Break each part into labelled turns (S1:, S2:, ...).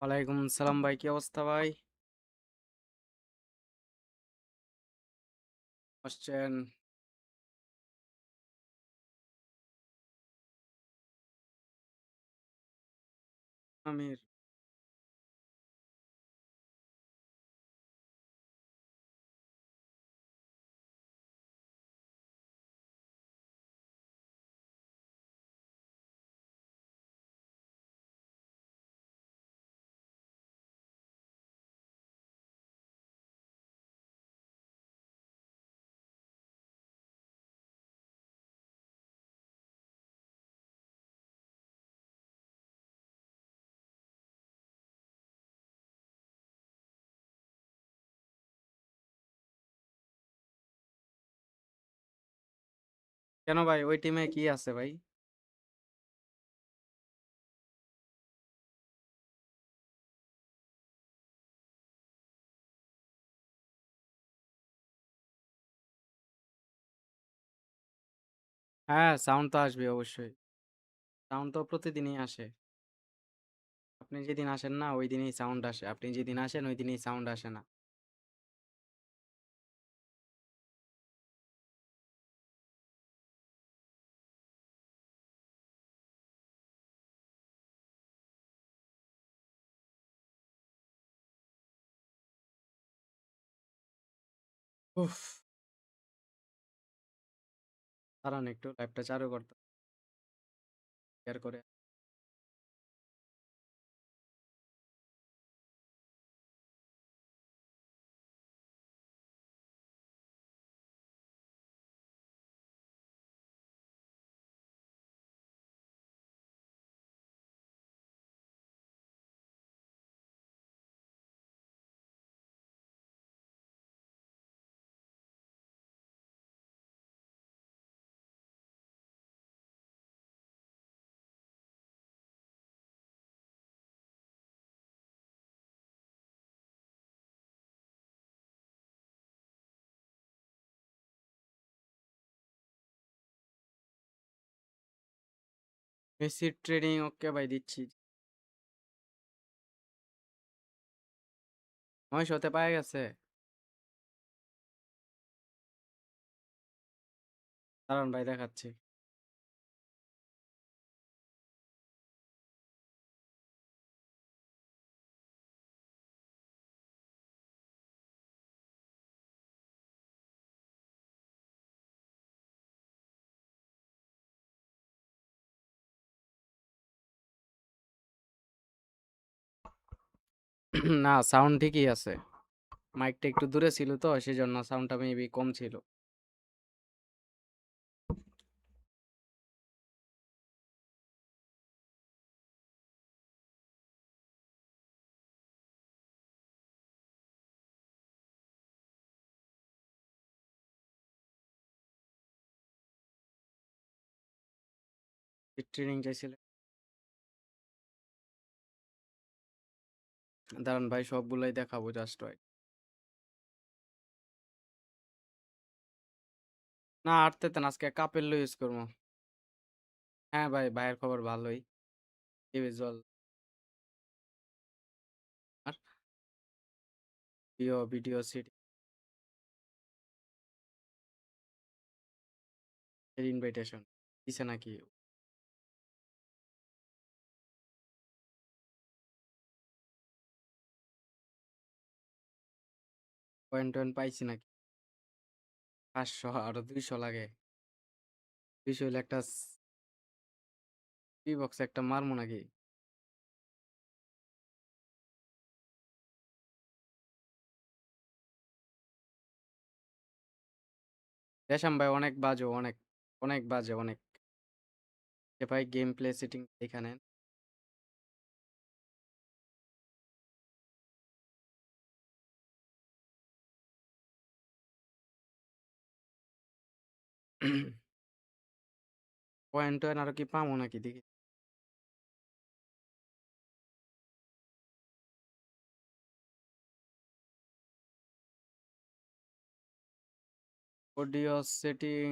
S1: ওয়ালাইকুম সালাম ভাই, কি অবস্থা ভাই? আসছেন? আমির। কেন ভাই, ওই টিমে কি আছে ভাই? হ্যাঁ, সাউন্ড তো আসবে অবশ্যই। সাউন্ড তো প্রতিদিনই আসে। আপনি যেদিন আসেন না ওই দিনই সাউন্ড আসে, আপনি যেদিন আসেন ওই দিনই সাউন্ড আসে না। উফ, দাঁড়ান একটু লাইভটা চালু করতে শেয়ার করে। মেসির ট্রেডিং ওকে ভাই, দিচ্ছি। 900 পায়ে গেছে। দাঁড়ান ভাই, দেখাচ্ছি। না, সাউন্ড ঠিকই আছে। মাইকটা একটু দূরে ছিল তো সেজন্য সাউন্ডটা মেবি কম ছিল। ট্রেনিং চাইছিলেন? দাঁড়ান ভাই, সবগুলাই দেখাবো জাস্ট। না, আর্তেতেন আজকে কাপের লো ইউজ করবো। হ্যাঁ ভাই, ভাইয়ের খবর ভালোই। ইউজুয়াল। আর ভিডিও ভিডিও সিডি এর ইনভাইটেশন দিছে নাকি? পয়েন্ট টয়েন্ট পাইছি নাকি? 500, আরো 200 লাগে। 200 হলে একটা ফ্রি বক্স একটা মারমো নাকি? দেশাম ভাই অনেক বাজে, অনেক অনেক বাজে, অনেক। যে ভাই গেম প্লে সেটিং এখানে পয়েন্ট টয়েন্ট আরো কি পামো নাকি দেখি। অডিও সেটিং,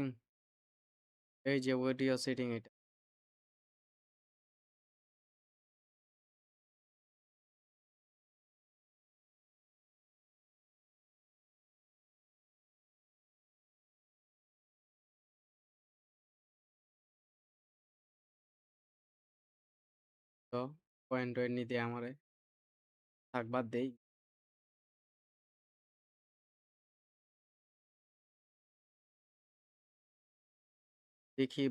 S1: এই যে অডিও সেটিং এটা। তো পয়েন্ট টয়েন্ট নিতে আমারে থাক বাদ দেই। দেখি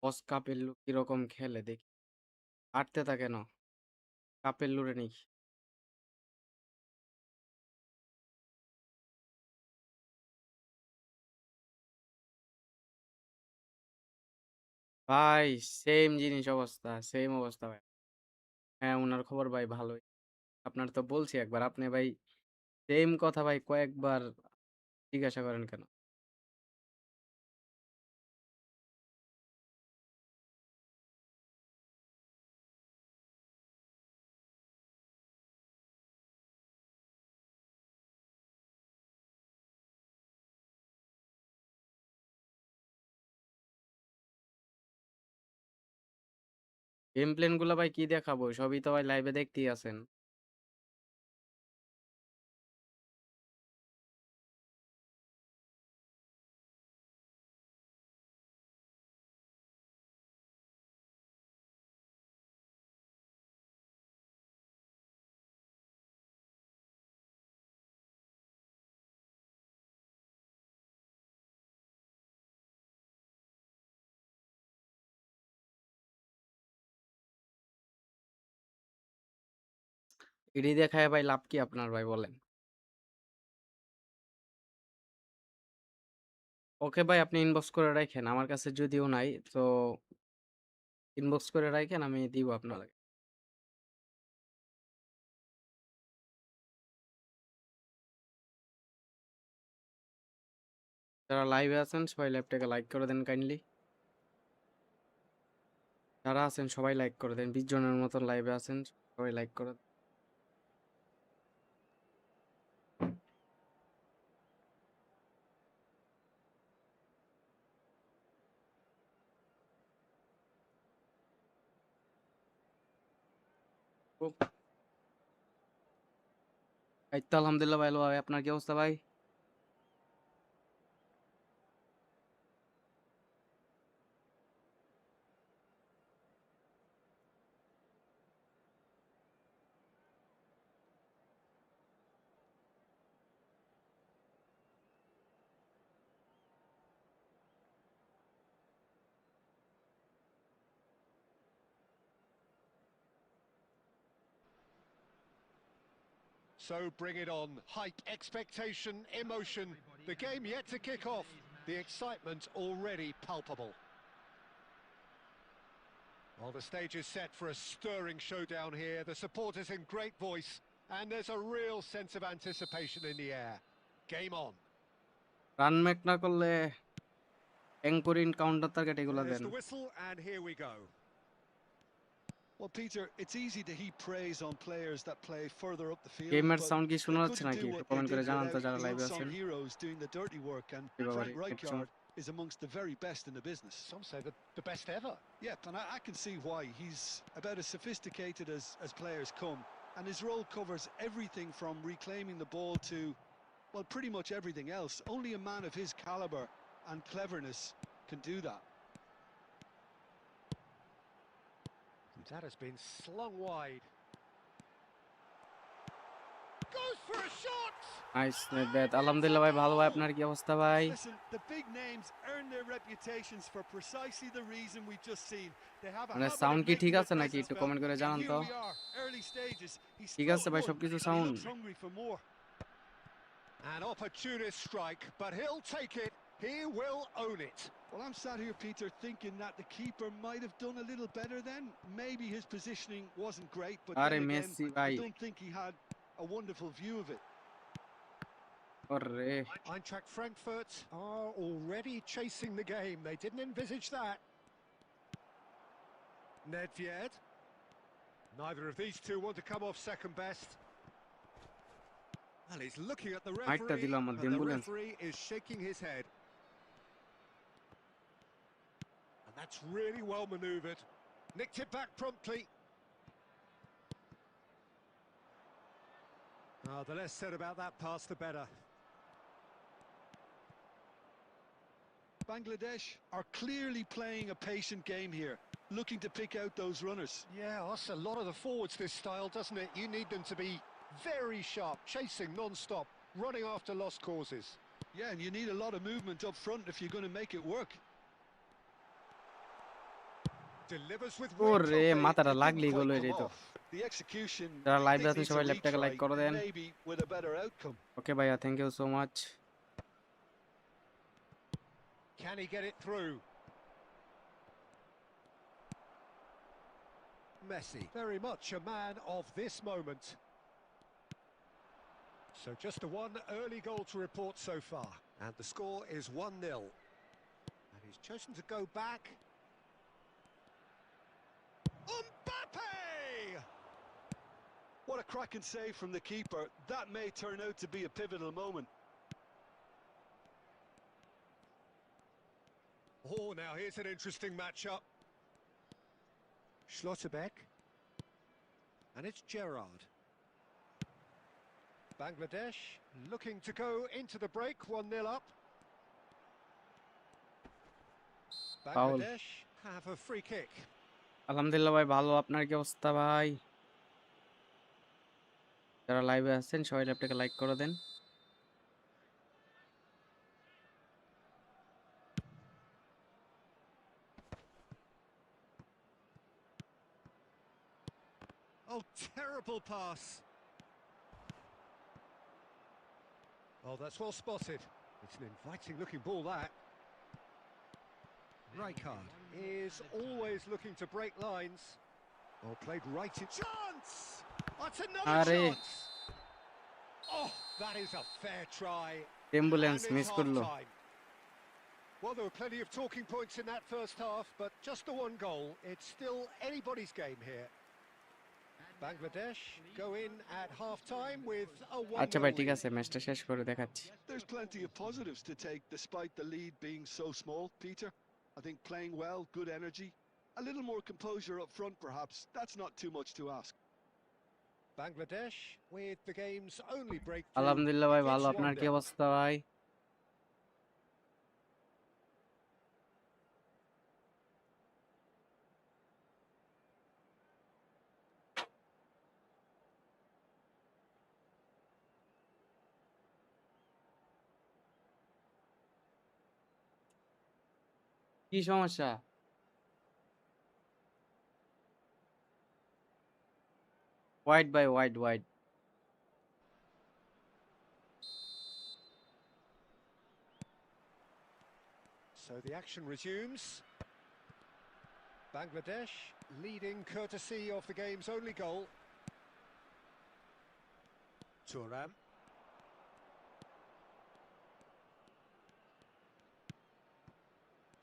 S1: বস কাপেল্লু কিরকম খেলে দেখি। আটতে কেন? কাপেল্লুরে নাকি? ভাই সেম জিনিস অবস্থা, সেম অবস্থা ভাই। হ্যাঁ, উনার খবর ভাই ভালোই। আপনার তো বলছি একবার, আপনি ভাই সেম কথা ভাই কয়েকবার জিজ্ঞাসা করেন কেন? গেম প্লেন গুলা ভাই কি দেখাবো? সবই তো ভাই লাইভে দেখতেই আছেন। এডি দেখায় ভাই লাভ কি আপনার ভাই বলেন? ওকে ভাই আপনি ইনবক্স করে রাখেন। আমার কাছে যদিও নাই তো ইনবক্স করে রাখেন, আমি দিব আপনাকে। যারা লাইভে আছেন সবাই লাইভটাকে লাইক করে দেন কাইন্ডলি। যারা আছেন সবাই লাইক করে দেন। 20 জনের মতন লাইভে আছেন, সবাই লাইক করে দেন। ও, এই তো আলহামদুলিল্লাহ ভাই, ভাই আপনার কি অবস্থা ভাই?
S2: So bring it on. Hype, expectation, emotion. The game yet to kick off. The excitement already palpable. Well, the stage is set for a stirring showdown here. The supporters in great voice, and there's a real sense of anticipation in the air. Game on.
S1: Run make না করলে অ্যাঙ্করিন counter target এগুলা
S2: There's
S1: দেন।
S2: the whistle, and here we go.
S3: Well, Peter, it's easy to heap praise on players that play further up the field,
S1: গেমের
S3: but
S1: sound কি শোনা
S3: they
S1: যাচ্ছে
S3: couldn't
S1: নাকি?
S3: do
S1: একটু
S3: what they
S1: কমেন্ট করে
S3: did
S1: জানান তো
S3: without
S1: যারা
S3: the
S1: লাইভে
S3: unsung
S1: আছেন।
S3: heroes doing the dirty work. And
S1: জি বাবা
S3: Frank
S1: রে, net
S3: Rijkaard is amongst the very best in the business.
S2: Some say the best ever.
S3: Yeah, and I can see why. He's about as sophisticated as players come, and his role covers everything from reclaiming the ball to, well, pretty much everything else. Only a man of his caliber and cleverness can do that.
S2: That has been slung wide. Goes for a shot!
S1: Nice net bat. আলহামদুলিল্লাহ ভাই ভালো ভাই, আপনার কি অবস্থা ভাই?
S3: Listen, the big names earn their reputations for precisely the reason we've just seen. They have a
S1: মানে
S3: habit
S1: sound
S3: of
S1: কি ঠিক
S3: making their
S1: আছে নাকি?
S3: presence
S1: একটু
S3: felt,
S1: কমেন্ট করে
S3: and
S1: জানান
S3: here
S1: তো।
S3: we are, early stages. He's
S1: ঠিক আছে
S3: scored
S1: ভাই
S3: one,
S1: সবকিছু
S3: and he
S1: sound.
S3: looks hungry for more.
S2: An opportunist strike, but he'll take it. He will own it.
S3: Well, I'm sat here, Peter, thinking that the keeper might have done a little better then. Maybe his positioning wasn't great, but
S1: আরে
S3: then again,
S1: Messi
S3: I
S1: ভাই,
S3: don't think he had a wonderful view of it.
S1: ওরে
S2: Eintracht Frankfurt are already chasing the game. They didn't envisage that. Nedved. Neither of these two want to come off second best. And he's looking at the
S1: মাইরটা
S2: referee,
S1: দিল আমার
S2: and the
S1: ambulance.
S2: referee is shaking his head. And that's really well manoeuvred. Nicked it back promptly. Oh, the less said about that pass, the better.
S3: Bangladesh are clearly playing a patient game here. looking to pick out those runners.
S2: Yeah, that's a lot of the forwards, this style, doesn't it? You need them to be very sharp, chasing non-stop, running after lost causes.
S3: Yeah, and you need a lot of movement up front if you're going to make it work.
S2: Delivers with
S1: ওরে
S2: weight,
S1: মাথাটা
S3: It didn't
S1: লাগলেই গোল
S3: quite
S1: হয়ে
S3: come
S1: যেত।
S3: off. The execution,
S1: যারা
S3: they
S1: লাইভে আছেন
S3: need to
S1: সবাই ল্যাপটপে লাইক
S3: retry,
S1: করে দেন।
S3: maybe with a better outcome.
S1: Okay ভাইয়া, thank you so much.
S2: Can he get it through? Messi, very much a man of this moment. So just the one early goal to report so far. And the score is 1-0. And he's chosen to go back. Mbappe!
S3: What a cracking save from the keeper. That may turn out to be a pivotal moment.
S2: Oh, now here's an interesting matchup. Schlotterbeck. And it's Gerrard. Bangladesh looking to go into the break, 1-0 up. Bangladesh have a free kick.
S1: আলহামদুলিল্লাহ ভাই, ভালো। আপনার কি অবস্থা ভাই? যারা লাইভে আছেন সবাই ল্যাপটপে লাইক করে দেন।
S2: Oh, terrible pass. Oh, that's well spotted. It's an inviting looking ball, that. Rijkaard is always looking to break lines. Oh, played right in... Chance! That's another chance! Oh, that is a fair try.
S1: Ambulance
S2: And
S1: miss
S2: it's
S1: করলো।
S2: half-time. Well, there were plenty of talking points in that first half, but just the one goal. It's still anybody's game here. Bangladesh go in at half-time with a 1-0
S1: আচ্ছা ভাই, ঠিক
S2: lead.
S1: আছে, ম্যাচটা শেষ করে দেখাচ্ছি।
S3: There's plenty of positives to take despite the lead being so small, Peter. I think playing well, good energy, a little more composure up front perhaps. That's not too much to ask.
S2: Bangladesh with the game's only breakthrough.
S1: আলহামদুলিল্লাহ ভাই, ভালো।
S2: It's
S1: আপনার কি
S2: 1-0.
S1: অবস্থা ভাই? কি সমস্যা? White by white white.
S2: So the action resumes. Bangladesh leading courtesy of the game's only goal. Thuram.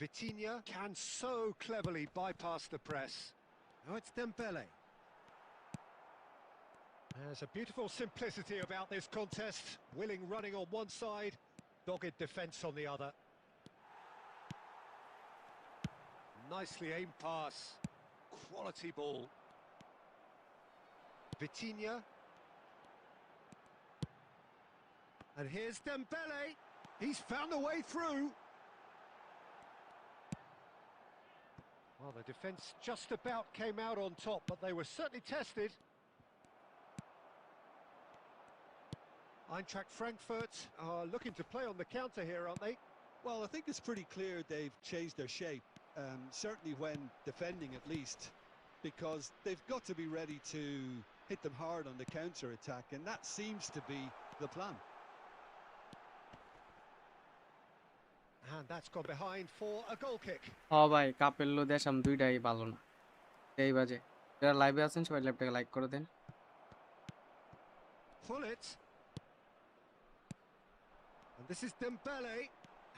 S2: Vitinha can so cleverly bypass the press. Now it's Dembele. There's a beautiful simplicity about this contest. Willing running on one side, dogged defence on the other. Nicely aimed pass. Quality ball. Vitinha. And here's Dembele. He's found a way through. Well, the defence just about came out on top, but they were certainly tested. Eintracht Frankfurt are looking to play on the counter here, aren't they?
S3: Well, I think it's pretty clear they've changed their shape, certainly when defending at least, because they've got to be ready to hit them hard on the counter-attack, and that seems to be the plan.
S2: And that's gone behind for a goal kick.
S1: হ্যাঁ ভাই, কাপেল্লো দেশাম দুইটাই ভালো না, এই বাজে। যারা লাইভে আছেন সবাই ল্যাপটপে লাইক করে দেন।
S2: Pull it. And this is Dembele.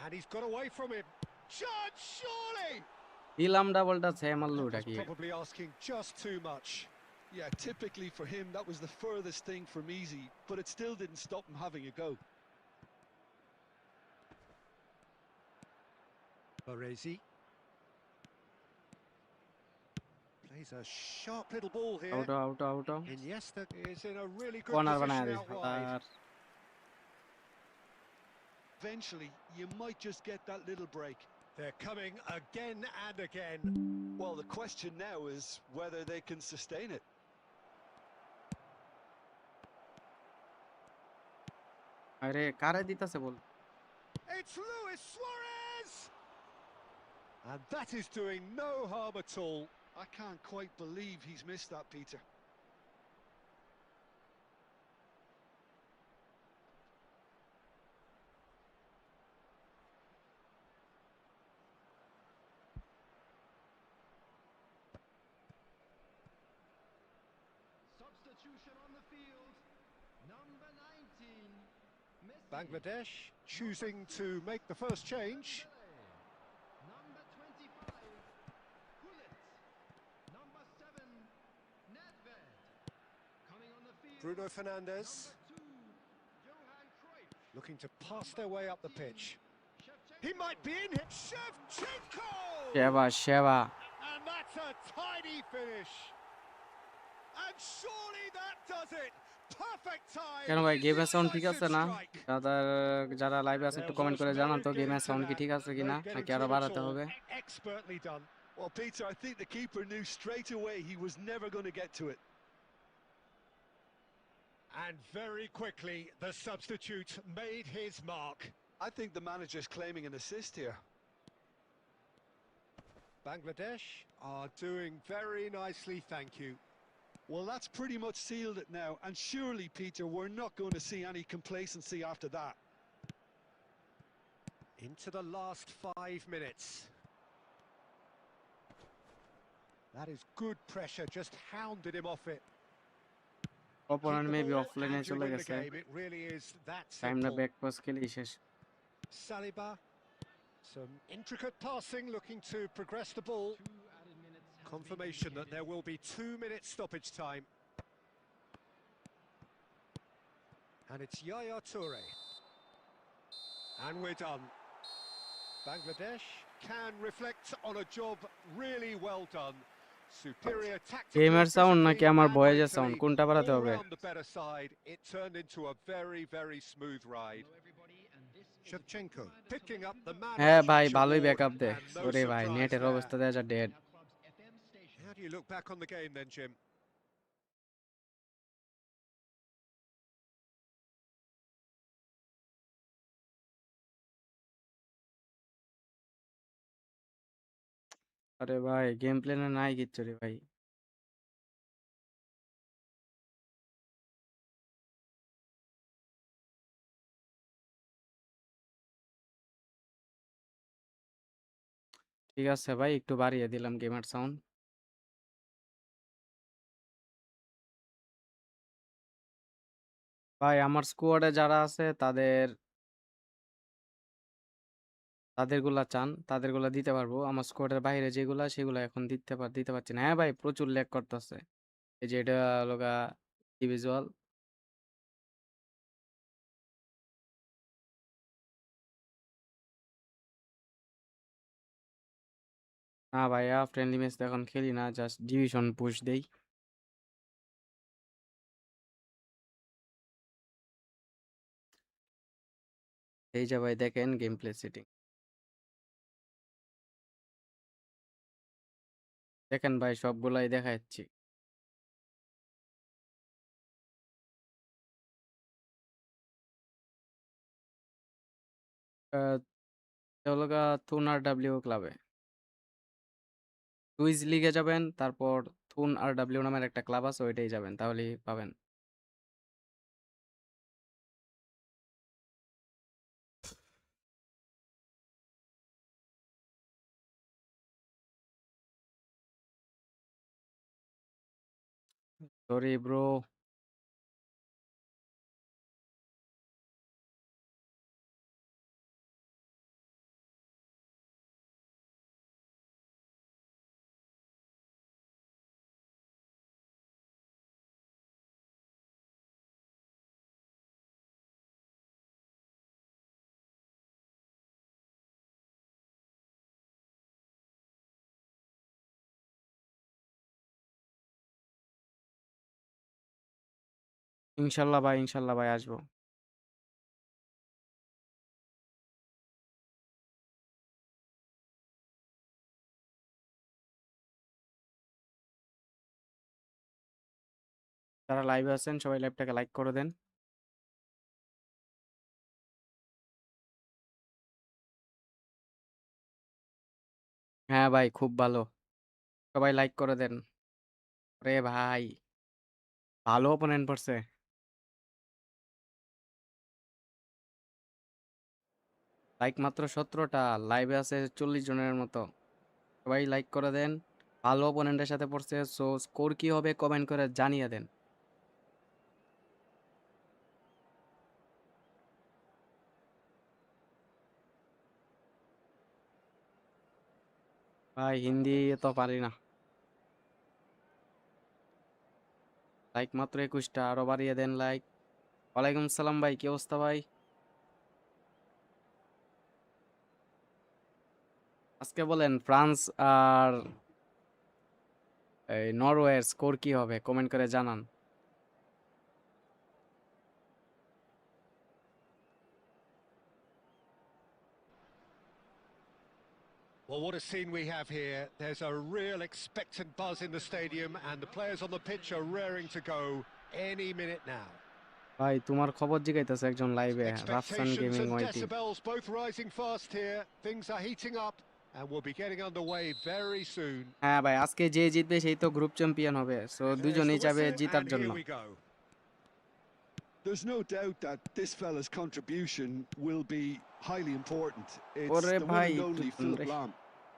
S2: And he's got away from him. Chance, surely!
S1: দিলাম ডাবলটা, সে মারলো ওটা কি?
S2: Probably asking just too much.
S3: Yeah, typically for him, that was the furthest thing from easy, but it still didn't stop him having a go.
S2: Baresi. Plays a sharp little ball here.
S1: Out out out.
S2: Iniesta is in a really good
S1: corner বানায়
S2: position
S1: this
S2: out wide.
S1: আর
S3: Eventually, you might just get that little break.
S2: They're coming again and again.
S3: Well, the question now is whether they can sustain it.
S1: আরে কারে দিতাছে বল?
S2: It's Luis Suarez! And that is doing no harm at all.
S3: I can't quite believe he's missed that, Peter.
S4: Substitution on the field. Number 19.
S2: Bangladesh choosing to make the first change.
S4: Number 25. Gullit. Number 7. Nedved. Coming on the field.
S2: Bruno Fernandes
S4: Number 2. Johan Cruyff.
S2: looking to pass their way up the pitch. He might be in here. Shevchenko!
S1: সেবা
S2: And that's a tidy finish. And surely that does it. Perfect time.
S1: কেন ভাই গেমের sound ঠিক আছে
S2: Decisive
S1: না?
S2: strike.
S1: যারা লাইভে আছে একটু
S2: There
S1: কমেন্ট
S2: was
S1: করে
S2: no
S1: জানান তো
S2: getting
S1: গেমের
S2: to
S1: সাউন্ড কি
S2: that.
S1: ঠিক আছে
S2: No
S1: কিনা
S2: getting
S1: নাকি
S2: to
S1: আরো
S2: it at
S1: বাড়াতে
S2: all.
S1: হবে?
S2: Expertly done.
S3: Well, Peter, I think the keeper knew straight away he was never going to get to it.
S2: And very quickly, the substitute made his mark.
S3: I think the manager's claiming an assist here.
S2: Bangladesh are doing very nicely, thank you.
S3: Well, that's pretty much sealed it now, and surely, Peter, we're not going to see any complacency after that.
S2: Into the last 5 minutes. That is good pressure, just hounded him off it. Keep
S1: opponent
S2: the
S1: maybe
S2: ball
S1: অফলাইনে
S2: and you
S1: চলে
S2: win the
S1: গেছে।
S2: game. It really is that
S1: টাইমটা
S2: simple.
S1: Back pass খেলেই শেষ।
S2: Saliba, some intricate passing, looking to progress the ball.
S4: 2 added minutes. has been
S2: Confirmation that
S4: indicated.
S2: there will be 2 minutes stoppage time. And it's Yaya Toure. And we're done. Bangladesh can reflect on a job really well done. Superior tactical
S1: গেমের sound নাকি
S2: efficiency
S1: আমার
S2: and
S1: ভয়েসের sound
S2: mentally
S1: কোনটা বাড়াতে
S2: all
S1: হবে?
S2: round the better side. It turned into a very, very smooth ride.
S4: Hello everybody, and this is a
S2: Shevchenko
S4: reminder to
S2: picking up
S4: leave
S2: the
S4: the
S2: man
S1: হ্যাঁ
S2: of the
S1: ভাই
S2: match
S1: ভালোই
S2: award,
S1: backup দে।
S2: and no
S1: ওরে ভাই
S2: surprise
S1: নেটের
S2: there.
S1: অবস্থা দেখা dead.
S4: our club's FM station.
S2: How do you look back on the game then, Jim?
S1: আরে ভাই গেম প্লেনে নাই কিচ্ছু রে ভাই। ঠিক আছে ভাই একটু বাড়িয়ে দিলাম গেমের সাউন্ড। ভাই আমার স্কোয়াডে যারা আছে তাদেরগুলা চান তাদেরগুলা দিতে পারবো। আমার স্কোয়াডের বাইরে যেগুলা সেগুলা এখন দিতে পারছি না। হ্যাঁ ভাই প্রচুর ল্যাগ করতেছে। এই যে এটা লগা ইন্ডিভিজুয়াল। না ভাইয়া ফ্রেন্ডলি ম্যাচ তো এখন খেলি না, জাস্ট ডিভিশন পুশ দেই। এই যে ভাই দেখেন গেম প্লে সেটিং দেখেন ভাই সবগুলাই দেখাচ্ছি। লগা থুন আর ডাব্লিউ ক্লাবে কুইজ লিগে যাবেন, তারপর থুন আর ডাব্লিউ নামের একটা ক্লাব আছে ওইটাই যাবেন, তাহলেই পাবেন। Sorry bro. ইনশাল্লাহ ভাই আসবো। যারা লাইভে আছেন সবাই লাইভটাকে লাইক করে দেন। হ্যাঁ ভাই, খুব ভালো। সবাই লাইক করে দেন। আরে ভাই, ভালো অপোনেন্ট পড়ছে। লাইক মাত্র 17টা, লাইভে আছে 40 জনের মতো। সবাই লাইক করে দেন। ভালো অপোনেন্টের সাথে পড়ছে, সো স্কোর কি হবে কমেন্ট করে জানিয়ে দেন। ভাই হিন্দি তো পারি না। লাইক মাত্র 21টা, আরো বাড়িয়ে দেন লাইক। ওয়ালাইকুম সালাম ভাই, কি অবস্থা ভাই? আজকে বলেন ফ্রান্স আর এই নরওয়ের স্কোর কি হবে কমেন্ট করে জানান।
S2: Well, what a scene we have here. There's a real expectant buzz in the stadium, and the players on the pitch are raring to go any minute now.
S1: ভাই তোমার খবর জিগাইতেছে একজন লাইভে, রাফসান
S2: Expectations
S1: গেমিং
S2: and
S1: ওয়াইটি।
S2: decibels both rising fast here. Things are heating up, and we'll be getting underway very soon.
S1: হ্যাঁ ভাই, আজকে যে জিতবে সেই তো গ্রুপ চ্যাম্পিয়ন হবে, সো
S2: There's the
S1: দুজনেই যাবে
S2: whistle,
S1: জিতার
S2: and
S1: জন্য।
S2: here we go.
S3: There's no doubt that this fella's contribution will be highly important. It's
S1: ওরে
S3: the one
S1: ভাই
S3: and
S1: একটু
S3: only
S1: দূরে।
S3: Philip Lahm.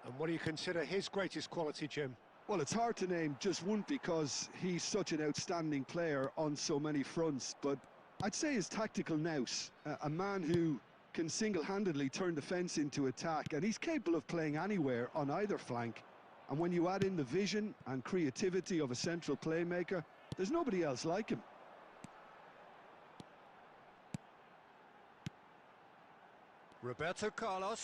S2: And what do you consider his greatest quality, Jim?
S3: Well, it's hard to name just one because he's such an outstanding player on so many fronts, but I'd say his tactical nous, a man who can single-handedly turn defence into attack, and he's capable of playing anywhere on either flank. And when you add in the vision and creativity of a central playmaker, there's nobody else like him.
S2: Roberto Carlos.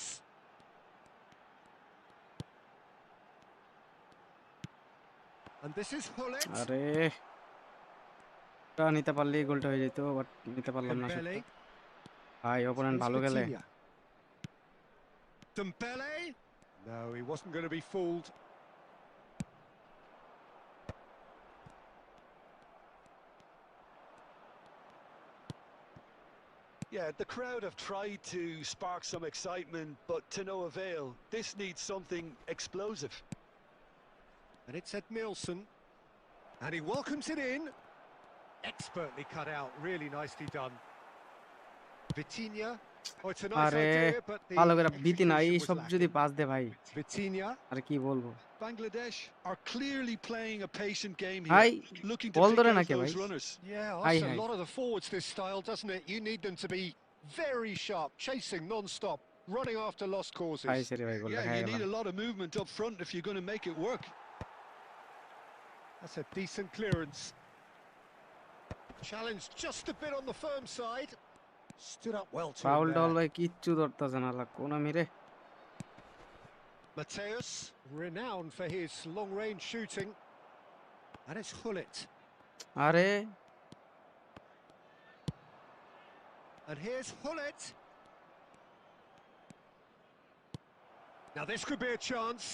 S2: And this is Hullet.
S1: আরে নিতে পারলেই গোলটা হয়ে যেত, but নিতে পারলাম না
S2: Dembele.
S1: শটটা। ভাই অপোনেন্ট
S2: Here's
S1: ভালো খেলে।
S2: Vitinha. Dembele. No, he wasn't going to be fooled.
S3: Yeah, the crowd have tried to spark some excitement, but to no avail. This needs something explosive.
S2: And it's Edmilson. And he welcomes it in. Expertly cut out, really nicely done. Vitinha. Oh, it's a nice
S1: আরে
S2: idea, but the
S1: ভালো করে বিতি না, এই
S2: execution was
S1: সব যদি
S2: lacking.
S1: Pass দে ভাই,
S2: Vitinha.
S1: আর কি বলবো।
S3: Bangladesh are clearly playing a patient game
S1: ভাই
S3: here, looking to
S1: ball
S3: pick
S1: ধরে
S3: out
S1: নাকি ভাই?
S3: those runners.
S2: Yeah,
S1: হাই
S2: asks a
S1: হাই
S2: lot of the forwards this style, doesn't it? You need them to be very sharp, chasing non-stop, running after lost
S1: হাই
S2: causes.
S1: সেরে ভাই, গোলটা
S3: Yeah,
S1: খাই
S3: you
S1: গেলাম।
S3: need a lot of movement up front if you're going to make it work.
S2: That's a decent clearance. Challenge just a bit on the firm side. Stood up well to
S1: foul
S2: him
S1: towel
S2: there.
S1: ভাই কিচ্ছু ধরতেছে না, কোন মিরে।
S2: Mateus, renowned for his long-range shooting. And it's Hullet.
S1: আরে
S2: And here's Hullet. Now this could be a chance.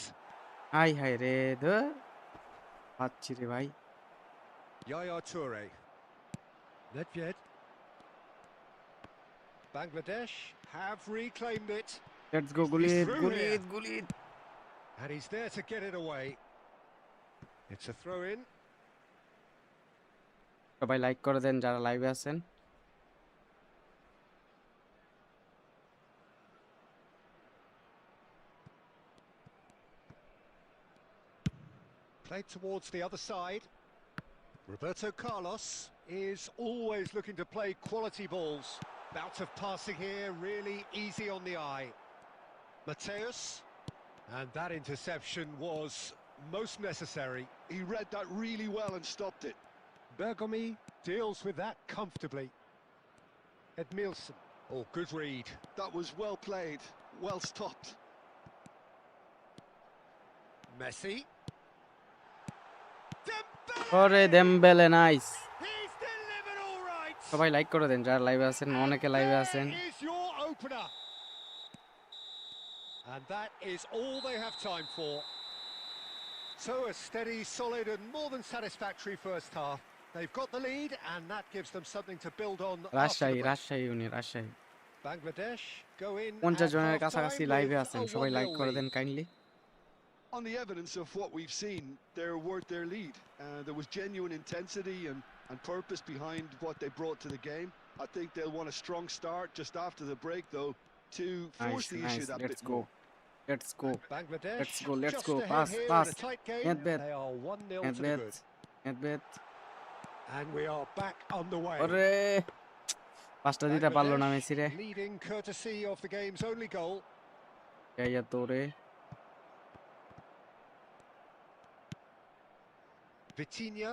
S1: High হাই রে, ধর পাচ্ছি রে ভাই।
S2: Yaya Toure. Nedved. Bangladesh have reclaimed it.
S1: Let's go,
S2: He's
S1: গুলিদ
S2: through
S1: গুলিদ
S2: here.
S1: গুলিদ।
S2: And he's there to get it away. It's a throw-in.
S1: সবাই like করে দেন যারা লাইভে আছেন।
S2: Played towards the other side. Roberto Carlos is always looking to play quality balls. Bout of passing here, really easy on the eye. Mateus. And that interception was most necessary.
S3: He read that really well and stopped it.
S2: Bergomi deals with that comfortably. Edmilson. Oh, good read.
S3: That was well played, well stopped.
S2: Messi.
S1: ওরে
S2: Dembele!
S1: দেমবেলে, nice.
S2: He's delivered all right.
S1: সবাই like করে দেন যারা লাইভে আছেন, অনেকে লাইভে আছেন।
S2: There is your opener. And that is all they have time for. So a steady, solid and more than satisfactory first half. They've got the lead, and that gives them something to build on after the
S1: Rajshahi
S2: break.
S1: Rajshahi উনি Rajshahi
S2: Bangladesh go in
S1: 50
S2: at
S1: জনের
S2: half-time
S1: কাছাকাছি লাইভে
S2: with
S1: আছেন
S2: a
S1: সবাই like
S2: 1-0
S1: করে দেন
S2: lead.
S1: Kindly
S3: On the evidence of what we've seen, they're worth their lead. There was genuine intensity and purpose behind what they brought to the game. I think they'll want a strong start just after the break, though, to force
S1: nice
S3: the issue
S1: nice
S3: that
S1: let's
S3: bit
S1: go
S3: more.
S1: Let's go
S2: Bangladesh
S1: let's
S2: just
S1: go
S2: ahead
S1: pass
S2: here
S1: pass
S2: in a tight game.
S1: নেটবেট
S2: They are 1-0 to the
S1: নেটবেট
S2: good.
S1: নেটবেট
S2: And we are back underway.
S1: ওরে পাঁচটা দিতে পারলো না Messi রে
S2: Bangladesh leading courtesy of the game's only goal.
S1: ইয়া তোরে
S2: Vitinha.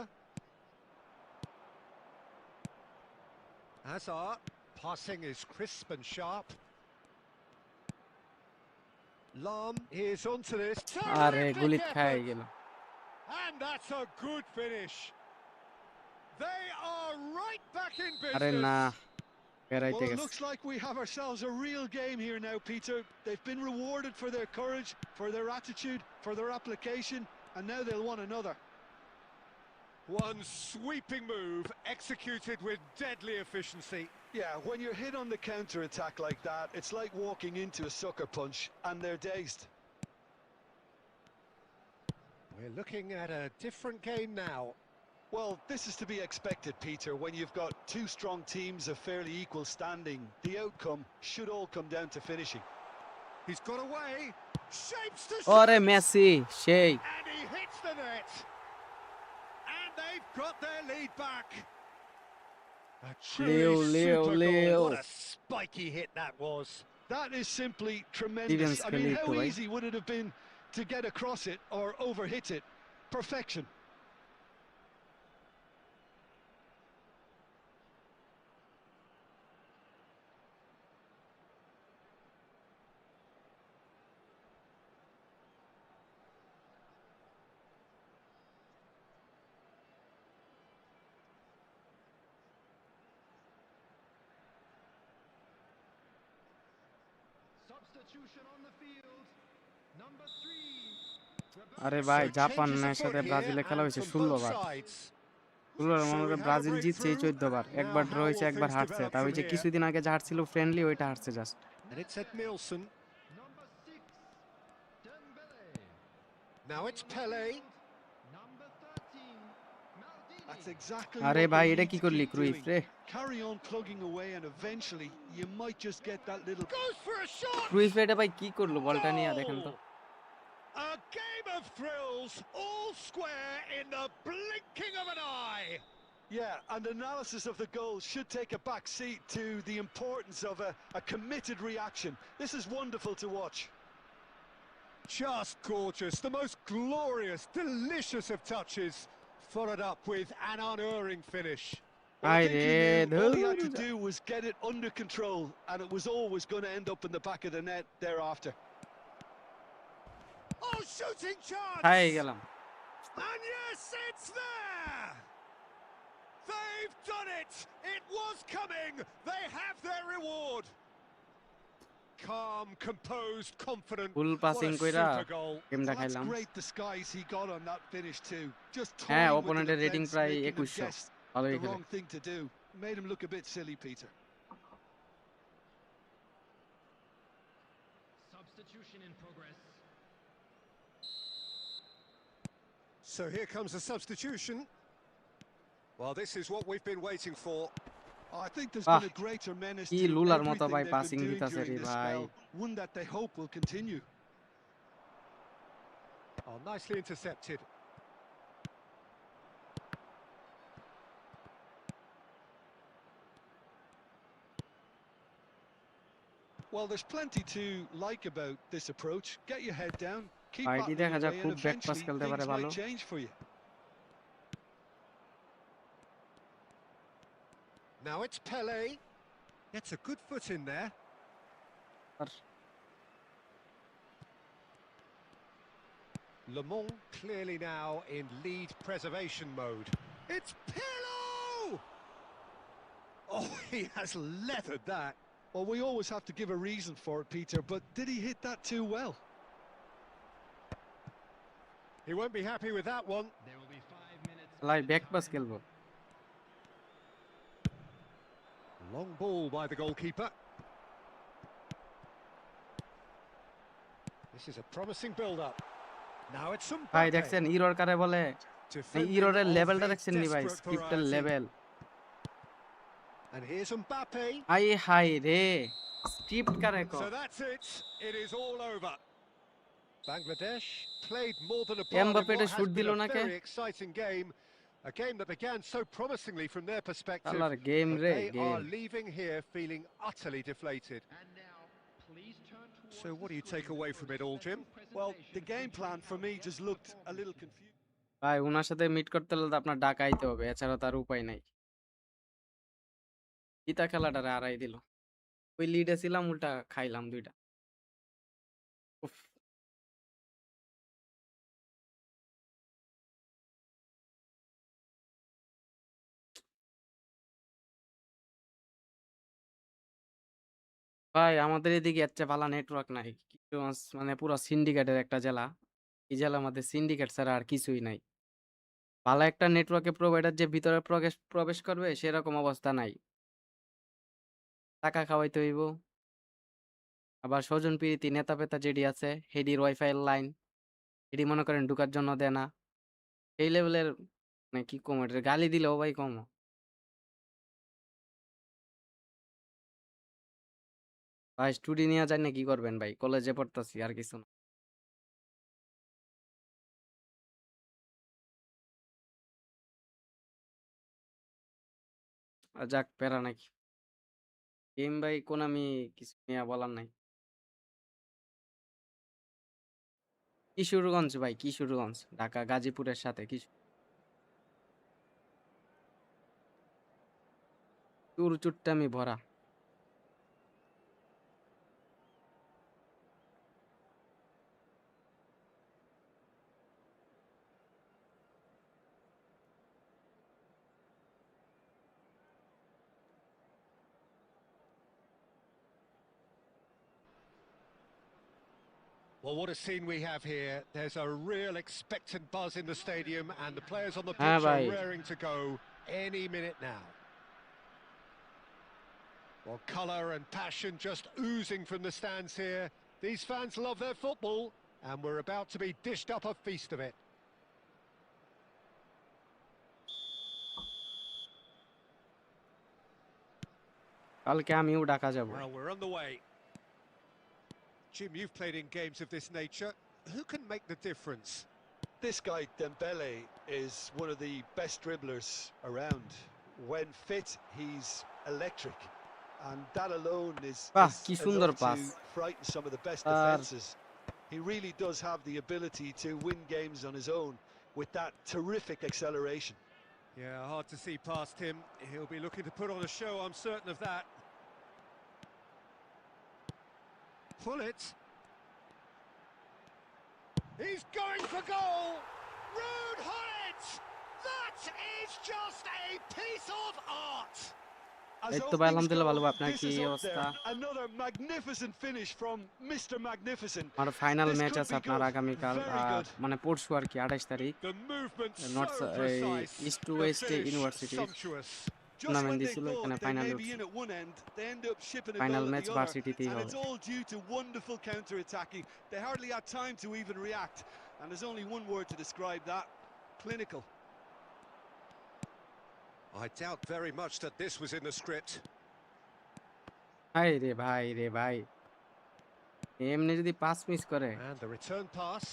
S2: Hazard. Passing is crisp and sharp. Lam is onto this.
S1: আরে
S2: Terrific
S1: গুলিত খাই
S2: effort.
S1: গেল
S2: And that's a good finish. They are right back in
S1: আরে না
S2: business.
S1: বেরাইতে
S3: Well, it
S1: গেছে
S3: looks like we have ourselves a real game here now, Peter. They've been rewarded for their courage, for their attitude, for their application, and now they'll want another.
S2: One sweeping move executed with deadly efficiency.
S3: Yeah, when you're hit on the counter-attack like that, it's like walking into a sucker punch, and they're dazed.
S2: We're looking at a different game now.
S3: Well, this is to be expected, Peter. When you've got two strong teams of fairly equal standing, the outcome should all come down to finishing.
S2: He's got away. Shapes to
S1: ওরে
S2: shoot.
S1: Messi সেই
S2: And he hits the net. And they've got their lead back. A
S1: Leo,
S2: truly
S1: Leo,
S2: super
S1: Leo.
S2: goal. What a spiky hit that was.
S3: That is simply
S1: Stevens
S3: tremendous. I mean, how
S1: Kelly,
S3: easy would it have been to get across it or overhit it? Perfection.
S4: Substitution on the field. Number 3.
S1: আরে ভাই
S2: So
S1: জাপানের
S2: changes of
S1: সাথে
S2: foot
S1: ব্রাজিলের
S2: here
S1: খেলা
S2: and
S1: হয়েছে
S2: from
S1: 16
S2: both
S1: bar
S2: sides.
S1: 16
S2: So
S1: মনে
S2: we have a
S1: Brazil জিতছে এই
S2: breakthrough.
S1: 14 বার
S2: Now
S1: একবার ড্র
S2: how
S1: হয়েছে
S2: will
S1: একবার
S2: things
S1: হারছে
S2: develop
S1: তা ওই
S2: from
S1: যে
S2: here?
S1: কিছুদিন আগে যা হারছিল ফ্রেন্ডলি ওইটা হারছে just
S2: And it's Edmilson.
S4: Number 6. Dembele.
S2: Now it's Pele.
S4: Number 13. Maldini.
S3: That's exactly
S1: আরে
S3: what
S1: ভাই
S3: they
S1: এটা
S3: need
S1: কি
S3: to
S1: করলি
S3: keep
S1: ক্রুইফ
S3: doing.
S1: রে
S3: Carry on plugging away, and eventually you might just get that little.
S2: Goes for a shot.
S1: Cruyff এটা ভাই কি করলো বলটা নিয়ে দেখেন তো
S2: Goal! A game of thrills, all square in the blinking of an eye.
S3: Yeah, and analysis of the goal should take a back seat to the importance of a committed reaction. This is wonderful to watch.
S2: Just gorgeous, the most glorious, delicious of touches, followed up with an unerring finish.
S3: Well, I
S1: I
S3: think
S1: রে
S3: he knew all he had to
S1: ধুর।
S3: do was get it under control, and it was always going to end up in the back of the net thereafter.
S2: Oh, shooting chance!
S1: খাই গেলাম
S2: And yes, it's there! They've done it! It was coming! They have their reward! Calm, composed, confident.
S1: Full
S2: What
S1: passing
S2: a
S1: কইরা
S2: super goal.
S1: গেমটা
S3: That's
S1: খাইলাম
S3: great disguise he got on that finish too. Just
S1: হ্যাঁ
S3: toying with the
S1: অপোনেন্টের rating
S3: defence,
S1: প্রায়
S3: making them
S1: 2100
S3: guess
S1: ভালোই
S3: the
S1: খেলে
S3: wrong thing to do. Made him look a bit silly, Peter.
S4: Substitution in progress.
S2: So here comes the substitution. Well, this is what we've been waiting for.
S3: Oh, I think there's
S1: Ah,
S3: been a greater menace
S1: কি
S3: to
S1: লুলার মতো
S3: everything
S1: ভাই
S3: they've
S1: passing
S3: been doing
S1: দিতাছে
S3: during
S1: রে
S3: this
S1: ভাই
S3: spell. One that they hope will continue.
S2: Oh, nicely intercepted.
S3: Well, there's plenty to like about this approach. Get your head down, keep
S1: ভাইটি
S3: battling
S1: দেখা যাক
S3: away,
S1: খুব
S3: and
S1: back pass
S3: eventually
S1: খেলতে পারে
S3: things
S1: ভালো
S3: might change for you.
S2: Now it's Pele. Gets a good foot in there.
S1: আর
S2: Le Mans clearly now in lead preservation mode. It's Pirlo! Oh, he has leathered that.
S3: Well, we always have to give a reason for it, Peter, but did he hit that too well?
S2: He won't be happy with that one.
S4: There will be 5 minutes.
S1: Lie back pass খেলবো
S2: Long ball by the goalkeeper. This is a promising build-up. Now it's some
S1: ভাই দেখছেন error কারে বলে ইররের লেভেলটা দেখছেন নি ভাই স্ক্রিপ্টের লেভেল
S2: And here's Mbappe.
S1: আই হাই রে স্ক্রিপ্ট কারে কো
S2: So that's it. It is all over. Bangladesh played more than a part in
S1: Mbappe
S2: what
S1: shoot
S2: has
S1: দিল
S2: been a
S1: নাকে
S2: very exciting game. A game that began so promisingly from their perspective.
S1: আল্লাহর game
S2: But
S1: রে
S2: they
S1: game
S2: are leaving here feeling utterly deflated.
S4: And now, please turn towards
S2: So what do you
S4: the
S2: take
S4: screen
S2: away
S4: for
S2: from
S4: a
S2: it all, Jim?
S4: special
S3: Well, the
S4: presentation
S3: game plan for me just looked a little confused.
S1: ভাই ওনার সাথে meet করতে হলে তো আপনার ঢাকা আইতে হবে এছাড়া তার উপায় নাই ইতা খেলাটারে আড়াই দিল ওই লিডে ছিলাম উল্টা খাইলাম দুইটা উফ ভাই আমাদের এদিকে এর চেয়ে ভালো নেটওয়ার্ক নাই কিশোরগঞ্জ মানে পুরো সিন্ডিকেটের একটা জেলা এই জেলার মধ্যে সিন্ডিকেট ছাড়া আর কিছুই নাই ভালো একটা নেটওয়ার্কের প্রোভাইডার যে ভিতরে প্রবেশ করবে সেরকম অবস্থা নাই টাকা খাওয়াইতে হইব আবার স্বজন প্রীতি নেতা পেতা যেডি আছে হেডির ওয়াইফাই লাইন হেডি মনে করেন ঢুকার জন্য দেয় না এই লেভেলের মানে কি কম এটার গালি দিলেও ভাই কম ভাই স্টুডি নিয়ে যায় না কি করবেন ভাই কলেজে পড়তাছি আর কিছু না আর যাক প্যারা নাকি গেম ভাই কোন আমি কিছু নিয়ে বলার নাই কিশোরগঞ্জ ভাই কিশোরগঞ্জ ঢাকা গাজীপুরের সাথে চুর চুট্টামি ভরা
S2: Well, what a scene we have here. There's a real expectant buzz in the stadium, and the players on the
S1: হ্যাঁ
S2: pitch
S1: ভাই
S2: are raring to go any minute now. Well, colour and passion just oozing from the stands here. These fans love their football, and we're about to be dished up a feast of it.
S1: কালকে আমিও ঢাকা যাব
S2: Well, we're on the way. Jim, you've played in games of this nature. Who can make the difference?
S3: This guy Dembele is one of the best dribblers around. When fit, he's electric, and that alone is
S1: কি সুন্দর
S3: enough
S1: pass
S3: to frighten some of the best
S1: আর
S3: defences. He really does have the ability to win games on his own with that terrific acceleration.
S2: Yeah, hard to see past him. He'll be looking to put on a show, I'm certain of that. Pull it. He's going for goal! Rude Hoyt! That is just a piece of art!
S3: As
S1: এই তো ভাই
S3: openings
S1: আলহামদুলিল্লাহ
S3: go,
S1: ভালো ভাই, আপনার
S3: this
S1: কি
S3: is up
S1: অবস্থা
S3: there. Another magnificent finish from Mr. Magnificent.
S1: আমার ফাইনাল
S3: This
S1: ম্যাচ
S3: could
S1: আছে
S3: be
S1: আপনার
S3: good,
S1: আগামীকাল
S3: very good.
S1: মানে পরশু আর কি 28 তারিখ
S2: The movement
S1: north
S2: so precise,
S1: east two
S2: the
S1: West
S2: finish
S1: ইউনিভার্সিটির
S2: sumptuous.
S3: Just
S1: tournament
S3: when they
S1: দিছিল
S3: thought
S1: এখানে
S3: they
S1: ফাইনালে
S3: may be
S1: উঠছে
S3: in at one end, they end up shipping a
S1: final
S3: goal at
S1: match
S3: the other,
S1: ভার্সিটিতেই
S3: and
S1: হবে
S3: it's all due to wonderful counter-attacking. They hardly had time to even react, and there's only one word to describe that: clinical.
S2: I doubt very much that this was in the script.
S1: রে ভাই এমনি যদি pass miss করে
S2: And the return pass.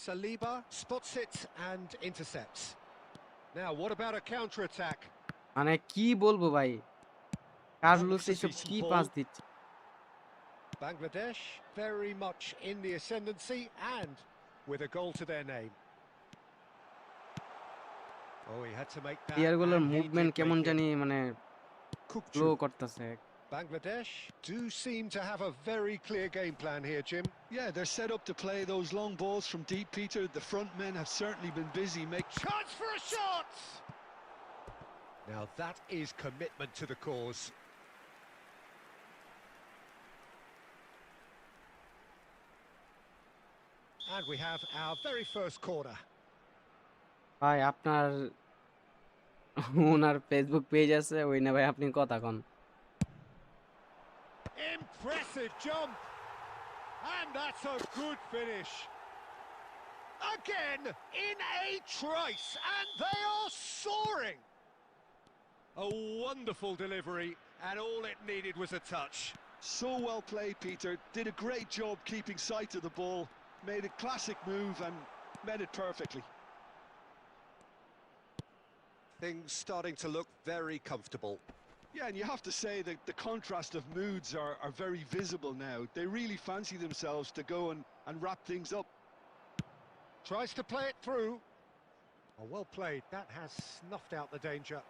S2: Saliba spots it and intercepts. Now, what about a counter-attack?
S1: মানে কি বলবো ভাই Carlos
S2: That's a
S1: এসব
S2: decent
S1: কি
S2: ball.
S1: পাস দিচ্ছে
S2: Bangladesh very much in the ascendancy and with a goal to their name. Oh, he had to make that.
S1: Player গুলোর
S2: And he
S1: movement
S2: did
S1: কেমন
S2: make it.
S1: জানি মানে slow
S2: Kukçu.
S1: করতেছে
S2: Bangladesh do seem to have a very clear game plan here, Jim.
S3: Yeah, they're set up to play those long balls from deep, Peter. The front men have certainly been busy making...
S2: Chance for a shot! Now that is commitment to the cause. And we have our very first corner.
S1: ভাই আপনার ওনার Facebook page আছে, ওই না ভাই আপনি কথা কন।
S2: Impressive jump. And that's a good finish. Again, in a trice, and they are soaring. A wonderful delivery, and all it needed was a touch.
S3: So well played, Peter. Did a great job keeping sight of the ball. Made a classic move and met it perfectly.
S2: Things starting to look very comfortable.
S3: Yeah, and you have to say that the contrast of moods are very visible now. They really fancy themselves to go and wrap things up.
S2: Tries to play it through. Oh, well played. That has snuffed out the danger.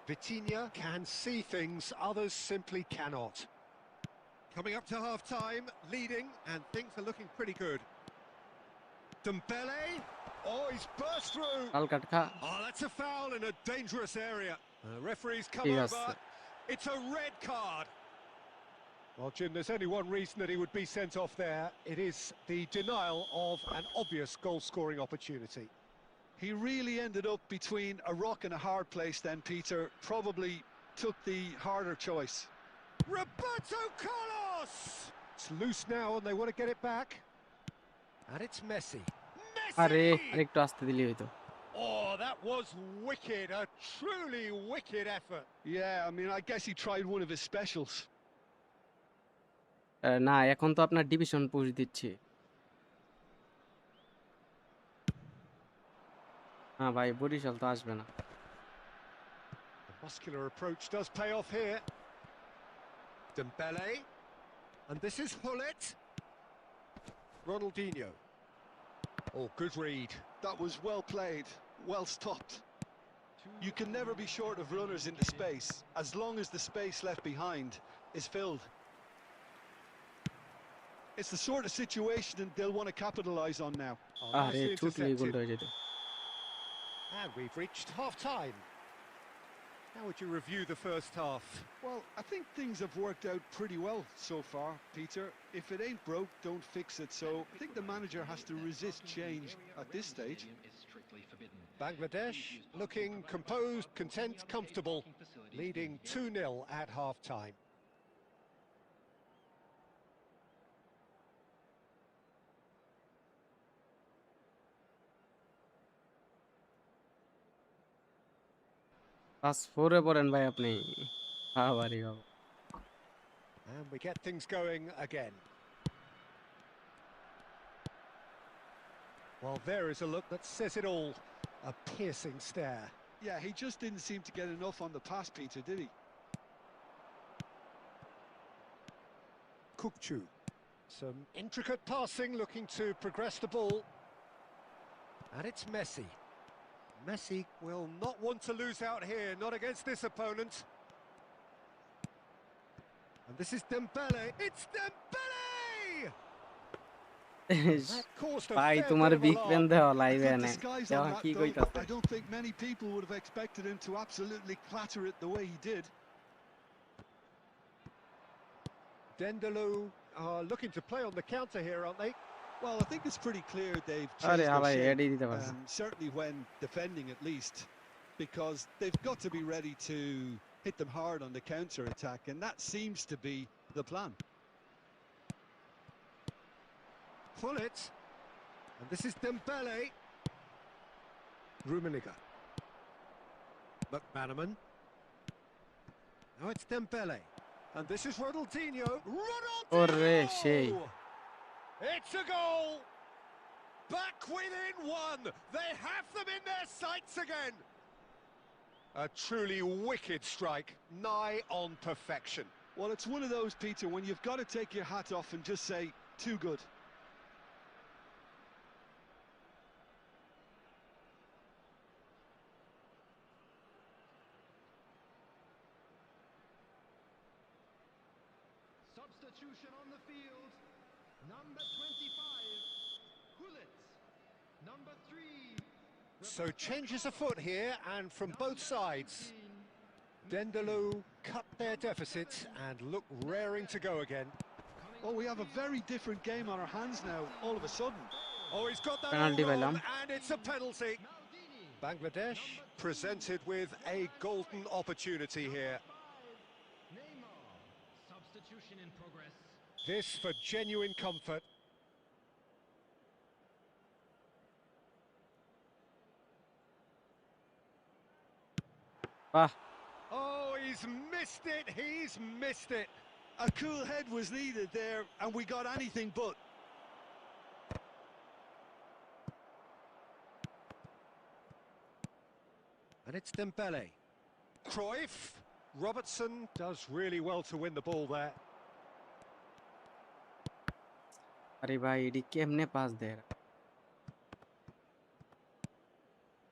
S2: Vitinha can see things others simply cannot. Coming up to half-time, leading, and things are looking pretty good. Dembele. Oh, he's burst through.
S1: কাল কাট খা।
S2: Oh, that's a foul in a dangerous area. Referee's come
S1: ঠিক
S2: over.
S1: আছে।
S2: It's a red card. Well, Jim, there's only one reason that he would be sent off there. It is the denial of an obvious goal-scoring opportunity.
S3: He really ended up between a rock and a hard place then, Peter. Probably took the harder choice.
S2: Roberto Carlos! It's loose now and they want to get it back. And it's Messi.
S1: আরে
S2: Messi!
S1: আরেকটু আসতে দিলি হইতো।
S2: Oh, that was wicked. A truly wicked effort.
S3: Yeah, I mean, I guess he tried one of his specials.
S1: না, এখন তো আপনার division push দিচ্ছি। না ভাই, বরিশাল তো আসবে না।
S2: The muscular approach does pay off here. Dembele. And this is Hullet. Ronaldinho. Oh, good read.
S3: That was well played, well stopped. You can never be short of runners into space, as long as the space left behind is filled. It's the sort of situation they'll want to capitalise on now.
S2: Oh,
S1: আরে
S2: nicely
S1: ছুটলেই
S2: intercepted.
S1: গোলটা হয়ে যেত।
S2: And we've reached half-time. How would you review the first half?
S3: Well, I think things have worked out pretty well so far, Peter. If it ain't broke, don't fix it. So I think the manager has to resist change at this stage.
S2: Bangladesh looking composed, content, comfortable, leading 2-0 at half-time.
S1: Pass 4-এ পড়েন ভাই আপনি। বাবারে বাবা।
S2: And we get things going again. Well, there is a look that says it all. A piercing stare.
S3: Yeah, he just didn't seem to get enough on the pass, Peter, did he?
S2: Kukçu. Some intricate passing, looking to progress the ball. And it's Messi. Messi will not want to lose out here, not against this opponent. And this is Dembele. It's Dembele! That caused a
S1: ভাই
S2: fair
S1: তোমার
S2: bit of
S1: big pen
S2: alarm.
S1: দেওয়া
S3: I
S1: লাইভে
S3: think
S1: এনে।
S3: the skies
S1: দেওয়া
S3: on that,
S1: কি
S3: though.
S1: কইতাছে?
S3: I don't think many people would have expected him to absolutely clatter it the way he did.
S2: Dendalou are looking to play on the counter here, aren't they?
S3: Well, I think it's pretty clear they've
S1: আরে
S3: changed their
S1: হালাই
S3: shape,
S1: এডি দিতে পারছে।
S3: certainly when defending at least, because they've got to be ready to hit them hard on the counter-attack, and that seems to be the plan.
S2: Fullet. And this is Dembele. Rummenigge. McManaman. Now it's Dembele. And this is Ronaldinho.
S1: ওরে সেই।
S2: Ronaldinho! It's a goal! Back within one! They have them in their sights again! A truly wicked strike, nigh on perfection.
S3: Well, it's one of those, Peter, when you've got to take your hat off and just say, too good.
S4: Substitution on the field. Number 25, Hullet. Number 3.
S2: So changes afoot here, and from both sides. Dendalou cut their deficit and look raring to go again.
S3: Oh, we have a very different game on our hands now, all of a sudden.
S2: Oh, he's got that
S1: Penalty
S2: hold on,
S1: পাইলাম।
S2: and it's a penalty. Bangladesh presented with a golden opportunity here.
S4: Neymar. Substitution in progress.
S2: This for genuine comfort.
S1: বাহ!
S2: Oh, he's missed it, he's missed it.
S3: A cool head was needed there, and we got anything but.
S2: And it's Dembele. Cruyff. Robertson does really well to win the ball there.
S1: আরে ভাই এডি কেমনে pass দেয়?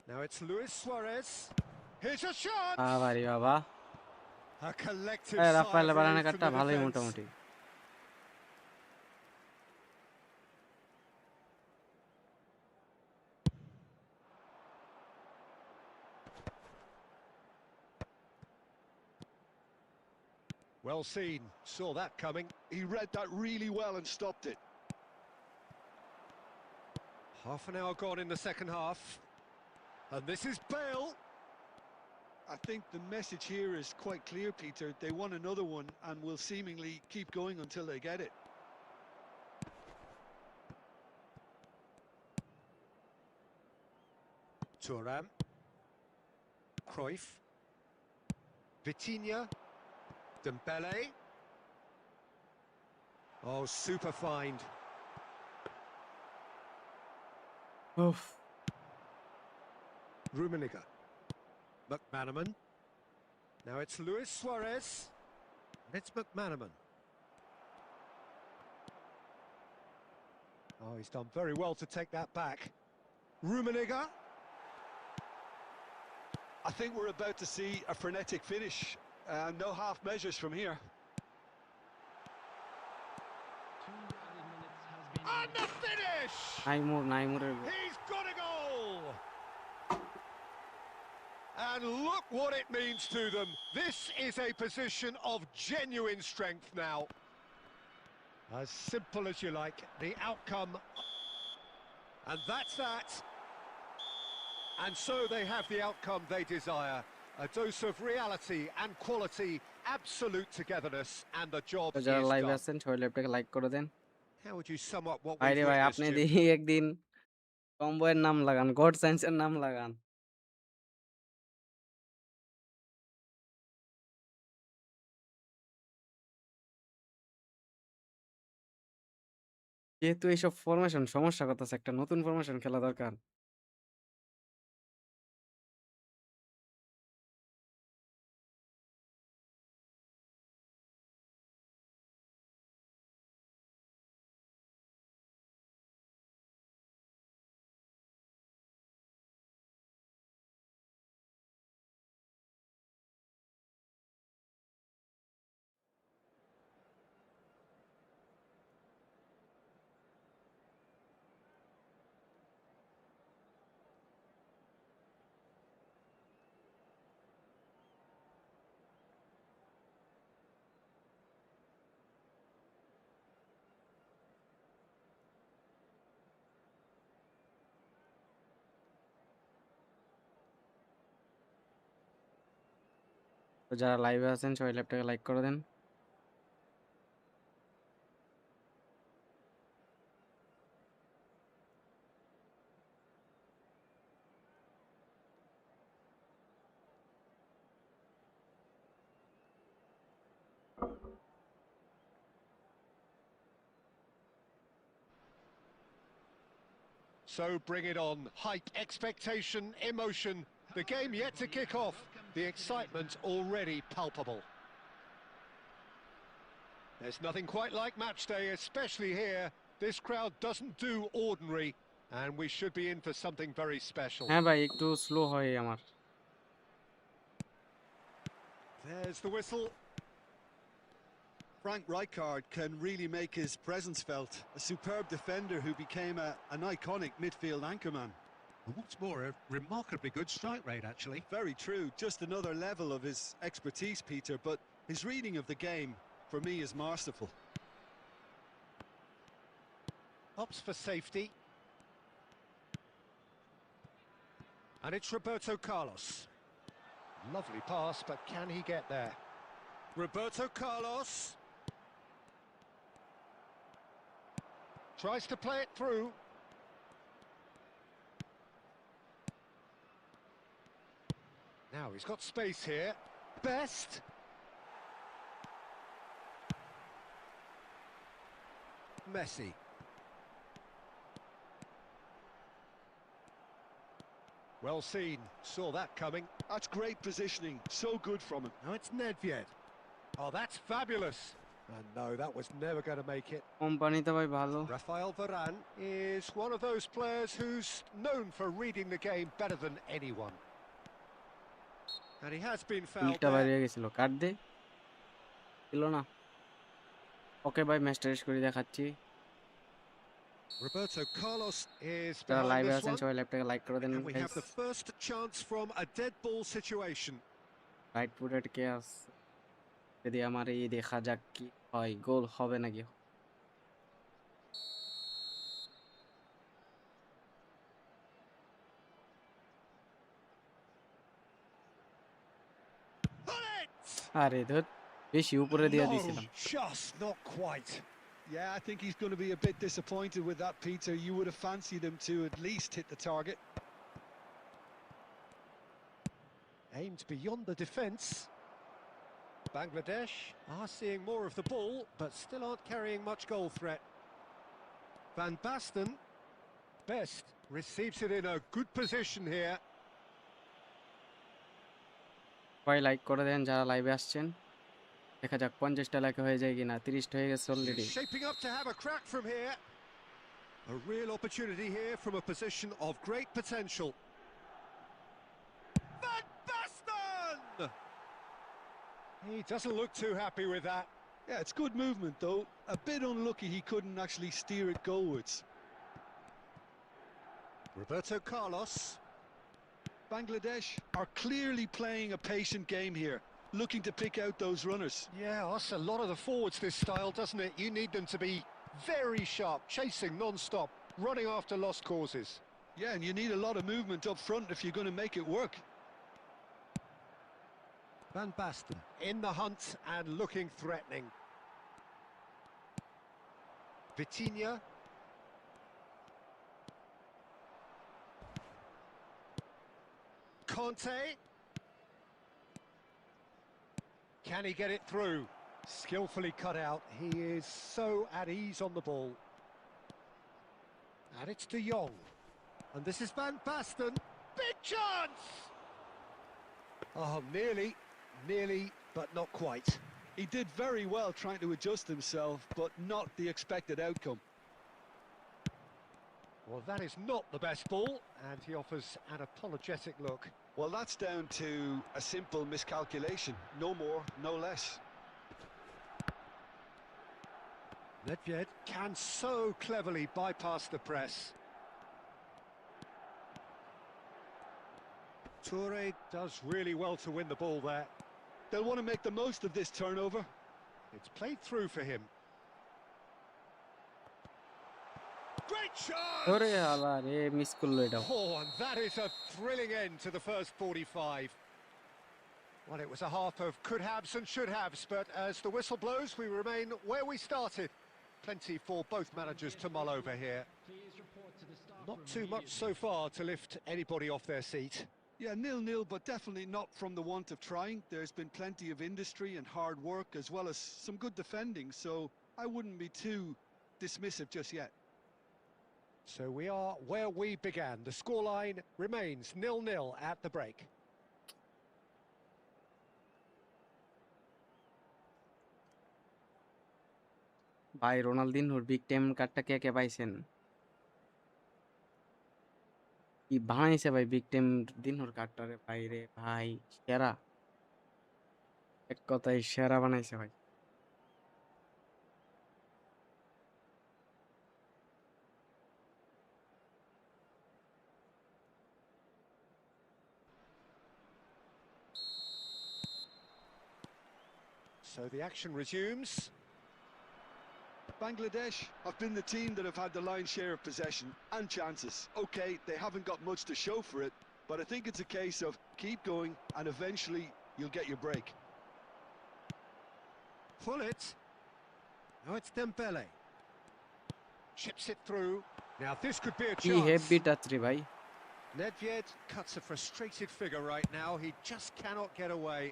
S2: Now it's Luis Suarez. Here's a shot.
S1: বাবারে বাবা!
S2: A collective
S1: Raphael
S2: sigh of
S1: বারানের
S2: relief from
S1: কাটটা
S2: the
S1: ভালোই
S2: defence.
S1: মোটামুটি।
S2: Well seen, saw that coming.
S3: He read that really well and stopped it.
S2: Half an hour gone in the second half. And this is Bale.
S3: I think the message here is quite clear, Peter. They want another one and will seemingly keep going until they get it.
S2: Thuram. Cruyff. Vitinha. Dembele. Oh, super find.
S1: উফ!
S2: Rummenigge. McManaman. Now it's Luis Suarez. And it's McManaman. Oh, he's done very well to take that back. Rummenigge.
S3: I think we're about to see a frenetic finish. No half measures from here.
S4: 2 added minutes has been
S2: And the finish!
S1: নাইমুরের goal.
S2: He's got a goal! And look what it means to them. This is a position of genuine strength now. As simple as you like, the outcome. And that's that. And so they have the outcome they desire. A dose of reality and quality, absolute togetherness, and the job
S1: তো
S2: is
S1: যারা লাইভে
S2: done.
S1: আছেন সবাই লাইভটাকে like করে দেন।
S2: How would you sum up what
S1: ভাইরে
S2: we've
S1: ভাই
S2: witnessed,
S1: আপনি
S2: Jim?
S1: দেখি একদিন কম্বোয়ের নাম লাগান, গড সায়েন্সের নাম লাগান। যেহেতু এইসব ফরমেশন সমস্যা করতেছে, একটা নতুন ফরমেশন খেলা দরকার। তো যারা লাইভে আছেন সবাই লাইভটাকে লাইক করে দেন।
S2: So bring it on. Hype, expectation, emotion. The game yet to kick off. The excitement already palpable. There's nothing quite like match day, especially here. This crowd doesn't do ordinary, and we should be in for something very special.
S1: হ্যাঁ ভাই একটু slow হয় আমার।
S2: There's the whistle.
S3: Frank Rijkaard can really make his presence felt. A superb defender who became an iconic midfield anchorman.
S2: And what's more, a remarkably good strike rate, actually.
S3: Very true. Just another level of his expertise, Peter, but his reading of the game, for me, is masterful.
S2: Opts for safety. And it's Roberto Carlos. Lovely pass, but can he get there? Roberto Carlos. Tries to play it through. Now he's got space here. Best. Messi. Well seen, saw that coming.
S3: That's great positioning, so good from him.
S2: Now it's Nedved. Oh, that's fabulous. And no, that was never going to make it.
S1: কোম্পানিতে ভাই ভালো
S2: Rafael Varane is one of those players who's known for reading the game better than anyone. And he has been fouled
S1: উল্টা বাইরে
S2: there.
S1: গেছিল কাট দে ছিল না ওকে ভাই ম্যাচটা শেষ করে দেখাচ্ছি
S2: Roberto Carlos is
S1: যারা
S2: behind
S1: লাইভে
S2: this
S1: আছেন
S2: one.
S1: সবাই লাইভটাকে লাইক করে দেন
S2: And we have the first chance from a dead ball situation.
S1: Right footed কে আছে যদি আমার এই দেখা যাক কি হয় গোল হবে নাকি
S2: On it!
S1: আরে ধর বেশি উপরে দিয়ে
S2: No,
S1: দিয়েছিলাম
S2: just not quite.
S3: Yeah, I think he's going to be a bit disappointed with that, Peter. You would have fancied him to at least hit the target.
S2: Aimed beyond the defence. Bangladesh are seeing more of the ball, but still aren't carrying much goal threat. Van Basten, Best, receives it in a good position here.
S1: সবাই like করে দেন যারা লাইভে আসছেন দেখা যাক 50টা like হয়ে যায় কিনা 30টা হয়ে গেছে already
S2: He's shaping up to have a crack from here. A real opportunity here from a position of great potential. Van Basten! He doesn't look too happy with that.
S3: Yeah, it's good movement, though. A bit unlucky he couldn't actually steer it goalwards.
S2: Roberto Carlos.
S3: Bangladesh are clearly playing a patient game here, looking to pick out those runners.
S2: Yeah, that's a lot of the forwards, this style, doesn't it? You need them to be very sharp, chasing non-stop, running after lost causes.
S3: Yeah, and you need a lot of movement up front if you're going to make it work.
S2: Van Basten in the hunt and looking threatening. Vitinha. Conte. Can he get it through? Skillfully cut out. He is so at ease on the ball. And it's De Jong. And this is Van Basten. Big chance! Oh, nearly, but not quite.
S3: He did very well trying to adjust himself, but not the expected outcome.
S2: Well, that is not the best ball, and he offers an apologetic look.
S3: Well, that's down to a simple miscalculation. No more, no less.
S2: Nedved can so cleverly bypass the press. Toure does really well to win the ball there.
S3: They'll want to make the most of this turnover.
S2: It's played through for him. Great shot!
S1: ওরে আল্লাহ রে miss করলো এটা
S2: Oh, and that is a thrilling end to the first 45. Well, it was a half of could-haves and should-haves, but as the whistle blows, we remain where we started. Plenty for both managers to mull over here. Not too much so far to lift anybody off their seat.
S3: Yeah, 0-0, but definitely not from the want of trying. There's been plenty of industry and hard work, as well as some good defending, so I wouldn't be too dismissive just yet.
S2: So we are where we began. The scoreline remains 0-0 at the break.
S1: ভাই রোনালদিনহোর big time কার্ডটা কে কে পাইছেন কি বানাইছে ভাই big time দিনহোর কার্ডটা রে ভাই রে ভাই সেরা এক কথায় সেরা বানাইছে ভাই
S2: So the action resumes.
S3: Bangladesh have been the team that have had the lion's share of possession and chances. Okay, they haven't got much to show for it, But I think it's a case of keep going and eventually you'll get your break.
S2: Pull it. Now it's Dembele. Chips it through. Now this could be a
S1: কি
S2: chance.
S1: Heavy touch রে ভাই।
S2: Nedved cuts a frustrated figure right now. He just cannot get away.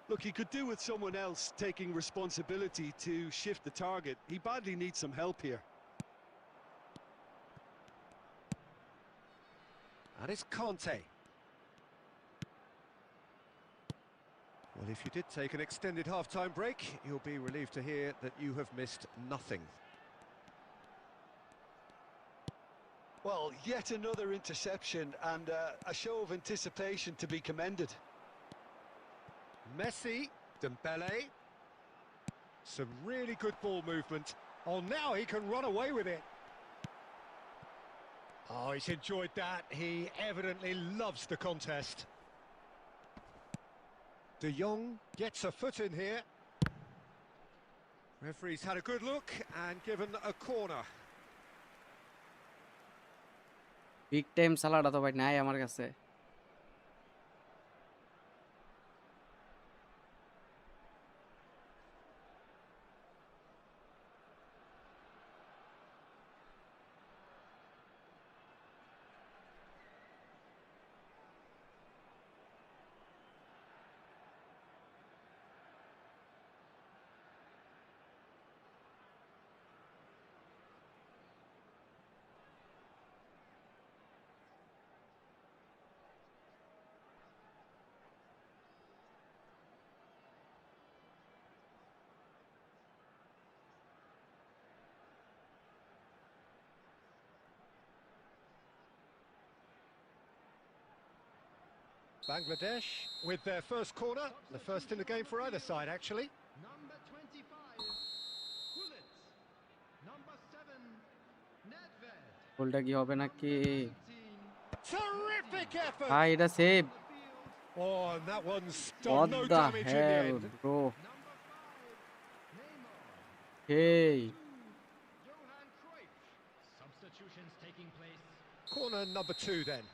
S3: Look, he could do with someone else taking responsibility to shift the target. He badly needs some help here.
S2: And it's Conte. Well, if you did take an extended half-time break, you'll be relieved to hear that you have missed nothing.
S3: Well, yet another interception and a show of anticipation to be commended.
S2: Messi, Dembele. Some really good ball movement. Oh, now he can run away with it. Oh, he's enjoyed that. He evidently loves the contest. De Jong gets a foot in here. Referee's had a good look and given a corner.
S1: Big time সালাডা তো ভাই নাই আমার কাছে।
S2: Bangladesh with their first corner, the first in the game for either side, actually.
S4: Number 25, Gullit. Number 7, Nedved.
S1: গোলটা কি হবে নাকি?
S4: 19,
S2: Terrific effort!
S1: ভাই এটা save.
S4: the field.
S2: Oh, and that one's
S1: What
S2: done no
S1: the
S2: damage in the
S1: hell,
S2: end.
S1: bro?
S4: Number 5, Neymar.
S1: Hey,
S4: Johan Cruyff. Substitutions taking place.
S2: Corner number 2 then.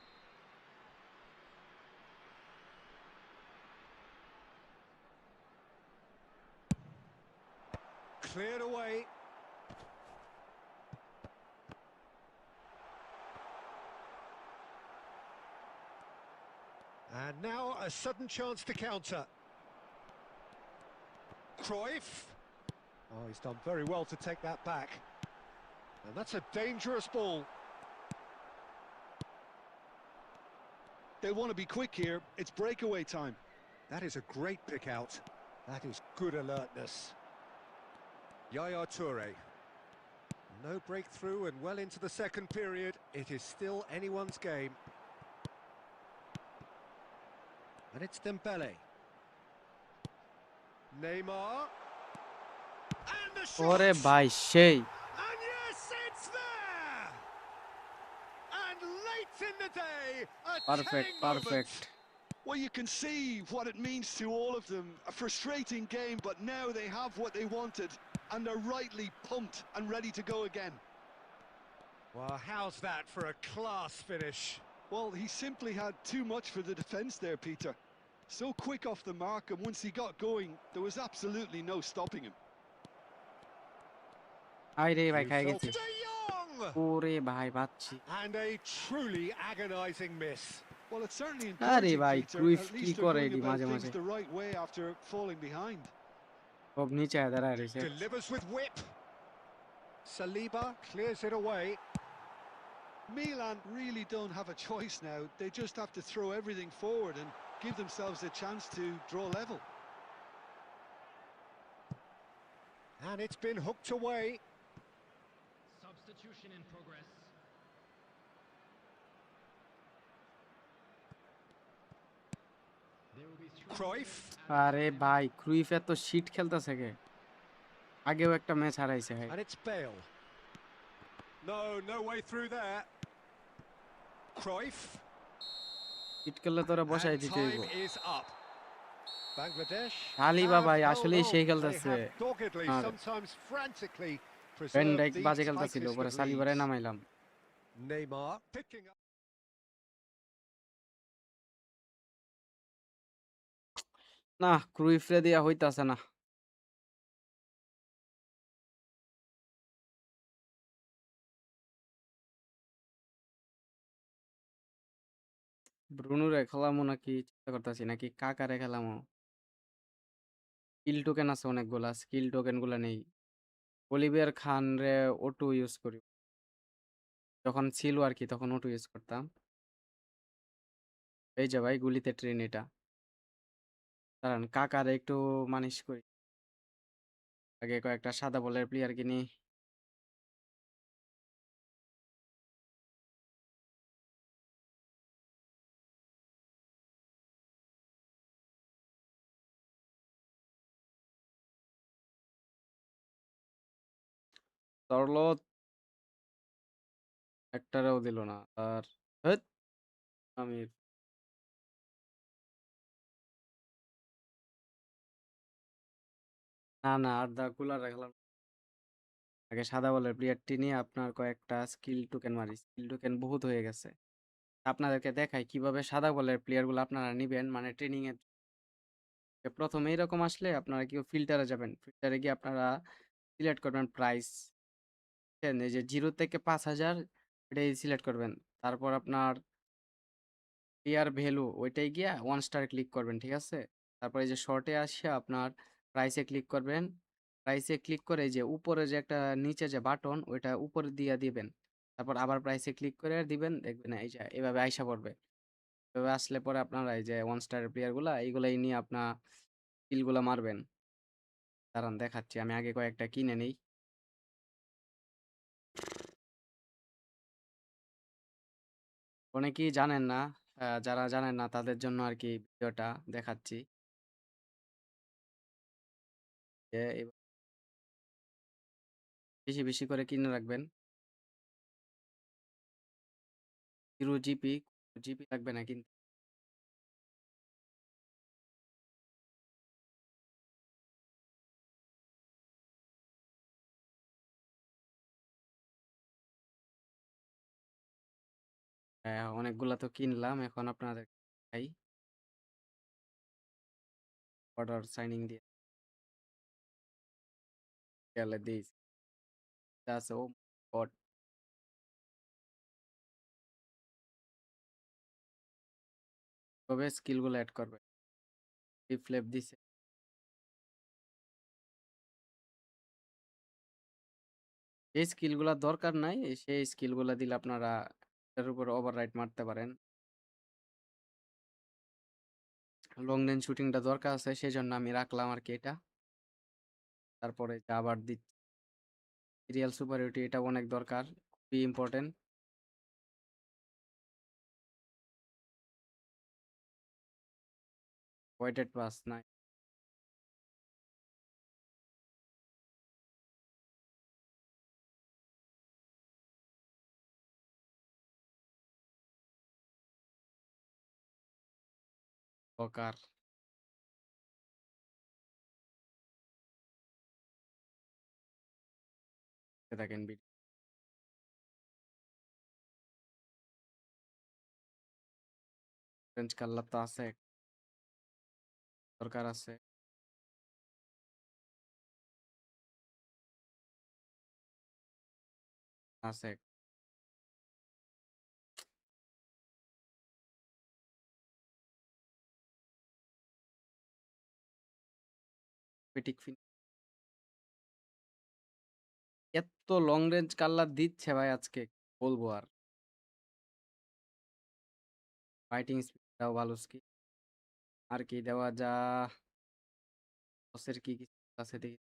S2: Cleared away. And now a sudden chance to counter. Cruyff. Oh, he's done very well to take that back. And that's a dangerous ball.
S3: They want to be quick here. It's breakaway time.
S2: That is a great pick out. That is good alertness. Yaya Toure. No breakthrough and well into the second period. It is still anyone's game. And it's Dembele. Neymar. And the shot!
S1: ওরে ভাই সেই।
S2: And yes, it's there! And late in the day, a
S1: Perfect,
S2: telling moment.
S1: perfect.
S3: Well, you can see what it means to all of them. A frustrating game, but now they have what they wanted, and they're rightly pumped and ready to go again.
S2: Well, how's that for a class finish?
S3: Well, he simply had too much for the defence there, Peter. So quick off the mark, and once he got going, there was absolutely no stopping him.
S1: আরে ভাই খাই
S2: Felt
S1: গেছি।
S2: De Jong!
S1: ওরে ভাই বাচ্চি।
S2: And a truly agonising miss.
S3: Well, it's certainly
S1: আরে
S3: encouraging,
S1: ভাই
S3: Peter.
S1: Cruyff
S3: At
S1: কি
S3: least
S1: করে
S3: they're
S1: এডি
S3: going about
S1: মাঝে
S3: things
S1: মাঝে।
S3: the right way after falling behind.
S1: সব নিচে দাঁড়ায় রয়েছে।
S2: Delivers with whip. Saliba clears it away.
S3: Milan really don't have a choice now. They just have to throw everything forward and give themselves a chance to draw level.
S2: And it's been hooked away.
S4: Substitution in progress. There will be 3
S2: Cruyff.
S4: minutes
S1: আরে ভাই Cruyff এত sheet খেলতেছে কে? আগেও একটা match হারাইছে ভাই।
S2: And it's Bale. No way through there. Cruyff.
S1: Shit খেললে তোরা বসাই
S2: And
S1: দিতে হইব।
S2: time is up. Bangladesh.
S1: Saliba
S2: have
S1: ভাই
S2: held
S1: আসলেই
S2: on.
S1: সেই
S2: They
S1: খেলতেছে।
S2: have doggedly,
S1: আর
S2: sometimes frantically
S1: van
S2: preserved
S1: Dijk
S2: the
S1: বাজে খেলতেছিল,
S2: tightest
S1: পরে
S2: of
S1: সালিবারে
S2: leads.
S1: নামাইলাম।
S2: Neymar picking up.
S1: না, ক্রুইফরে দিয়া হইতাছে না। ব্রুনোরে খেলামো নাকি চিন্তা করতেছি, নাকি কাকারে খেলামো। স্কিল টোকেন আছে অনেকগুলা, স্কিল টোকেন গুলা নেই। অলিভিয়ার খান রে ওটু ইউজ করি, যখন ছিল আর কি তখন ওটু ইউজ করতাম। এই যে ভাই গুলিতে ট্রেন এটা, দাঁড়ান কাকারে একটু মানিশ করি। আগে কয়েকটা সাদা বলের প্লেয়ার কিনি। তরলত একটারেও দিল না আর হেৎ, আমি না না আর দা কুলার রাখলাম। আগে সাদা বলের প্লেয়ারটি নিয়ে আপনার কয়েকটা স্কিল টোকেন মারি, স্কিল টোকেন বহুত হয়ে গেছে। আপনাদেরকে দেখাই কিভাবে সাদা বলের প্লেয়ার গুলো আপনারা নিবেন, মানে ট্রেনিং এর প্রথমে এরকম আসলে আপনারা কি ফিল্টারে যাবেন, ফিল্টারে গিয়ে আপনারা সিলেক্ট করবেন প্রাইস, এই যে 0 থেকে 5,000 এটাই সিলেক্ট করবেন। তারপর আপনার প্লেয়ার ভ্যালু ওইটাই গিয়া 1 স্টার ক্লিক করবেন, ঠিক আছে। তারপরে এই যে শর্টে আসে আপনার প্রাইসে ক্লিক করবেন। প্রাইসে ক্লিক করে এই যে উপরে যে একটা নিচে যে বাটন ওইটা উপরে দিয়ে দিবেন। তারপর আবার প্রাইসে ক্লিক করে দিবেন, দেখবেন এই যে এভাবে আইসা পড়বে। এভাবে আসলে পরে আপনারা এই যে 1 স্টারের প্লেয়ার গুলা এইগুলাই নিয়ে আপনার স্কিল গুলা মারবেন। দাঁড়ান দেখাচ্ছি, আমি আগে কয়েকটা কিনে নেই। অনেকেই জানেন না, যারা জানেন না তাদের জন্য আর কি ভিডিওটা দেখাচ্ছি। যে বেশি বেশি করে কিনে রাখবেন। 0 জিবি, জিবি লাগবে না কিন্তু। অনেকগুলা তো কিনলাম, এখন আপনাদের দেখাই। অর্ডার সাইনিং দিয়ে গেলে দিস আছে ও গড। তবে স্কিল গুলো অ্যাড করবে, রিফ্লেপ দিছে। এই স্কিল গুলা দরকার নাই, সেই স্কিল গুলা দিলে আপনারা এটার উপর ওভাররাইট মারতে পারেন। লং রেঞ্জ শুটিংটা দরকার আছে, সেই জন্য আমি রাখলাম আর কি এটা। তারপরে এটা আবার দিচ্ছি রিয়াল সুপারিটি, এটা অনেক দরকার, খুবই ইম্পর্টেন্ট। ওয়েটেড পাস নাই, দরকার। দেখেন রেঞ্জ কালার তো আছে, দরকার আছে। আছে পেটিক ফিন, এত লং রেঞ্জ কালার দিচ্ছে ভাই আজকে, বলবো আর। ফাইটিং স্পিডটাও ভালো স্কিল। আর কি দেওয়া যা, বসের কি কি আছে দেখি।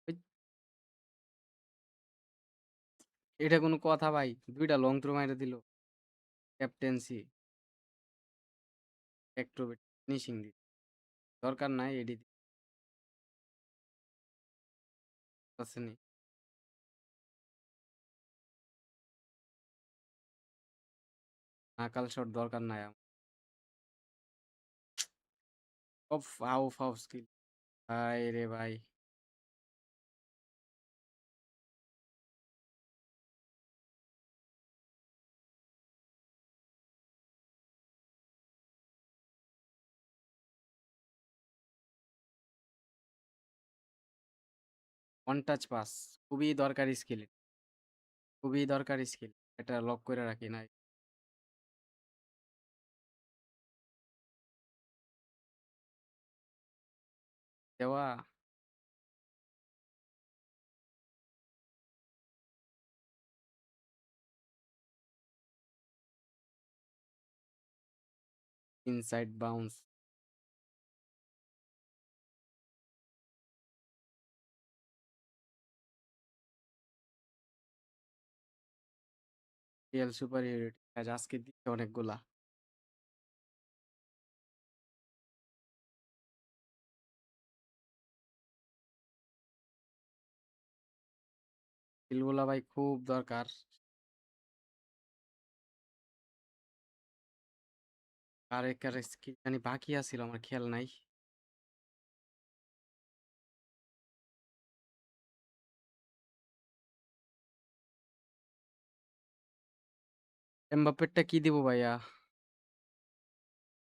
S1: ওই, এটা কোনো কথা ভাই, 2টা লং থ্রো মাইরে দিল। ক্যাপ্টেন্সি একটু ফিনিশিং দি, দরকার নাই এডি আসেনি। নাকাল শট দরকার নাই আমার। অফ হাউ ফাউ স্কিল, ভাই রে ভাই। ওয়ান টাচ পাস খুবই দরকারি স্কিল, খুবই দরকারি স্কিল। এটা লক করে রাখি নাই। দেওয়া ইনসাইড বাউন্স। রিয়েল সুপার হিউরিটি কাজ আজকে দিচ্ছে অনেকগুলা। স্কিলগুলা ভাই খুব দরকার। কারে কারে স্কিল জানি বাকি আছিল আমার খেয়াল নাই। এমবাপ্পেরটা কি দিব ভাইয়া?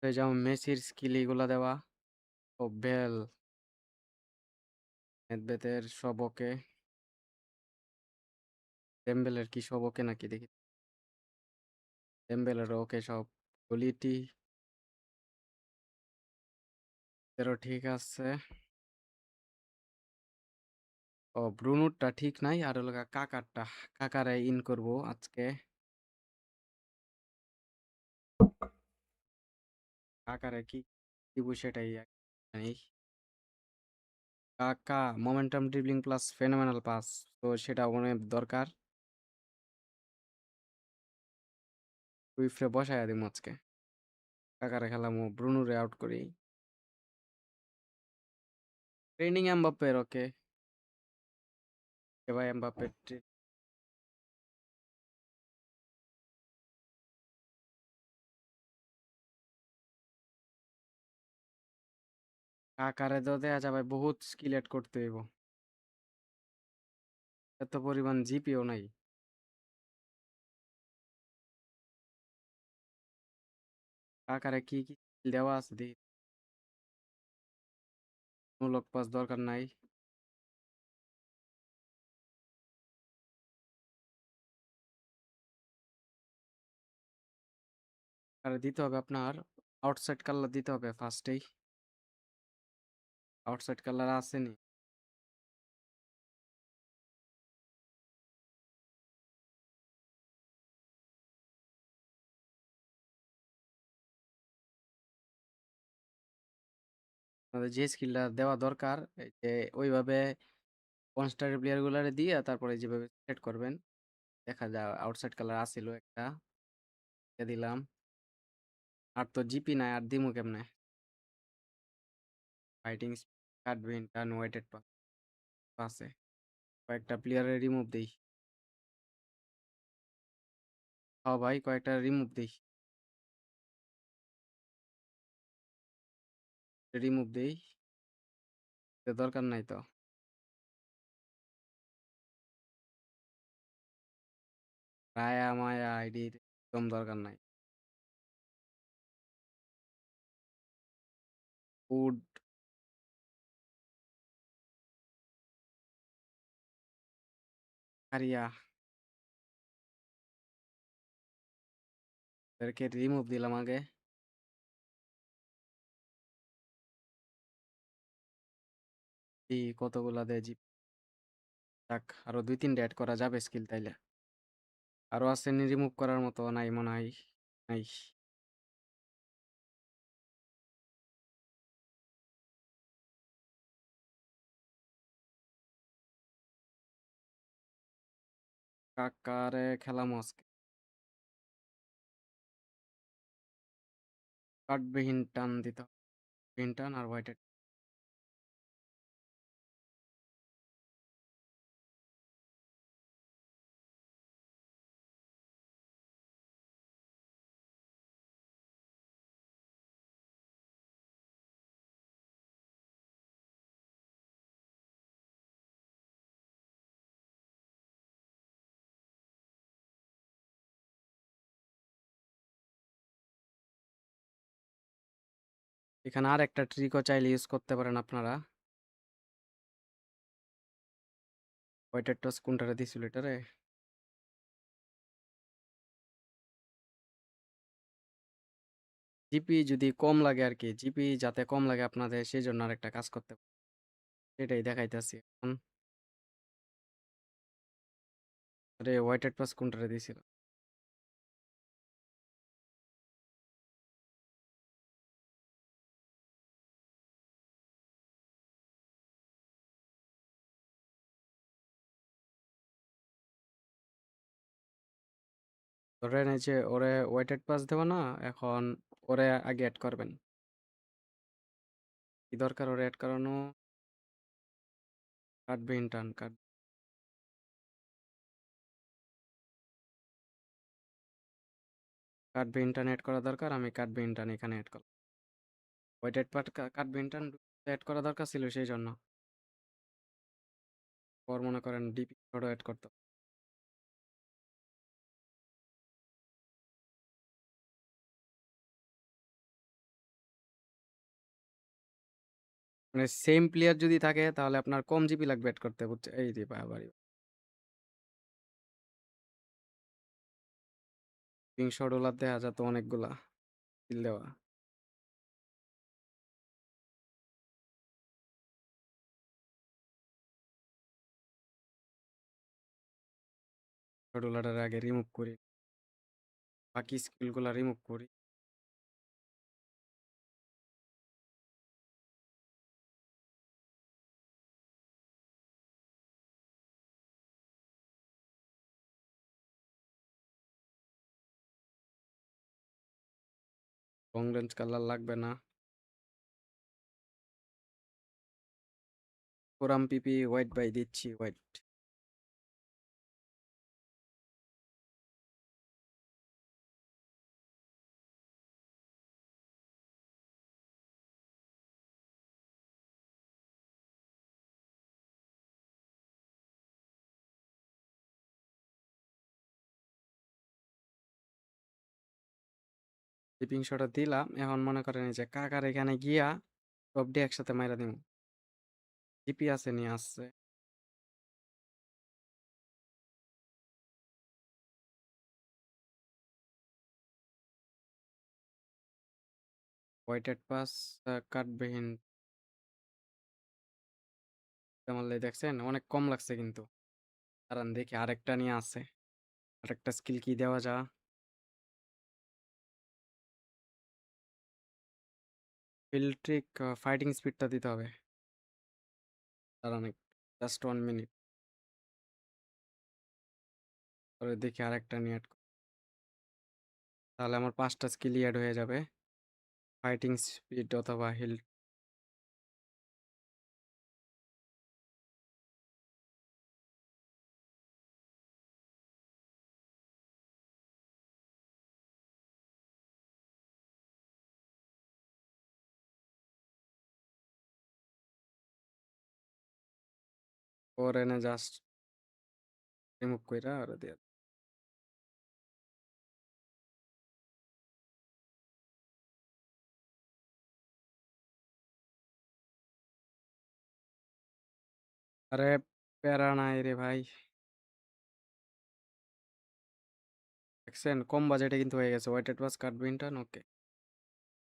S1: এই যেমন মেসির স্কিল এগুলা দেওয়া। ও বেল নেদবেদের সব ওকে। ডেম্বেলের কি সব ওকে নাকি দেখি। ডেম্বেলের ওকে সব। কোয়ালিটি এরও ঠিক আছে। ও ব্রুনুরটা ঠিক নাই, আর হলো কাকারটা। কাকারে ইন করব আজকে। কাকারে কি দিব সেটাই জানি। কাকা momentum dribbling plus phenomenal pass, তো সেটা অনেক দরকার। উইফরে বসায় দিব আজকে। কাকারে খেলামো, ব্রুনুরে আউট করি। ট্রেনিং এমবাপ্পের ওকে। ভাই এমবাপ্পের কাকারে তো দেয়া যাবে, বহুত স্কিল এড করতে হইব। এত পরিমাণ জিপিও নাই। কাকারে কি কি skill দেওয়া আছে দেখি। মূলক পাস দরকার নাই। আরে দিতে হবে আপনার আউটসাইড কালার দিতে হবে ফার্স্টেই। আউটসাইড কালার আসেনি। আপনাদের যে স্কিলটা দেওয়া দরকার, এই যে ওইভাবে কনস্টারের প্লেয়ার গুলারে দিয়ে তারপরে যেভাবে সেট করবেন। দেখা যায় আউটসাইড কালার আসিল একটা, দিয়ে দিলাম। আর তো জিপি নাই, আর দিমু কেমনে? ফাইটিং কাটবেন টার্ন ওয়েটেড আছে। কয়েকটা প্লেয়ারের রিমুভ দেই। হ্যাঁ ভাই, কয়েকটা রিমুভ দেই। রিমুভ দেই, দরকার নাই তো। রায়া মায়া আইডির একদম দরকার নাই। উড হারিয়া এদেরকে রিমুভ দিলাম আগে। এই কতগুলা দেয় জিপ। যাক, আরো 2-3টা অ্যাড করা যাবে স্কিল তাইলে। আরো আছে নি রিমুভ করার মতো? নাই মনে হয়। নাই। কাকারে খেলাম আজকে। কাঠবিহীন টান দিতে হবে। বিহীন টান আর হোয়াইটেড। এখানে আর একটা ট্রিকও চাইলে ইউজ করতে পারেন আপনারা। হোয়াইটের টস কোনটারে দিছিল এটারে? জিপি যদি কম লাগে আরকি, জিপি যাতে কম লাগে আপনাদের সেজন্য আরেকটা কাজ করতে সেটাই দেখাইতাছি এখন। আরে হোয়াইটেড পাস কোনটারে দিছিল? ধরেন এই যে ওরে ওয়েটেড পাস দেব না, এখন ওরে আগে এড করবেন। কি দরকার ওরে এড করানো? কাটবে ইন্টার্ন কাটবে ইন্টার্ন এড করা দরকার, আমি কাটবে ইন্টার্ন এখানে এড করলাম। ওয়েটেড পার্ট কাটবে ইন্টার্ন এড করা দরকার ছিল সেই জন্য। পর মনে করেন ডিপি ফটো এড করতে হবে। মানে সেম প্লেয়ার যদি থাকে তাহলে আপনার কম জিবি লাগবে এড করতে, বুঝছে? এই যে বাবারে, $300 দেওয়া যেত অনেকগুলা কিল দেওয়া। $100 আগে রিমুভ করি, বাকি স্কিলগুলা রিমুভ করি। লং রেঞ্জ কালার লাগবে না। ফোরাম পিপি হোয়াইট বাই দিচ্ছি, হোয়াইট। স্লিপিং শটটা দিলাম, এখন মনে করেন এই যে কাকার এখানে গিয়া সব দিয়ে একসাথে মাইরা দিব। জিপি আছে, নিয়ে আসছে। হোয়াইটেড পাস কাটবিহীন মারলে দেখছেন অনেক কম লাগছে কিন্তু। কারণ দেখি আরেকটা নিয়ে আসে, আরেকটা স্কিল কি দেওয়া যা। ফিল্ট্রিক ফাইটিং স্পিডটা দিতে হবে। দাঁড়ান জাস্ট 1 মিনিট, পরে দেখি আরেকটা নিয়ে add তাহলে আমার 5টা স্কিলই অ্যাড হয়ে যাবে। ফাইটিং স্পিড অথবা হিল। ওর এনে জাস্ট রিমুভ কইরা আর দিয়ে। আরে প্যারা নাই রে ভাই, দেখছেন কম বাজেটে কিন্তু হয়ে গেছে। হোয়াইটেড পাস কাটবিনটা ওকে।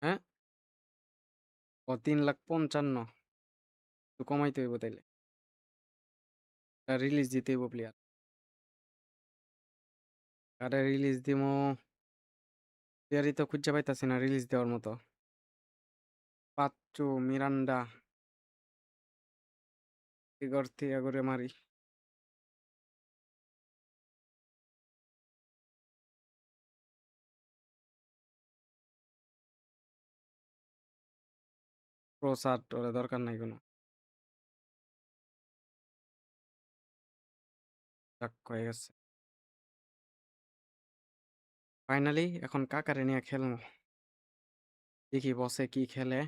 S1: হ্যাঁ, ও 3,55,000, তো কমাইতে হইব তাইলে। রিলিজ দিতে হইব প্লেয়ার। আরে রিলিজ দিমু, প্লেয়ারই তো খুঁজে পাইতাছি না রিলিজ দেওয়ার মতো। পাচ্চু মিরান্ডা, ইগর থিয়াগোরে মারি। প্রসাদ ওরে দরকার নাই কোনো। যাক হয়ে গেছে। ফাইনালি এখন কাকারে নিয়ে খেলবো, দেখি বসে কি খেলে।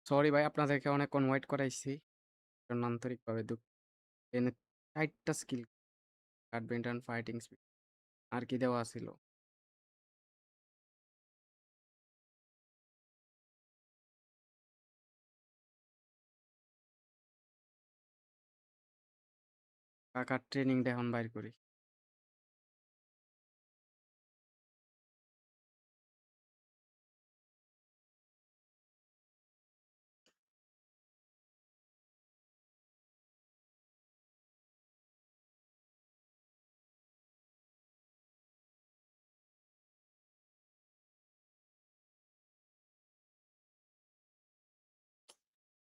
S1: সরি ভাই, আপনাদেরকে অনেকক্ষণ ওয়েট করাইছি, জন্য আন্তরিকভাবে দুঃখ। এনে 4টা স্কিল, ব্যাডমিন্টন, ফাইটিং স্পিড, আর কি দেওয়া ছিল? কাকার ট্রেনিংটা এখন বাইর করি।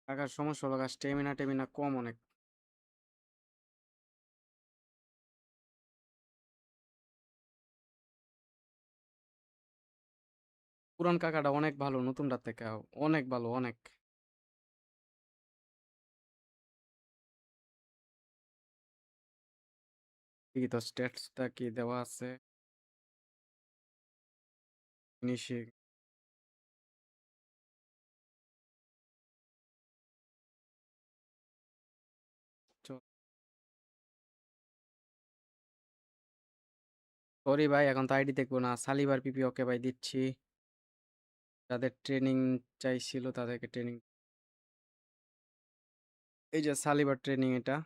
S1: কাকার সমস্যা হলো স্টেমিনা কম অনেক। পুরান কাকাটা অনেক ভালো, নতুনটার থেকে অনেক ভালো, অনেক। কি তো স্ট্যাটসটা কি দেওয়া আছে? ফিনিশিং। সরি ভাই, এখন তো আইডি দেখবো না। সালিবার পিপি ওকে ভাই দিচ্ছি। যাদের ট্রেনিং চাইছিল তাদেরকে ট্রেনিং। এই যে সালিবার ট্রেনিং, এটা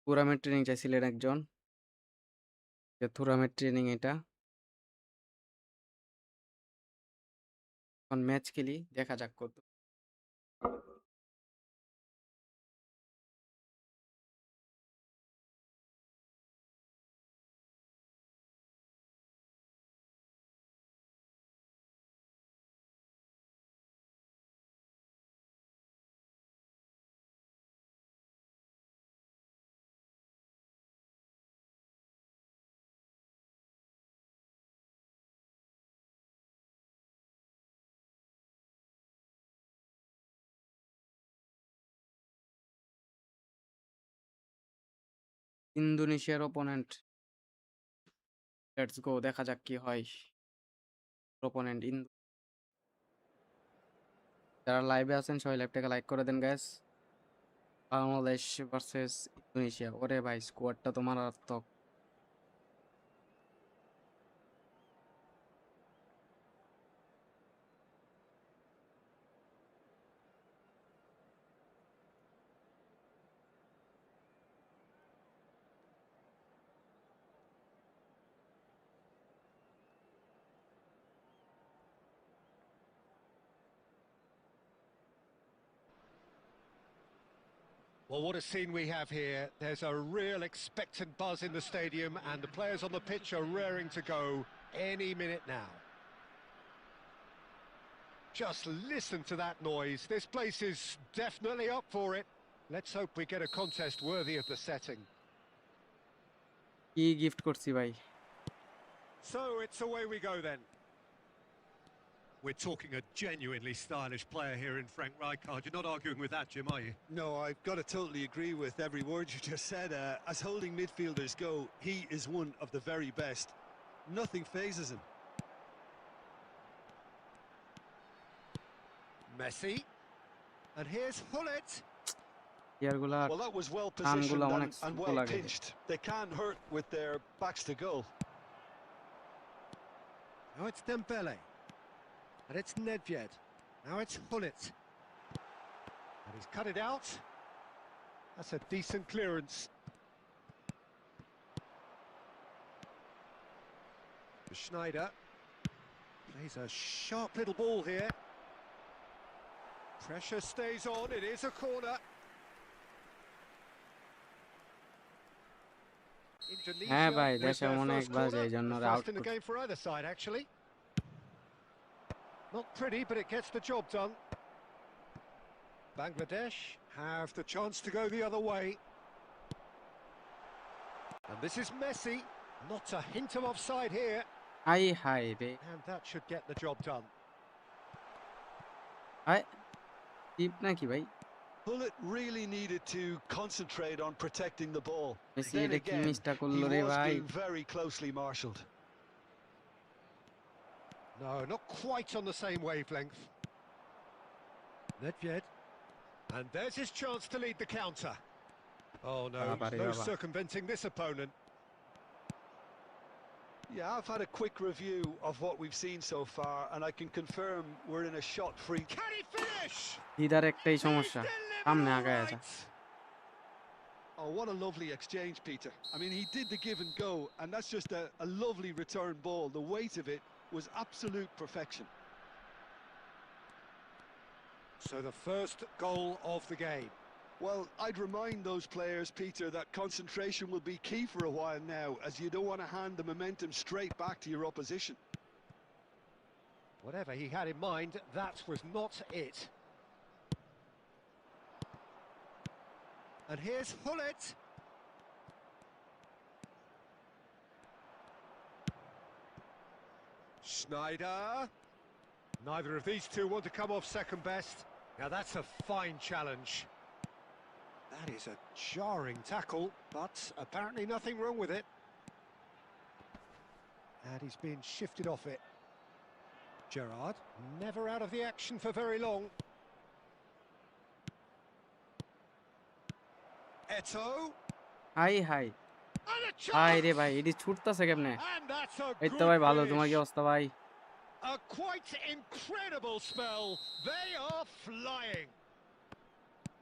S1: থুরামের ট্রেনিং চাইছিলেন একজন। থুরামের ট্রেনিং এটা। এখন ম্যাচ খেলি, দেখা যাক কত। ইন্দোনেশিয়ার ওপোনেন্ট। লেটস গো, দেখা যাক কি হয়। ওপোনেন্ট যারা লাইভে আছেন সবাই লাইভটাকে লাইক করে দেন গ্যাস। Bangladesh versus Indonesia. ওরে ভাই, স্কোয়াডটা তো মারাত্মক।
S2: Well, what a scene we have here. There's a real expectant buzz in the stadium, and the players on the pitch are raring to go any minute now. Just listen to that noise. This place is definitely up for it. Let's hope we get a contest worthy of the setting.
S1: কি gift করছি ভাই?
S2: So it's away we go then. We're talking a genuinely stylish player here in Frank Rijkaard. You're not arguing with that, Jim, are you?
S3: No, I've got to totally agree with every word you just said. As holding midfielders go, he is one of the very best. Nothing phases him.
S2: Messi. And here's Hullet.
S1: প্লেয়ারগুলা
S3: Well, that was well
S1: টানগুলা
S3: positioned
S1: অনেক
S3: and
S1: সুন্দর
S3: well
S1: লাগে।
S3: pinched. They can't hurt with their backs to goal.
S2: Now it's Dembele. And it's Nedved. Now it's Hullet. And he's cut it out. That's a decent clearance. Schneider plays a sharp little ball here. Pressure stays on, it is a corner.
S1: হ্যাঁ
S2: Indonesia
S1: ভাই,
S2: with
S1: দেশে
S2: their
S1: অনেক
S2: first
S1: বাজে,
S2: corner,
S1: এই জন্য
S2: the
S1: out
S2: first in the game for either side actually. Not pretty, but it gets the job done. Bangladesh have the chance to go the other way. And this is Messi, not a hint of offside here.
S1: হাই হাই রে,
S2: And that should get the job done.
S1: হাই টিপ নাকি ভাই?
S3: Bullet really needed to concentrate on protecting the ball.
S1: Messi
S3: Then
S1: এটা কি
S3: again,
S1: মিসটা
S3: he
S1: করলো রে
S3: was
S1: ভাই?
S3: being very closely marshalled.
S2: No, not quite on the same wavelength. Nedved. And there's his chance to lead the counter. Oh no,
S1: বাবা রে
S2: no
S1: বাবা।
S2: circumventing this opponent.
S3: Yeah, I've had a quick review of what we've seen so far, and I can confirm we're in a shot-free.
S2: Can he finish?
S1: দিদার একটাই
S2: He's
S1: সমস্যা,
S2: delivered
S1: সামনে
S2: all
S1: আগায় আছে।
S2: right.
S3: Oh, what a lovely exchange, Peter. I mean, he did the give and go, and that's just a lovely return ball. The weight of it was absolute perfection.
S2: So the first goal of the game.
S3: Well, I'd remind those players, Peter, that concentration will be key for a while now, as you don't want to hand the momentum straight back to your opposition.
S2: Whatever he had in mind, that was not it. And here's Hullet. Schneider. Neither of these two want to come off second best. Now that's a fine challenge. That is a jarring tackle, but apparently nothing wrong with it. And he's been shifted off it. Gerrard, never out of the action for very long. Eto.
S1: হাই হাই
S2: And a
S1: হাই রে
S2: chance!
S1: ভাই এটি ছুটতেছে কেমনে
S2: And that's a
S1: এই তো
S2: good
S1: ভাই ভালো তোমার কি
S2: finish.
S1: অবস্থা ভাই
S2: A quite incredible spell. They are flying.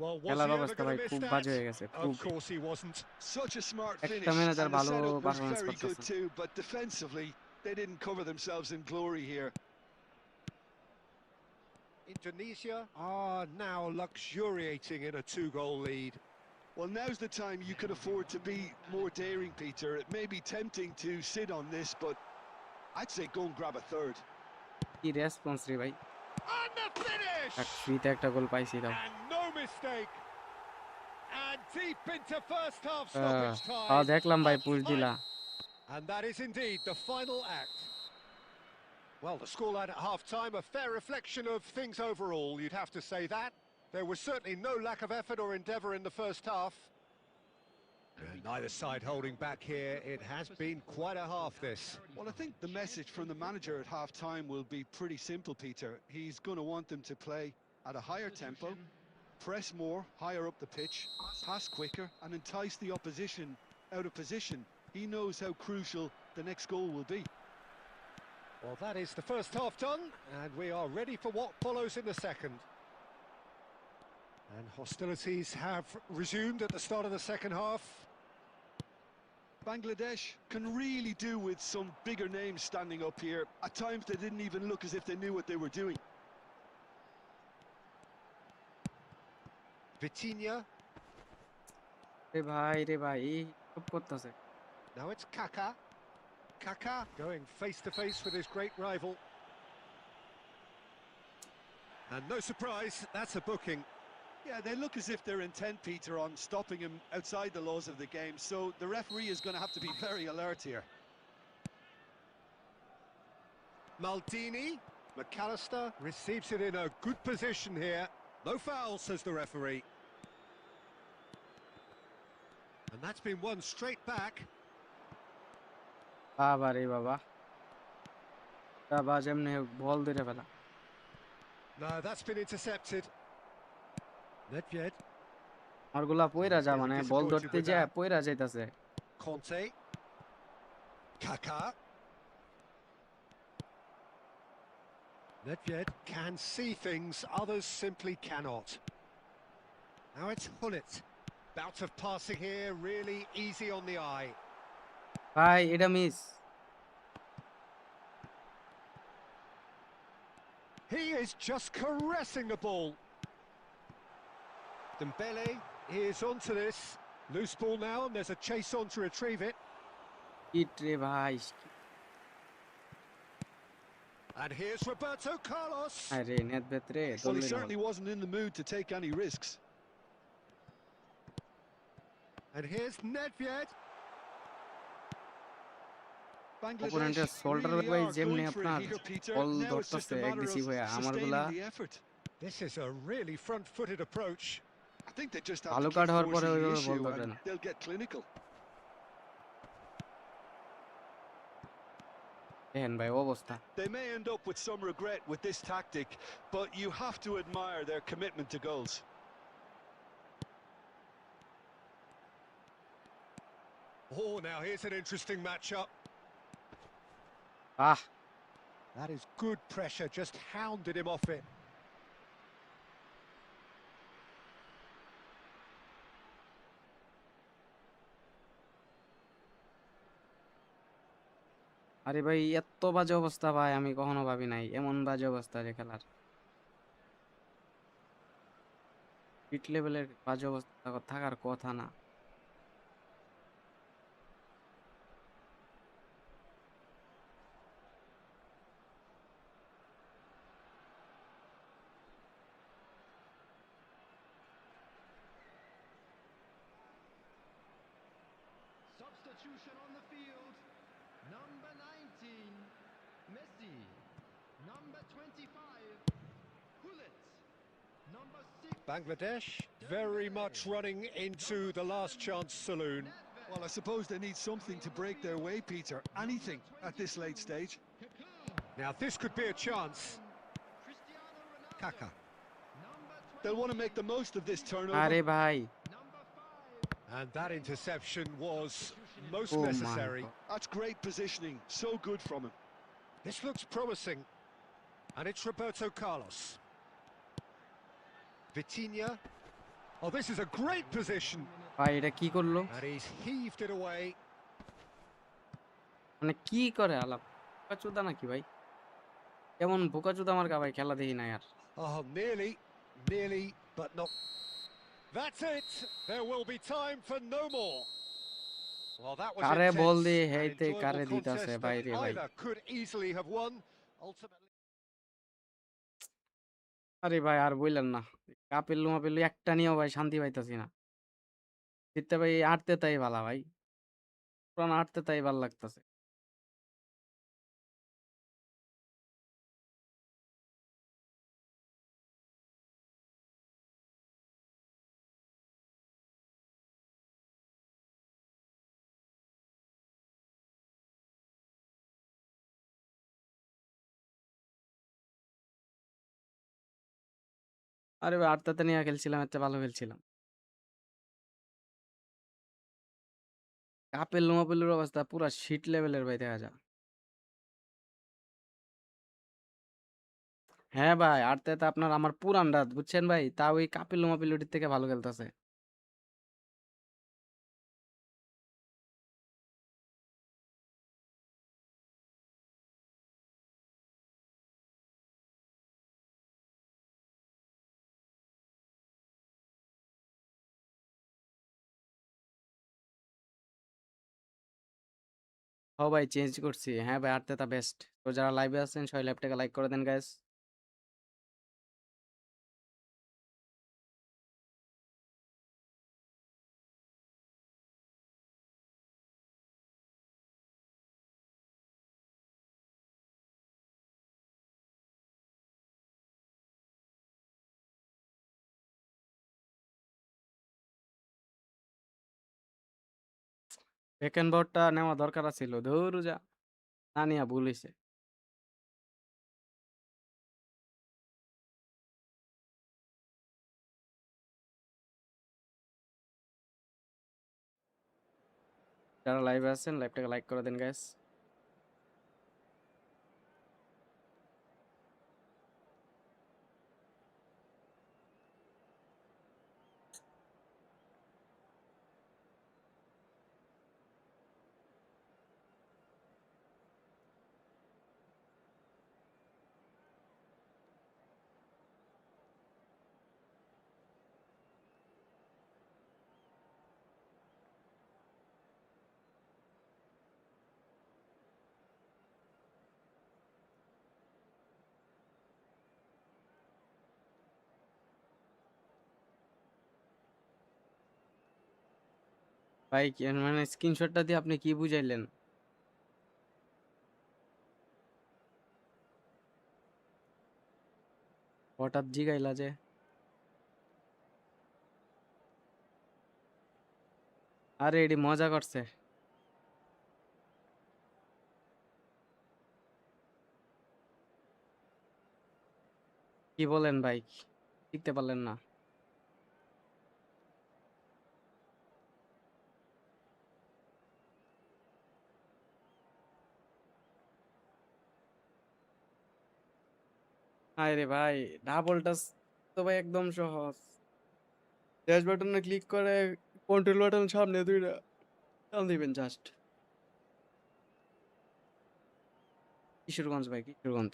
S2: Well, was
S1: খেলার
S2: he ever
S1: অবস্থা
S2: going
S1: ভাই
S2: to miss
S1: খুব
S2: that?
S1: বাজে হয়ে গেছে খুব
S2: Of course he wasn't.
S3: Such a smart
S1: একটা
S3: finish,
S1: ম্যানেজার
S3: and the
S1: ভালো
S3: setup was
S1: performance
S3: very good
S1: করতেছে
S3: too, but defensively, they didn't cover themselves in glory here.
S2: Indonesia are now luxuriating in a 2-goal lead.
S3: Well, now's the time you can afford to be more daring, Peter. It may be tempting to sit on this, but I'd say go and grab a third.
S1: কি response রে ভাই
S2: And the finish!
S1: এক ফ্রিতে একটা গোল পাইছি দাও
S2: And no mistake. And deep into first half stoppage
S1: দেখলাম ভাই
S2: time.
S1: পুশ দিলা
S2: And that is indeed the final act. Well, the scoreline at half-time, a fair reflection of things overall, you'd have to say that. There was certainly no lack of effort or endeavour in the first half. And neither side holding back here. It has been quite a half, this.
S3: Well, I think the message from the manager at half-time will be pretty simple, Peter. He's going to want them to play at a higher tempo, press more, higher up the pitch, pass quicker, and entice the opposition out of position. He knows how crucial the next goal will be.
S2: Well, that is the first half done, and we are ready for what follows in the second. And hostilities have resumed at the start of the second half.
S3: Bangladesh can really do with some bigger names standing up here. At times they didn't even look as if they knew what they were doing.
S2: Vitinha.
S1: রে ভাই সব করতেছে
S2: Now it's Kaka. Kaka going face to face with his great rival. And no surprise, that's a booking.
S3: Yeah, they look as if they're intent, Peter, on stopping him outside the laws of the game, so the referee is going to have to be very alert here.
S2: Maldini. McAllister receives it in a good position here. No foul, says the referee. And that's been won straight back.
S1: বাবা রে বাবা বাবা যেমনি বল ধরে ফেলা
S2: No, that's been intercepted. Nedved.
S1: আমারগুলা পয়রা যা মানে বল
S2: Disappointed
S1: ধরতে
S2: with
S1: যায়
S2: that.
S1: পয়রা যাইতাছে
S2: Conte. Kaka. Nedved can see things others simply cannot. Now it's Hullet. Bout of passing here, really easy on the eye.
S1: ভাই এটা miss
S2: He is just caressing the ball. Dembele is onto this. Loose ball now, and there's a chase on to retrieve it.
S1: Hit রে ভাই
S2: And here's Roberto Carlos.
S1: আরে net ভেতরে
S3: Well, he certainly wasn't in the mood to take any risks.
S2: And here's Nedved.
S1: অপোনেন্টের
S3: Bangladesh
S1: shoulder
S3: really
S1: ভাই
S3: are
S1: যেমনি
S3: going for
S1: আপনার
S3: it here, Peter.
S1: Ball
S3: Now it's just
S1: ধরতেছে
S3: a matter of
S1: aggressive হয়ে আমারগুলা
S3: sustaining the effort.
S2: This is a really front-footed approach.
S3: I think they just have
S1: ভালো
S3: to
S1: card
S3: keep
S1: হওয়ার পরে
S3: forcing the
S1: ওইভাবে বল
S3: issue
S1: ধরে
S3: and
S1: না
S3: they'll get clinical.
S1: দেখেন ভাই অবস্থা
S3: They may end up with some regret with this tactic, but you have to admire their commitment to goals.
S2: Oh, now here's an interesting matchup.
S1: Ah
S2: That is good pressure, just hounded him off it.
S1: আরে ভাই এত বাজে অবস্থা ভাই, আমি কখনো ভাবি নাই এমন বাজে অবস্থা যে খেলার। পিট লেভেলের বাজে অবস্থা থাকার কথা না।
S4: Substitution on the field. Number 19, Messi. Number 25, Hullet. Number 6,
S2: Bangladesh very much running into the last chance saloon.
S3: Well, I suppose they need something to break their way, Peter. Anything at this late stage.
S2: Now this could be a chance.
S4: Cristiano Ronaldo.
S2: Kaka.
S4: Number
S3: They'll want to make the most of this turnover.
S1: আরে ভাই,
S4: number 5.
S2: And that interception was most
S1: oh my
S2: necessary.
S1: God.
S3: That's great positioning. So good from him.
S2: This looks promising. And it's Roberto Carlos. Vitinha. Oh, this is a great position.
S1: ভাই এটা কি করলো?
S2: And he's heaved it away.
S1: মানে কি করে আলাপ, বোকাচোদা নাকি ভাই? এমন বোকাচোদা আমার ভাই খেলা দেখি না আর।
S2: Oh, nearly, but not. That's it. There will be time for no more. Well, that was
S1: কারে বল
S2: intense
S1: দিয়ে
S2: and
S1: হেইতে
S2: enjoyable
S1: কারে দিতাছে
S2: contest
S1: ভাই
S2: that
S1: রে ভাই।
S2: either could easily have won. Ultimately.
S1: আরে ভাই আর বললেন না, কাপেল্লু মাপেল্লু একটা নিয়েও ভাই শান্তি পাইতাছি না। জিততে ভাই আটতে তাই ভালা ভাই, পুরান আটতে তাই ভাল লাগতাছে। আরে ভাই আটটাতে নিয়ে খেলছিলাম, এত ভালো খেলছিলাম। কাপেল্লু মাপেল্লুর অবস্থা পুরা শিট লেভেলের ভাই দেখা যায়। হ্যাঁ ভাই আটটাতে আপনার আমার পুরান রাত বুঝছেন ভাই, তা ওই কাপেল্লু মাপেল্লুটির থেকে ভালো খেলতেছে। ও ভাই চেঞ্জ করছি, হ্যাঁ ভাই আটটাটা বেস্ট। তো যারা লাইভে আছেন সবাই ল্যাপটপে লাইক করে দেন গাইস। ব্যাকেন বোর্ডটা নেওয়া দরকার ছিল, ধুর যা, না নিয়া ভুল হইছে। যারা লাইভে আছেন লাইভটাকে লাইক করে দেন গাইস। ভাই মানে স্ক্রিনশটটা দিয়ে আপনি কি বুঝাইলেন? হঠাৎ জিগাইলা যে? আরে এডি মজা করছে। কি বলেন ভাই, শিখতে পারলেন না? হায় রে ভাই, ডাবল টাচ তো ভাই একদম সহজ। ড্যাশ বাটনে ক্লিক করে কন্ট্রোল বাটন সামনে দুইটা টান দিবেন জাস্ট। কিশোরগঞ্জ ভাই, Kishoreganj.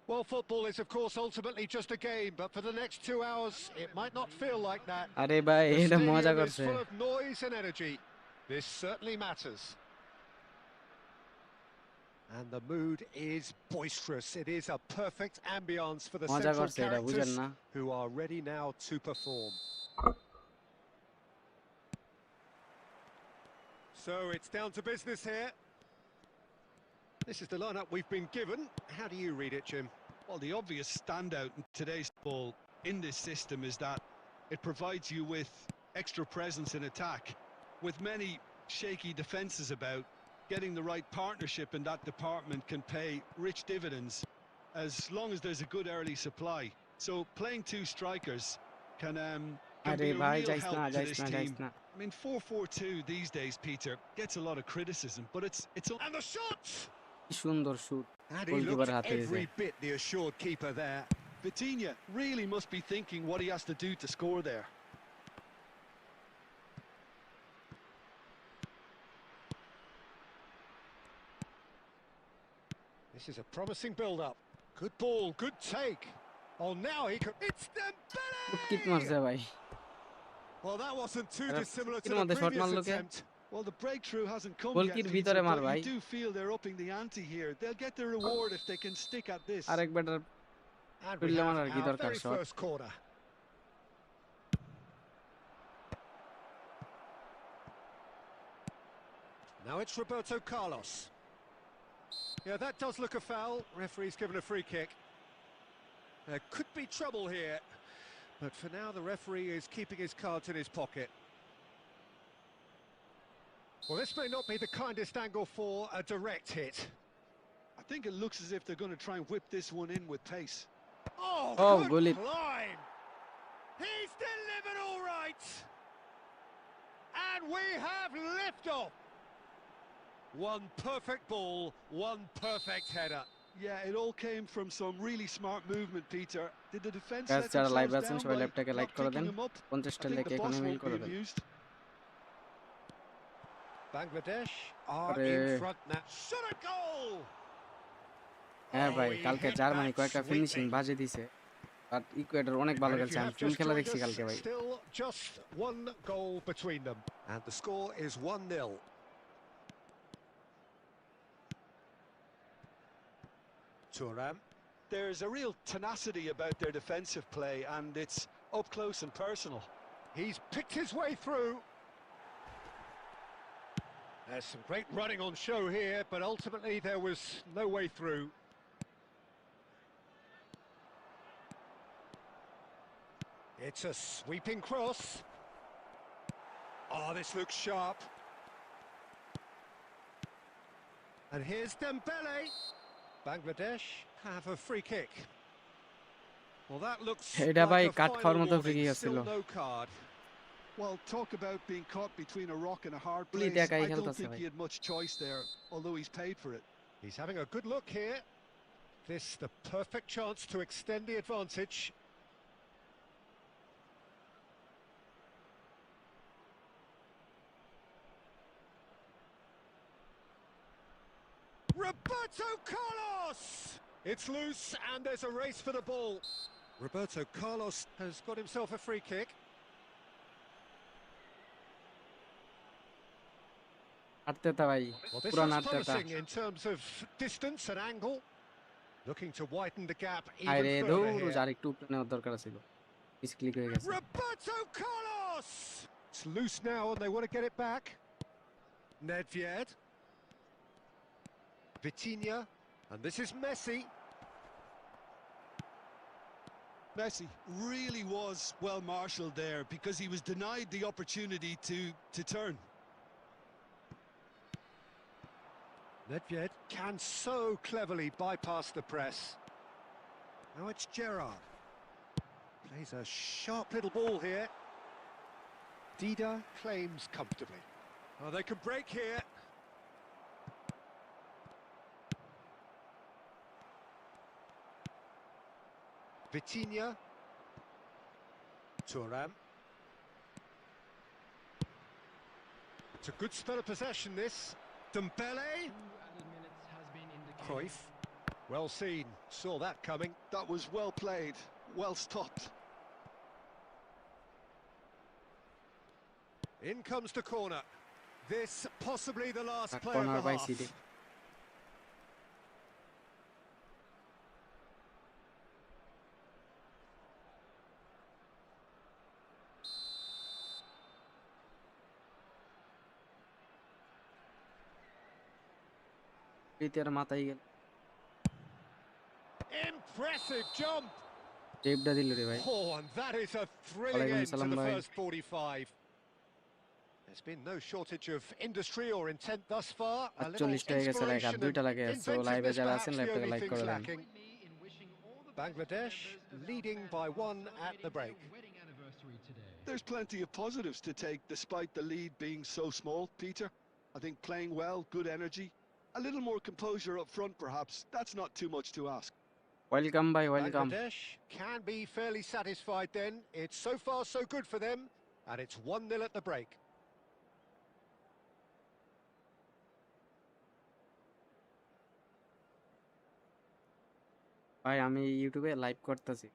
S2: Well, football is, of course, ultimately just a game, but for the next 2 hours, it might not feel like that.
S1: আরে ভাই
S2: The
S1: এটা মজা
S2: stadium is
S1: করছে।
S2: full of noise and energy. This certainly matters. And the mood is boisterous. It is a perfect ambience for the
S1: মজা
S2: central
S1: করছে এটা বুঝেন
S2: characters
S1: না?
S2: who are ready now to perform. So it's down to business here. This is the lineup we've been given. How do you read it, Jim?
S3: Well, the obvious standout in today's ball in this system is that it provides you with extra presence in attack. With many shaky defences about, getting the right partnership in that department can pay rich dividends as long as there's a good early supply. So playing two strikers can
S1: আরে
S3: be a
S1: ভাই
S3: real
S1: যাইস
S3: help
S1: না,
S3: to
S1: যাইস
S3: this
S1: না, যাইস
S3: team.
S1: না।
S3: I mean, 4-4-2 these days, Peter, gets a lot of criticism, but it's
S2: And the shot!
S1: কি সুন্দর শুট
S2: And he
S1: গোলকিপারের
S2: looked
S1: হাতে দিয়েছে।
S2: every bit the assured keeper there.
S3: Vitinha really must be thinking what he has to do to score there.
S2: This is a promising build-up. Good ball, good take. Oh, now he could... It's
S1: kit মারছে
S2: Dembele!
S1: ভাই।
S2: Well, that wasn't too
S1: এরা
S2: dissimilar to
S1: Kiir
S2: the
S1: মধ্যে shot
S2: previous
S1: মারলো কে?
S2: attempt.
S3: Well, the breakthrough hasn't come
S1: গোলকির
S3: yet,
S1: ভিতরে
S3: Peter,
S1: মার
S3: but
S1: ভাই।
S3: you do feel they're upping the ante here. They'll get their reward if they can stick at this.
S1: আরেক batter
S2: And we
S1: তুললে
S2: have
S1: মারার কি
S2: our
S1: দরকার
S2: very
S1: shot?
S2: first corner. Now it's Roberto Carlos. Yeah, that does look a foul. Referee's given a free kick. There could be trouble here, but for now the referee is keeping his cards in his pocket. Well, this may not be the kindest angle for a direct hit.
S3: I think it looks as if they're going to try and whip this one in with pace.
S2: Oh,
S1: Oh,
S2: good
S1: goalie.
S2: climb! He's delivered all right! And we have liftoff! One perfect ball, one perfect header.
S3: Yeah, it all came from some really smart movement, Peter. Did the defence
S1: guys
S3: let
S1: যারা live
S3: themselves
S1: আছেন
S3: down
S1: সবাই
S3: by
S1: লাইভটাকে like
S3: not
S1: করে দেন।
S3: picking him up?
S1: 50টা
S3: I think
S1: like
S3: the
S1: এখনই
S3: boss
S1: mail
S3: won't
S1: করে
S3: be
S1: then.
S3: amused.
S2: Bangladesh are
S1: আরে
S2: in front now. Shot a goal!
S1: হ্যাঁ ভাই
S2: he
S1: কালকে
S2: hit
S1: জার্মানি
S2: that
S1: কয়েকটা ফিনিশিং
S2: sweetly.
S1: বাজে দিছে। আর ইকুয়েডর অনেক ভালো
S2: And if
S1: খেলছে।
S2: you
S1: আমি
S2: have
S1: ফুল
S2: just
S1: খেলা
S2: joined
S1: দেখছি
S2: us,
S1: কালকে ভাই।
S2: still just one goal between them. And the score is 1-0. Thuram.
S3: There's a real tenacity about their defensive play, and it's up close and personal.
S2: He's picked his way through. There's some great running on show here, but ultimately there was no way through. It's a sweeping cross. Oh, this looks sharp. And here's Dembele. Bangladesh have a free kick. Well, that looks
S1: এটা ভাই
S2: like a
S1: কাট খাওয়ার
S2: final
S1: মতো free
S2: warning.
S1: Kick ছিল।
S2: Still no card.
S3: Well, talk about being caught between a rock and a hard
S1: পুলি
S3: place.
S1: একাই
S3: I don't
S1: খেলতেছে
S3: think
S1: ভাই।
S3: he had much choice there, although he's paid for it.
S2: He's having a good look here. This the perfect chance to extend the advantage. Roberto Carlos! It's loose and there's a race for the ball. Roberto Carlos has got himself a free kick.
S1: Arteta ভাই
S2: Well, this
S1: পুরান
S2: looks
S1: Arteta.
S2: promising in terms of distance and angle. Looking to widen the gap
S1: আরে
S2: even
S1: দৌড়
S2: further here.
S1: আর একটু উপরে নেওয়ার দরকার ছিল। Miss click হয়ে গেছে।
S2: Roberto Carlos! It's loose now and they want to get it back. Nedved. Vitinha. And this is Messi.
S3: Messi really was well marshalled there because he was denied the opportunity to turn.
S2: Nedved can so cleverly bypass the press. Now it's Gerrard. Plays a sharp little ball here. Dida claims comfortably. Oh, they can break here. Vitinha Thuram. It's a good spell of possession, this. Dembele.
S4: 2 added minutes has been indicated.
S2: Cruyff. Well seen. Saw that coming.
S3: That was well played, well stopped.
S2: In comes the corner. This possibly the last
S1: Back
S2: play
S1: corner
S2: of the
S1: by
S2: half.
S1: City. প্রীতের মাথায় গেল
S2: Impressive jump.
S1: টেপটা দিল রে ভাই
S2: Oh, and that is a thrilling
S1: Walaikum
S2: end to
S1: salam,
S2: the
S1: bhai.
S2: first 45. There's been no shortage of industry or intent thus far. A little
S1: 48 হয়ে গেছে like আর
S2: inspiration
S1: দুইটা
S2: and
S1: লাগে so লাইভে
S2: inventiveness
S1: যারা
S2: perhaps
S1: আছেন
S2: the
S1: লাইভটাকে
S2: only
S1: like
S2: things
S1: করে দেন
S2: lacking.
S4: In wishing all the
S2: Bangladesh
S4: members of
S2: leading
S4: our
S2: by
S4: fans
S2: one at the break.
S4: celebrating their wedding anniversary today.
S3: There's plenty of positives to take despite the lead being so small, Peter. I think playing well, good energy. A little more composure up front perhaps. That's not too much to ask.
S1: Welcome ভাই welcome
S2: Bangladesh can be fairly satisfied then. It's so far so good for them, and it's 1-0 at the break.
S1: ভাই আমি ইউটিউবে live করতেছি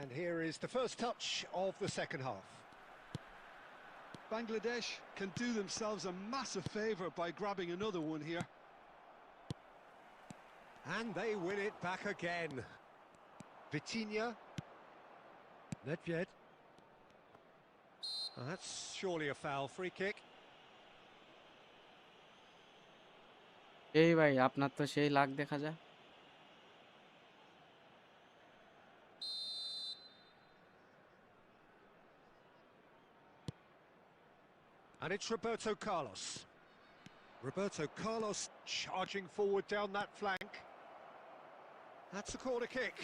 S2: And here is the first touch of the second half.
S3: Bangladesh can do themselves a massive favour by grabbing another one here.
S2: And they win it back again. Vitinha. Nedved. Oh, that's surely a foul. Free kick.
S1: এই ভাই আপনার তো সেই লাগ দেখা যায়
S2: And it's Roberto Carlos. Roberto Carlos charging forward down that flank. That's a corner kick.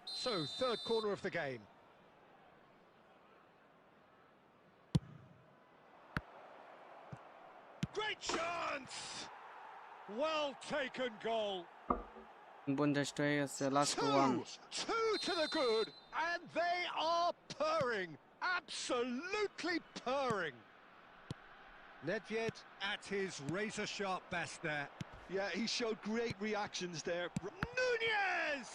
S2: So, third corner of the game. Great chance! Well taken goal.
S1: 50 হয়ে গেছে last one
S2: Two to the good, and they are purring, absolutely purring. Nedved at his razor-sharp best there.
S3: Yeah, he showed great reactions there.
S2: Nunez!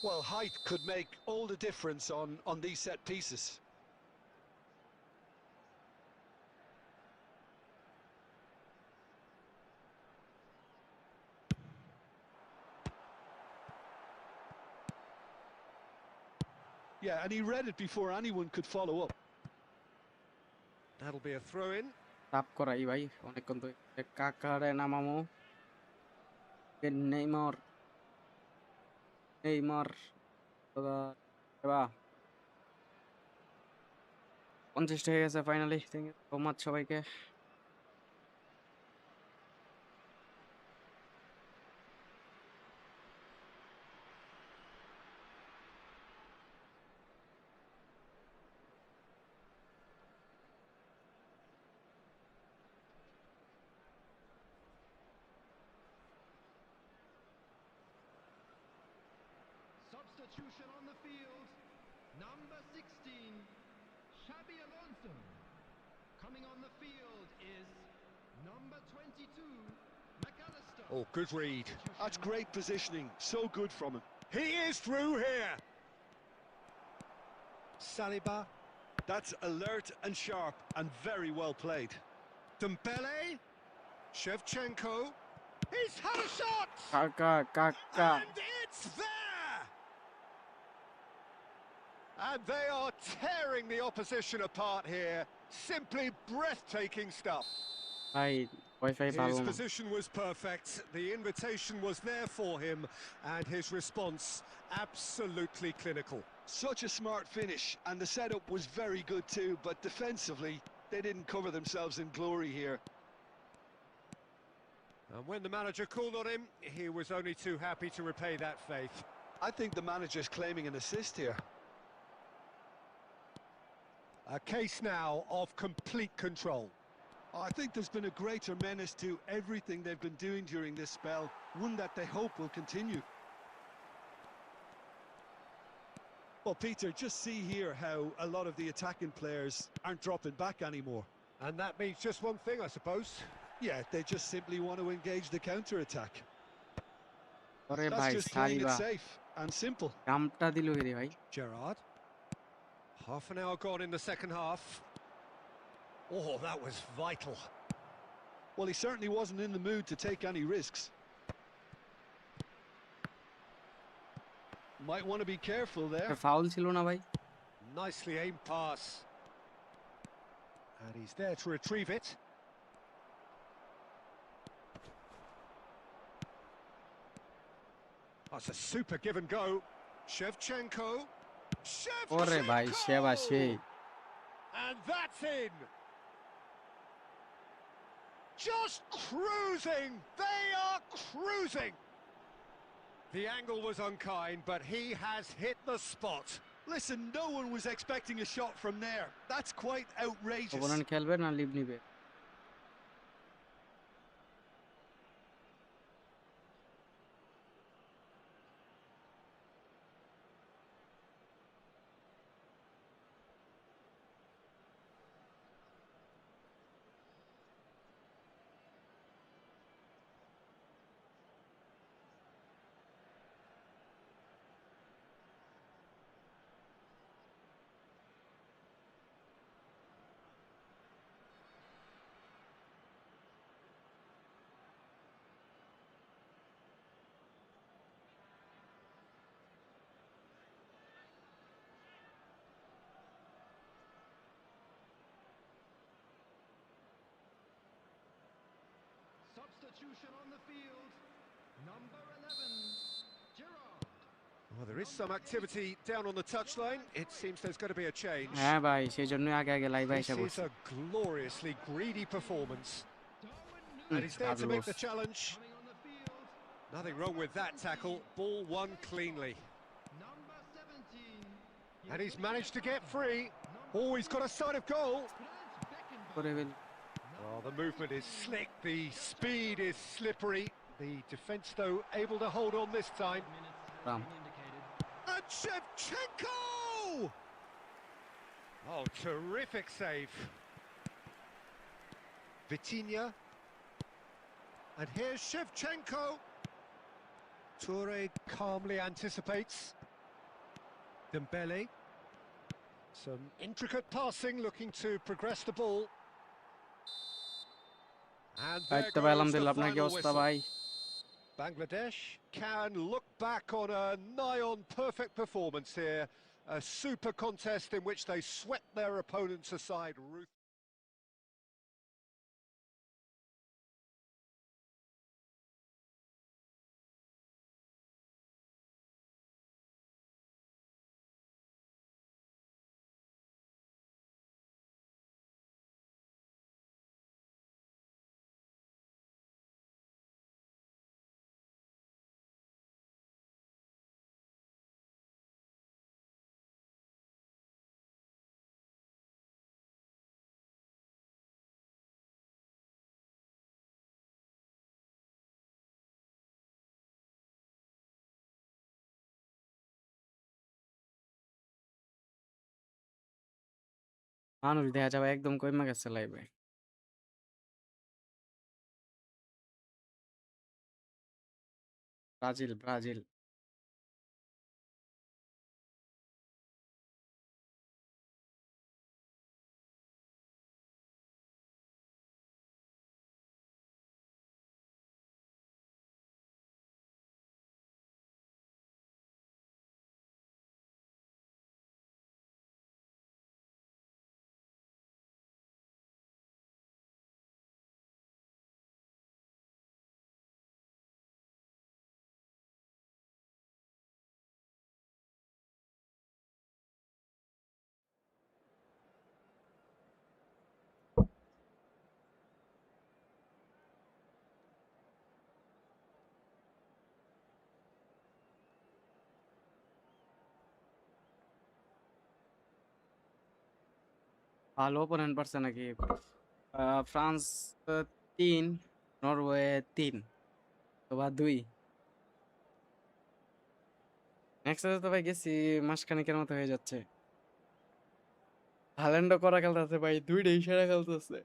S3: Well, height could make all the difference on these set pieces. Yeah, and he read it before anyone could follow up.
S2: That'll be a throw-in.
S1: টাপ করাই ভাই অনেকক্ষণ তো কাকারে নামামো Neymar Neymar বা 50 হয়ে গেছে finally thank you so much সবাইকে
S4: Substitution on the field. Number 16, Xabi Alonso. Coming on the field is number 22, McAllister.
S2: Oh, good read.
S3: That's great positioning, so good from him.
S2: He is through here. Saliba.
S3: That's alert and sharp and very well played.
S2: Dembele. Shevchenko. He's had a shot!
S1: কাকা কাকা
S2: And it's there! And they are tearing the opposition apart here. Simply breathtaking stuff.
S1: ভাই wifi ভালো
S2: His
S1: না।
S2: position was perfect, the invitation was there for him, and his response absolutely clinical.
S3: Such a smart finish, and the setup was very good too, but defensively, they didn't cover themselves in glory here.
S2: And when the manager called on him, he was only too happy to repay that faith.
S3: I think the manager's claiming an assist here.
S2: A case now of complete control.
S3: I think there's been a greater menace to everything they've been doing during this spell, one that they hope will continue. Well, Peter, just see here how a lot of the attacking players aren't dropping back anymore.
S2: And that means just one thing, I suppose.
S3: Yeah, they just simply want to engage the counter-attack.
S1: ওরে
S3: That's
S1: ভাই
S3: just playing it
S1: Saliba
S3: safe and simple.
S1: কামটা দিল রে ভাই।
S2: Gerrard. Half an hour gone in the second half. Oh, that was vital.
S3: Well, he certainly wasn't in the mood to take any risks. Might want to be careful there.
S1: Foul ছিল না ভাই?
S2: Nicely aimed pass. And he's there to retrieve it. That's a super give and go. Shevchenko.
S1: ওরে ভাই সেবা সেই।
S2: And that's in. Just cruising. They are cruising. The angle was unkind, but he has hit the spot.
S3: Listen, no one was expecting a shot from there. That's quite outrageous.
S1: Opponent খেলবে না leave নিবে?
S4: Substitution on the field. Number 11, Gerrard.
S2: Well, there is some activity down on the touchline. It seems there's going to be a change.
S1: হ্যাঁ ভাই সেই জন্যই আগে আগে live
S2: This
S1: আইসা
S2: is
S1: পড়ছি।
S2: a gloriously greedy performance.
S4: Darwin
S2: And he's there to make
S1: Fabulous.
S2: the challenge.
S4: coming on the field.
S2: Nothing wrong with that tackle. Ball won cleanly.
S4: Number 17.
S2: And he's managed to get free. Oh, he's got a sight of goal.
S1: করে fail.
S2: Oh, the movement is slick. The speed is slippery. The defence, though, able to hold on this time.
S1: Ram.
S2: And Shevchenko! Oh, terrific save. Vitinha. And here's Shevchenko. Toure calmly anticipates. Dembele. Some intricate passing, looking to progress the ball. And there
S1: দায়িত্ব ভাই
S2: goes the
S1: আলহামদুলিল্লাহ, আপনার কি
S2: final
S1: অবস্থা
S2: whistle.
S1: ভাই?
S2: Bangladesh can look back on a nigh-on perfect performance here. A super contest in which they swept their opponents aside.
S1: মানুষ দেখা যাবে একদম কইমা গেছে লাইভে। Brazil Brazil. ভালো অপোনেন্ট পারছে নাকি? ফ্রান্স ৩, নরওয়ে ৩ অথবা ২। নেক্সট ম্যাচে তো ভাই গেছি মাসখানেকের মতো হয়ে যাচ্ছে। হাল্যান্ডও করা খেলতেছে ভাই, ২ টাই সেরা খেলতেছে।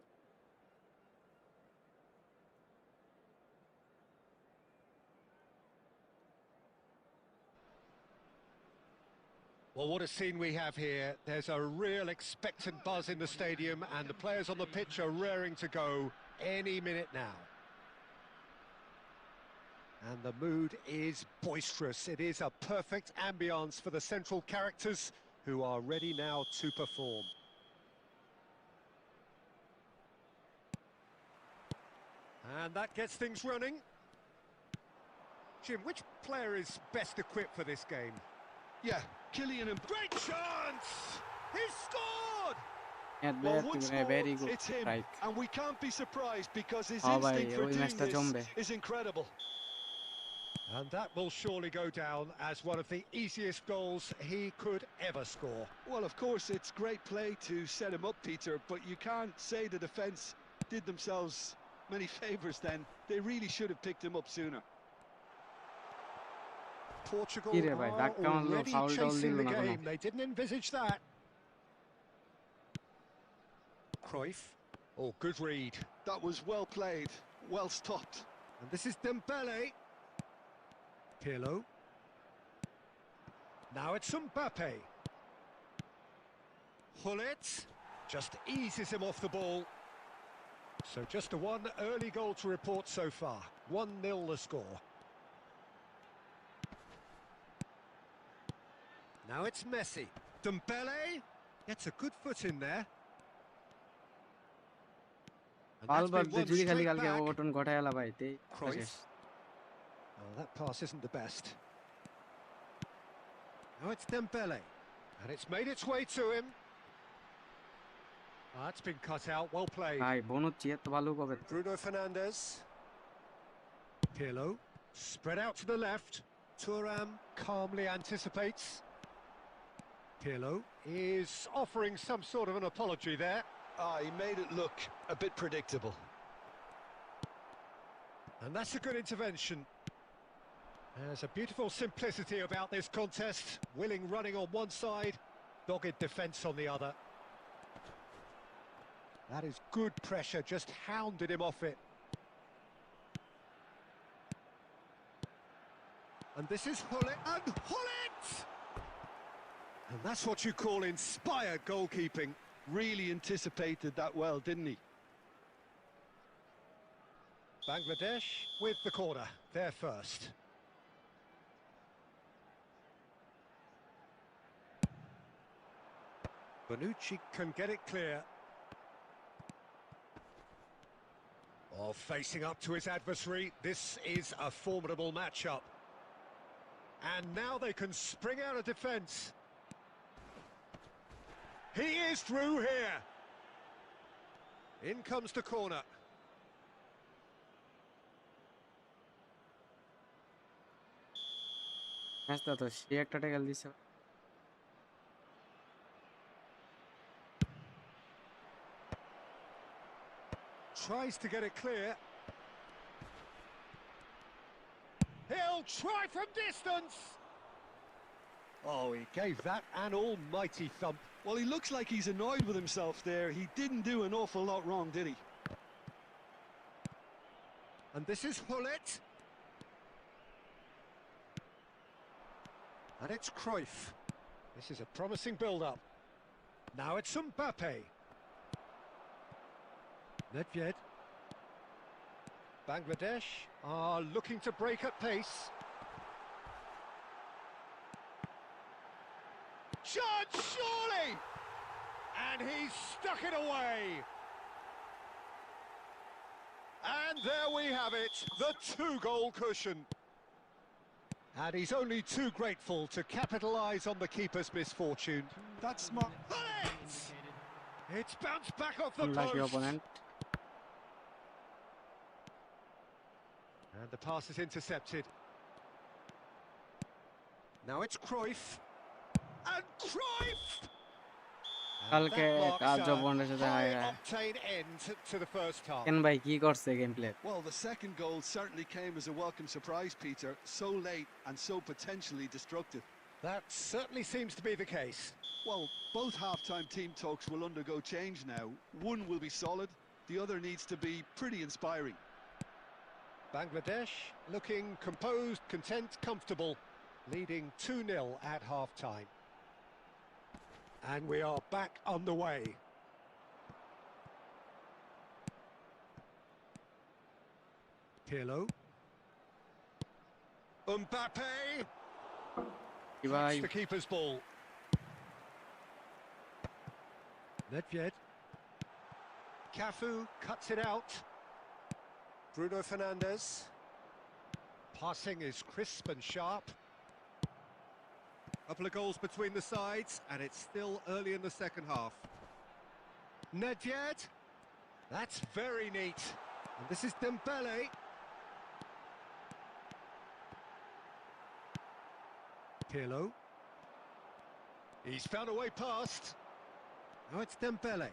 S2: Well, what a scene we have here. There's a real expectant buzz in the stadium, and the players on the pitch are raring to go any minute now. And the mood is boisterous. It is a perfect ambience for the central characters who are ready now to perform. And that gets things running. Jim, which player is best equipped for this game?
S3: Yeah, Kylian and
S2: Great chance! He's scored!
S3: well, once more,
S1: very good
S3: it's him,
S1: strike.
S3: and we can't be surprised because his
S1: ভাই
S3: instinct for
S1: ওই
S3: doing
S1: ম্যাচটা
S3: this
S1: জমবে।
S3: is incredible.
S2: And that will surely go down as one of the easiest goals he could ever score.
S3: Well, of course, it's great play to set him up, Peter, but you can't say the defence did themselves many favours then. They really should have picked him up sooner.
S2: Portugal
S1: কি রে ভাই,
S2: are
S1: ধাক্কা মারলো,
S2: already
S1: foul towel
S2: chasing
S1: দিল
S2: the
S1: না কোনো।
S2: game. They didn't envisage that. Cruyff. Oh, good read.
S3: That was well played, well stopped.
S2: And this is Dembele. Pirlo. Now it's Mbappe. Hullet just eases him off the ball. So just a one early goal to report so far. 1-0 the score. Now it's Messi. Dembele gets a good foot in there. And that's
S1: বারবার
S2: been won
S1: যদি খালি
S2: straight
S1: কালকে
S2: back.
S1: অঘটন ঘটায় এলা ভাই তে
S2: Cruyff. Oh, that pass isn't the best. Now it's Dembele. And it's made its way to him. That's been cut out, well played.
S1: ভাই বনুচ্ছি এত ভালো কবে?
S2: Bruno Fernandes. Pirlo. Spread out to the left. Thuram calmly anticipates. Pirlo is offering some sort of an apology there.
S3: He made it look a bit predictable.
S2: And that's a good intervention. There's a beautiful simplicity about this contest. Willing running on one side, dogged defence on the other. That is good pressure, just hounded him off it. And this is Hullet, and Hullet! And that's what you call inspired goalkeeping.
S3: Really anticipated that well, didn't he?
S2: Bangladesh with the corner, there first. Bonucci can get it clear. Oh, facing up to his adversary, this is a formidable matchup. And now they can spring out of defence. He is through here. In comes the corner.
S1: ম্যাচটা তো সে একটা tackle দিছে।
S2: Tries to get it clear. He'll try from distance. Oh, he gave that an almighty thump.
S3: Well, he looks like he's annoyed with himself there. He didn't do an awful lot wrong, did he?
S2: And this is Hullet. And it's Cruyff. This is a promising build-up. Now it's Mbappe. Nedved. Bangladesh are looking to break at pace. Chance, surely! And he's stuck it away. And there we have it, the two-goal cushion. And he's only too grateful to capitalise on the keeper's misfortune.
S3: That's smart.
S2: Hullet! It's bounced back off the
S1: Unlucky
S2: post.
S1: opponent.
S2: And the pass is intercepted. Now it's Cruyff. And Cruyff! And
S1: কালকে
S2: that marks
S1: কাজ
S2: a
S1: বন্ধের সাথে হায় হায়
S2: high-octane end to the first half.
S1: কেন ভাই কি করছে game play
S3: Well, the second goal certainly came as a welcome surprise, Peter. So late and so potentially destructive.
S2: That certainly seems to be the case.
S3: Well, both half-time team talks will undergo change now. One will be solid, the other needs to be pretty inspiring.
S2: Bangladesh looking composed, content, comfortable, leading 2-0 at half-time. And we are back on the way. Pirlo. Mbappe.
S1: কি ভাই
S2: That's the keeper's ball. Nedved. Cafu cuts it out. Bruno Fernandes. Passing is crisp and sharp. Couple of goals between the sides, and it's still early in the second half. Nedved. That's very neat. And this is Dembele. Pirlo. He's found a way past. Now it's Dembele.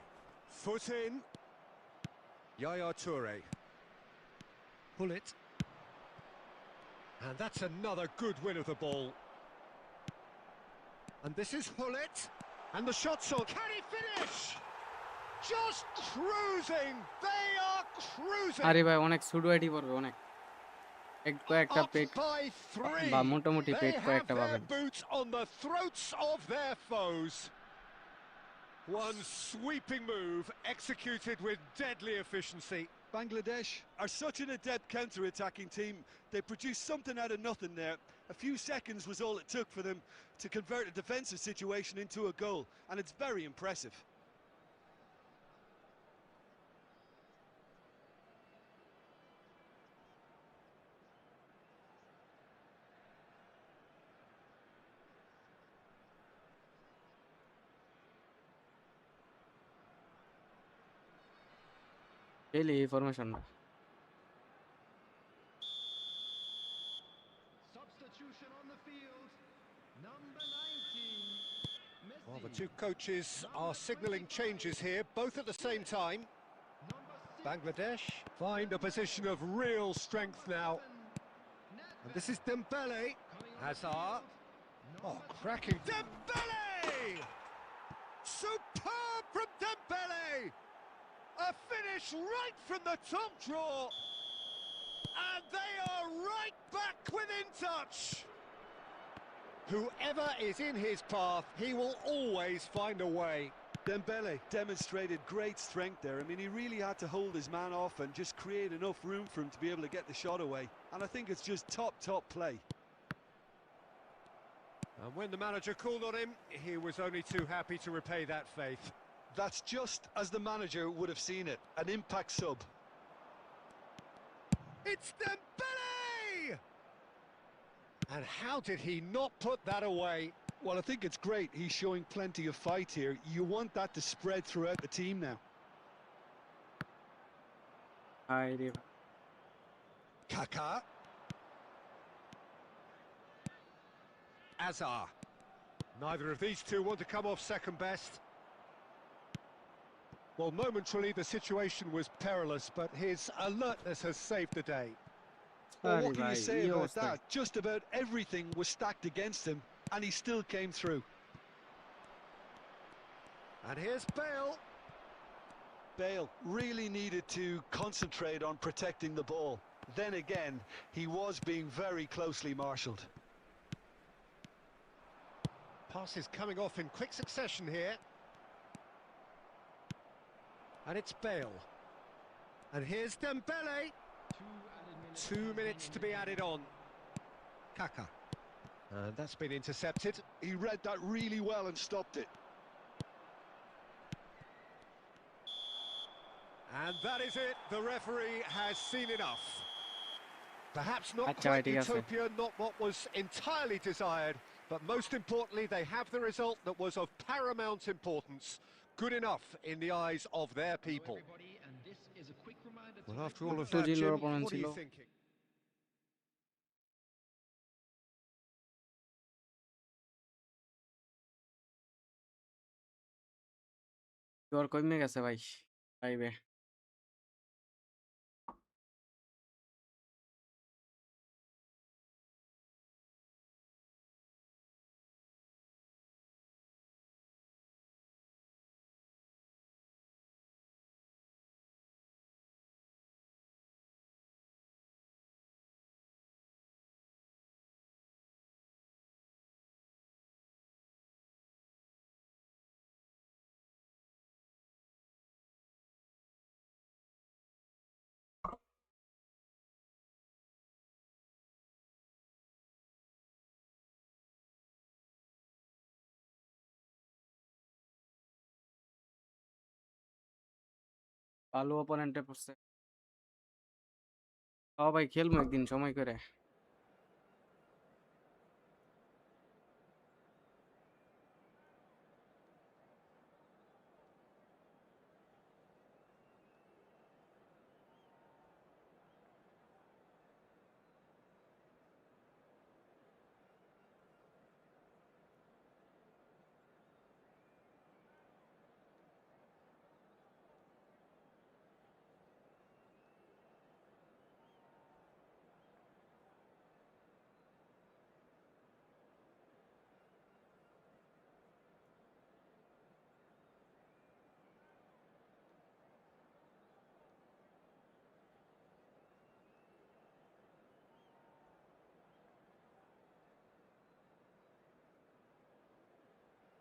S2: Foot in. Yaya Toure. Pull it. And that's another good win of the ball. And this is Hullet. And the shot's on. Can he finish? Just cruising. They are cruising.
S1: আরে ভাই অনেক সুডুয়াইটি পড়বে অনেক কয়েকটা
S2: Up
S1: pet
S2: by 3.
S1: বা মোটামুটি
S2: They
S1: pet
S2: have
S1: কয়েকটা
S2: their
S1: পাবেন
S2: boots on the throats of their foes. One sweeping move executed with deadly efficiency.
S3: Bangladesh are such an adept counter-attacking team. They produced something out of nothing there. A few seconds was all it took for them to convert a defensive situation into a goal, and it's very impressive.
S1: খেলি formation না
S4: Substitution on the field. Number 19. Messi.
S2: Well, the two coaches are signalling changes here, both at the same time.
S4: Number 6.
S2: Bangladesh find a position of real strength now. And this is Dembele. Hazard. Oh, cracking. Dembele! Superb from Dembele! A finish right from the top draw. And they are right back within touch. Whoever is in his path, he will always find a way.
S3: Dembele demonstrated great strength there. I mean, he really had to hold his man off and just create enough room for him to be able to get the shot away. And I think it's just top play.
S2: And when the manager called on him, he was only too happy to repay that faith.
S3: That's just as the manager would have seen it, an impact sub.
S2: It's Dembele! And how did he not put that away?
S3: Well, I think it's great. He's showing plenty of fight here. You want that to spread throughout the team now.
S1: হাই রে
S2: Kaka. Azar. Neither of these two want to come off second best. Well, momentarily the situation was perilous, but his alertness has saved the day.
S3: Well,
S1: আরে
S3: what can
S1: ভাই
S3: you say
S1: এই
S3: about
S1: অবস্থা
S3: that? Just about everything was stacked against him, and he still came through.
S2: And here's Bale.
S3: Bale really needed to concentrate on protecting the ball. Then again, he was being very closely marshalled.
S2: Passes coming off in quick succession here. And it's Bale. And here's Dembele. 2 minutes to be added on. Kaka. And that's been intercepted.
S3: He read that really well and stopped it.
S2: And that is it. The referee has seen enough. Perhaps not
S1: আচ্ছা ভাই
S2: quite
S1: ঠিক আছে
S2: utopia, not what was entirely desired, but most importantly, they have the result that was of paramount importance. Good enough in the eyes of their people.
S4: Everybody, and this is a quick reminder to
S2: Well, after
S4: make
S2: all of
S1: Two
S2: that,
S1: zero
S2: Jim,
S1: opponent
S2: what are you
S1: ছিল।
S2: thinking?
S1: Score কমে গেছে ভাই 5 এ। ভালো অপোনেন্টে পড়ছে। ভাই খেলবো একদিন সময় করে।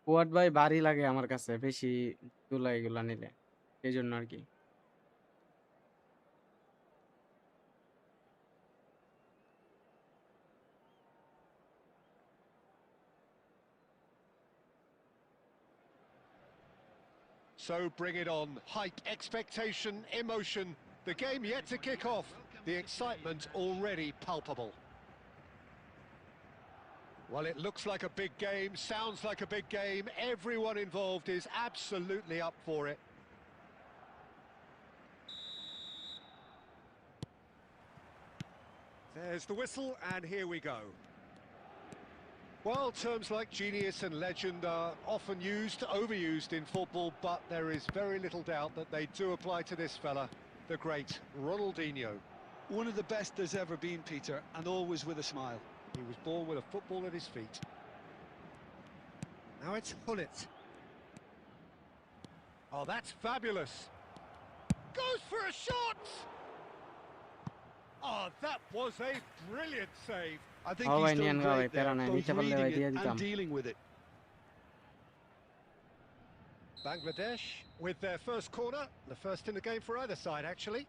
S1: কোয়াড ভাই ভারী লাগে আমার কাছে বেশি তুলা এগুলা নিলে, এই জন্য আর কি।
S2: So bring it on. Hype, expectation, emotion. The game yet to kick off. The excitement already palpable. Well, it looks like a big game, sounds like a big game. Everyone involved is absolutely up for it. There's the whistle, and here we go. Well, terms like genius and legend are often used, overused in football, but there is very little doubt that they do apply to this fella, the great Ronaldinho.
S3: One of the best there's ever been, Peter, and always with a smile.
S2: He was born with a football at his feet. Now it's Hullet. Oh, that's fabulous. Goes for a shot! Oh, that was a brilliant save.
S3: I think
S1: Oh,
S3: he's
S1: I
S3: done
S1: know,
S3: great there,
S1: Perana,
S3: both
S1: নিতে পারলে ভাই
S3: reading
S1: দিয়ে
S3: it
S1: দিতাম।
S3: and dealing with it.
S2: Bangladesh with their first corner, the first in the game for either side, actually.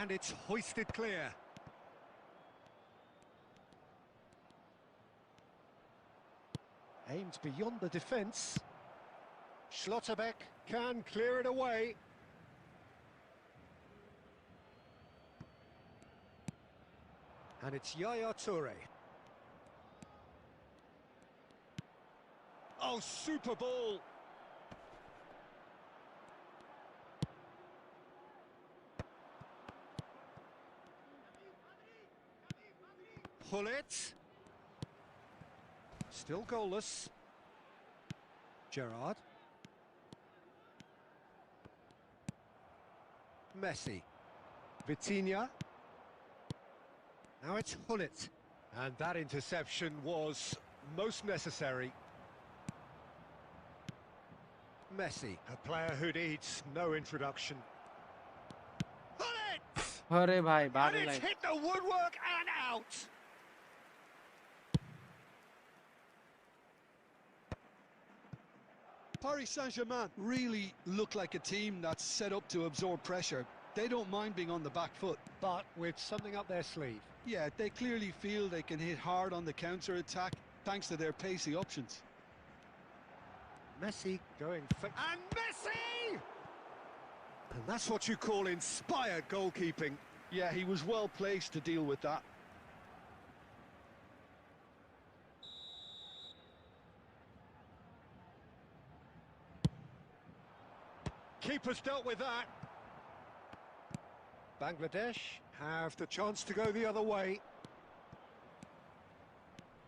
S2: And it's hoisted clear. Aimed beyond the defence. Schlotterbeck can clear it away. And it's Yaya Toure. Oh, super ball! Hullet. Still goalless. Gerrard. Messi. Vitinha. Now it's Hullet. And that interception was most necessary. Messi, a player who needs no introduction. Hullet!
S1: আরে ভাই
S2: And
S1: ভারী
S2: it's
S1: লাগে।
S2: hit the woodwork and out!
S3: Paris Saint-Germain really look like a team that's set up to absorb pressure. They don't mind being on the back foot.
S2: But with something up their sleeve.
S3: Yeah, they clearly feel they can hit hard on the counter-attack thanks to their pacey options.
S2: Messi going for... And Messi! And that's what you call inspired goalkeeping.
S3: Yeah, he was well placed to deal with that.
S2: Keeper's dealt with that. Bangladesh have the chance to go the other way.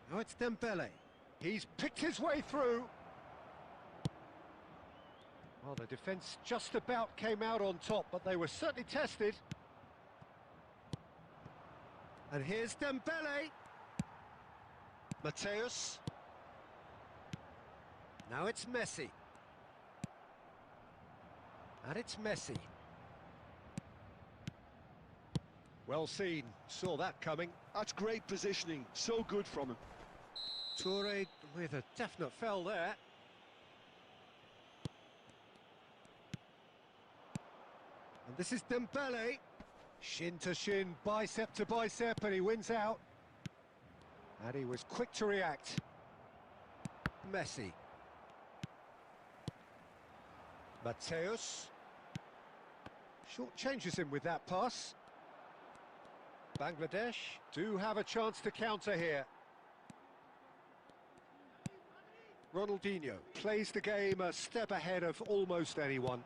S2: Now it's Dembele. He's picked his way through. Well, the defence just about came out on top, but they were certainly tested. And here's Dembele. Mateus. Now it's Messi. And it's Messi. Well seen, saw that coming.
S3: That's great positioning, so good from him.
S2: Toure with a definite foul there. And this is Dembele. Shin to shin, bicep to bicep, and he wins out. And he was quick to react. Messi. Mateus. Short changes him with that pass. Bangladesh do have a chance to counter here. Ronaldinho plays the game a step ahead of almost anyone.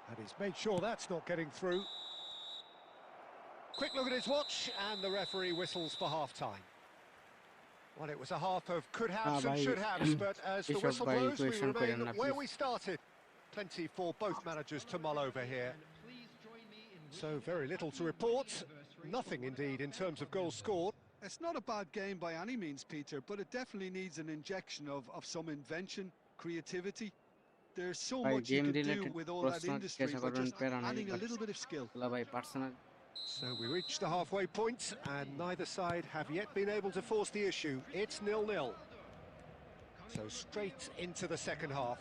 S2: And he's made sure that's not getting through. Quick look at his watch, and the referee whistles for half-time. Well, it was a half of could-haves and should-haves, but as the whistle blows, we remain where we started. Plenty for both managers to mull over here. So very little to report. Nothing, indeed, in terms of goals scored.
S3: It's not a bad game by any means, Peter, but it definitely needs an injection of some invention, creativity. There's so much you can do with all that industry, but just adding a little bit of skill.
S2: So we reach the halfway point, and neither side have yet been able to force the issue. It's 0-0. So straight into the second half.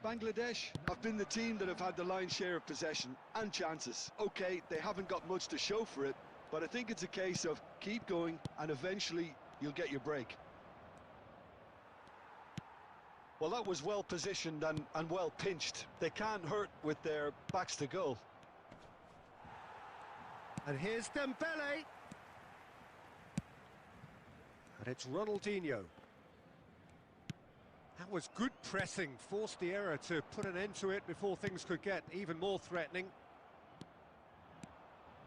S3: Bangladesh have been the team that have had the lion's share of possession and chances. Okay, they haven't got much to show for it, but I think it's a case of keep going and eventually you'll get your break. Well, that was well positioned and well pinched. They can't hurt with their backs to goal.
S2: And here's Dembele. And it's Ronaldinho. That was good pressing, forced the error to put an end to it before things could get even more threatening.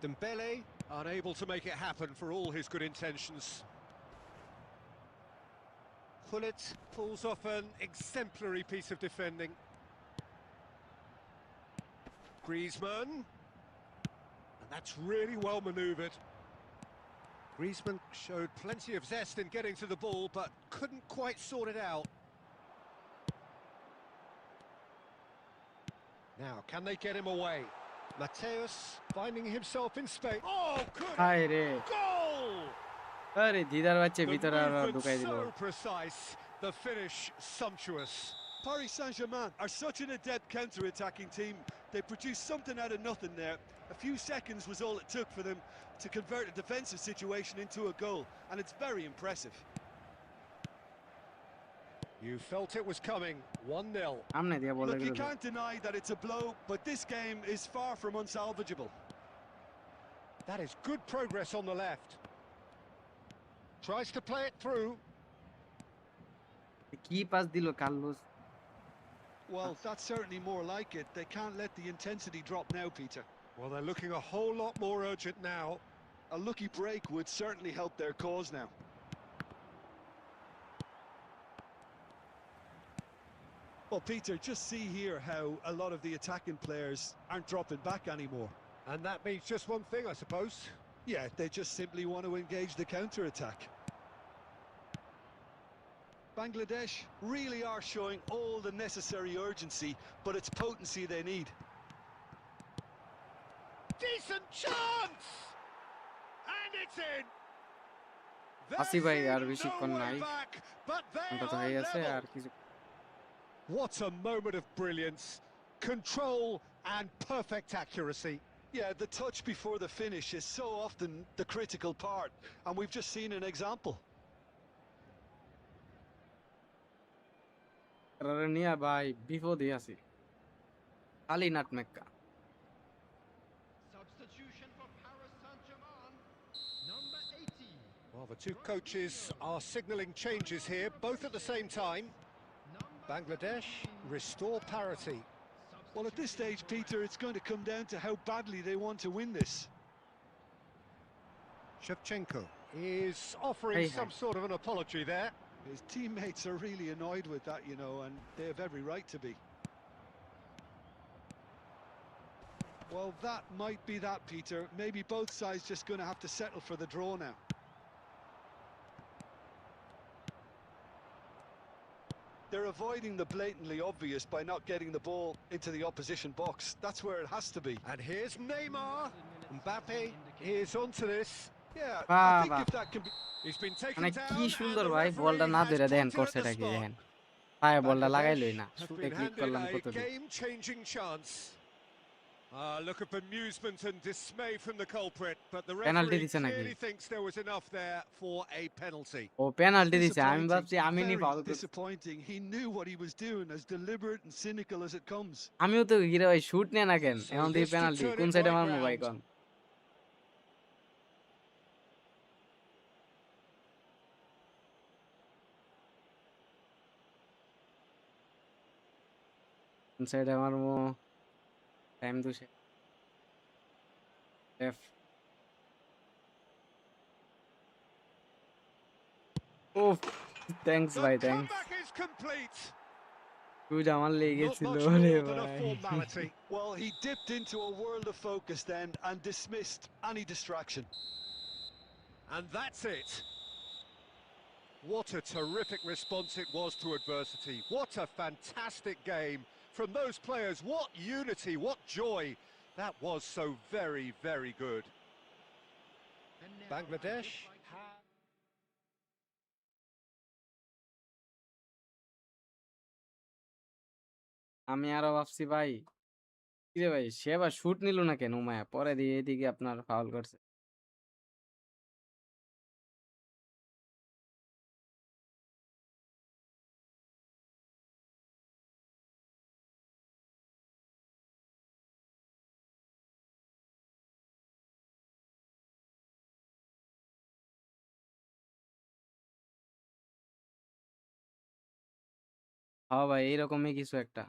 S2: Dembele unable to make it happen for all his good intentions. Gullit pulls off an exemplary piece of defending. Griezmann. And that's really well manoeuvred. Griezmann showed plenty of zest in getting to the ball, but couldn't quite sort it out. Now, can they get him away? Mateus finding himself in space. Oh, good goal! The movement so precise, the finish sumptuous.
S3: Paris Saint-Germain are such an adept counter-attacking team. They produced something out of nothing there. A few seconds was all it took for them to convert a defensive situation into a goal, and it's very impressive.
S2: You felt it was coming, 1-0.
S3: Look, you can't deny that it's a blow, but this game is far from unsalvageable.
S2: That is good progress on the left. Tries to play it through.
S3: Well, that's certainly more like it. They can't let the intensity drop now, Peter.
S2: Well, they're looking a whole lot more urgent now.
S3: A lucky break would certainly help their cause now. Well, Peter, just see here how a lot of the attacking players aren't dropping back anymore.
S2: And that means just one thing, I suppose.
S3: Yeah, they just simply want to engage the counter-attack. Bangladesh really are showing all the necessary urgency, but it's potency they need.
S2: Decent chance! And it's in! What a moment of brilliance, control and perfect accuracy.
S3: Yeah, the touch before the finish is so often the critical part, and we've just seen an example.
S4: Substitution for Paris Saint-Germain, number 18.
S2: Well, the two coaches are signalling changes here, both at the same time. Bangladesh restore parity.
S3: Well, at this stage, Peter, it's going to come down to how badly they want to win this.
S2: Shevchenko is offering
S1: Hey,
S2: some
S1: hey.
S2: sort of an apology there.
S3: His teammates are really annoyed with that, you know, and they have every right to be. Well, that might be that, Peter. Maybe both sides just going to have to settle for the draw now. They're avoiding the blatantly obvious by not getting the ball into the opposition box. That's where it has to be.
S2: And here's Neymar. Mbappe is onto this.
S3: Yeah, I think
S1: বাহ!
S3: if that can be...
S2: He's been taken
S1: মানে
S2: down
S1: কি
S2: and
S1: সুন্দর
S2: the
S1: ভাই বলটা
S2: referee
S1: না
S2: has
S1: ধইরা দেখেন
S2: pointed at
S1: করছেটা
S2: the
S1: কি
S2: spot.
S1: দেখেন। পায়ে বলটা লাগাইলই
S2: Bangladesh
S1: না।
S2: have
S1: শুটে
S2: been
S1: ক্লিক
S2: handed
S1: করলাম
S2: a
S1: কত দূর।
S2: game-changing chance. Look of amusement and dismay from the culprit, but the
S1: penalty
S2: referee
S1: দিছে নাকি?
S2: clearly thinks there was enough there for a penalty.
S1: ও পেনাল্টি দিছে। আমি
S3: Disappointing,
S1: ভাবছি আমিনই
S3: very
S1: ফাউল করছি।
S3: disappointing. He knew what he was doing, as deliberate and cynical as it comes.
S1: আমিও তো গিরে ভাই শুট নেয় না কেন?
S2: So
S1: এখন দেখি
S2: this to
S1: পেনাল্টি।
S2: turn
S1: কোন
S2: it
S1: সাইডে
S2: right
S1: মারমু ভাই
S2: round.
S1: কোন? কোন সাইডে মারমু? Time 2 second. লেফট। উফ! থ্যাঙ্কস
S2: The
S1: ভাই thanks.
S2: comeback is complete.
S1: Shoot আমার
S2: Not
S1: লেগেছিল
S2: much
S1: রে
S2: more than a
S1: ভাই।
S2: formality.
S3: Well, he dipped into a world of focus then and dismissed any distraction.
S2: And that's it. What a terrific response it was to adversity. What a fantastic game from those players. What unity, what joy. That was so very, very good.
S4: And now
S2: Bangladesh.
S1: আমি আরো ভাবছি ভাই, কিরে ভাই সে আবার shoot নিল না কেন উমায়া? পরে দিয়ে এদিকে আপনার ফাউল করছে। হ্যাঁ ভাই এইরকমই কিছু একটা।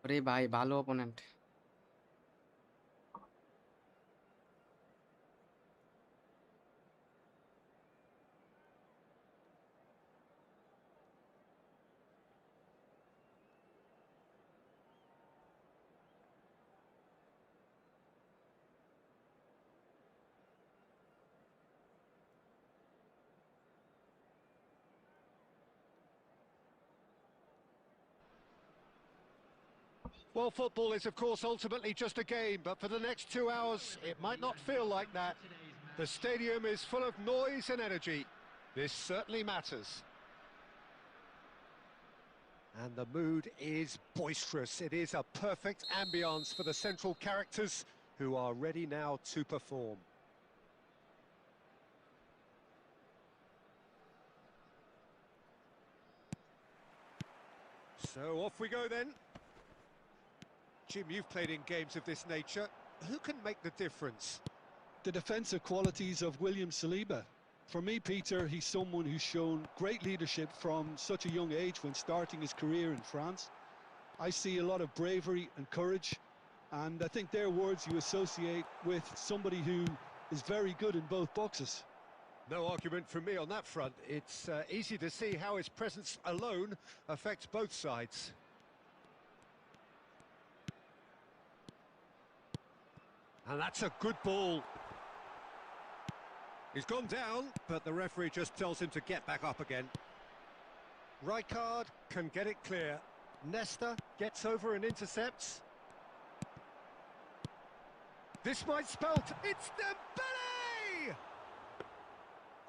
S1: ওরে ভাই ভালো opponent.
S2: Well, football is, of course, ultimately just a game, but for the next 2 hours, it might not feel like that. The stadium is full of noise and energy. This certainly matters. And the mood is boisterous. It is a perfect ambience for the central characters who are ready now to perform. So off we go then. Jim, you've played in games of this nature. Who can make the difference?
S3: The defensive qualities of William Saliba. For me, Peter, he's someone who's shown great leadership from such a young age when starting his career in France. I see a lot of bravery and courage, and I think they're words you associate with somebody who is very good in both boxes.
S2: No argument from me on that front. It's easy to see how his presence alone affects both sides. And that's a good ball. He's gone down, but the referee just tells him to get back up again. Rijkaard can get it clear. Nesta gets over and intercepts. This might spell... It's Dembele!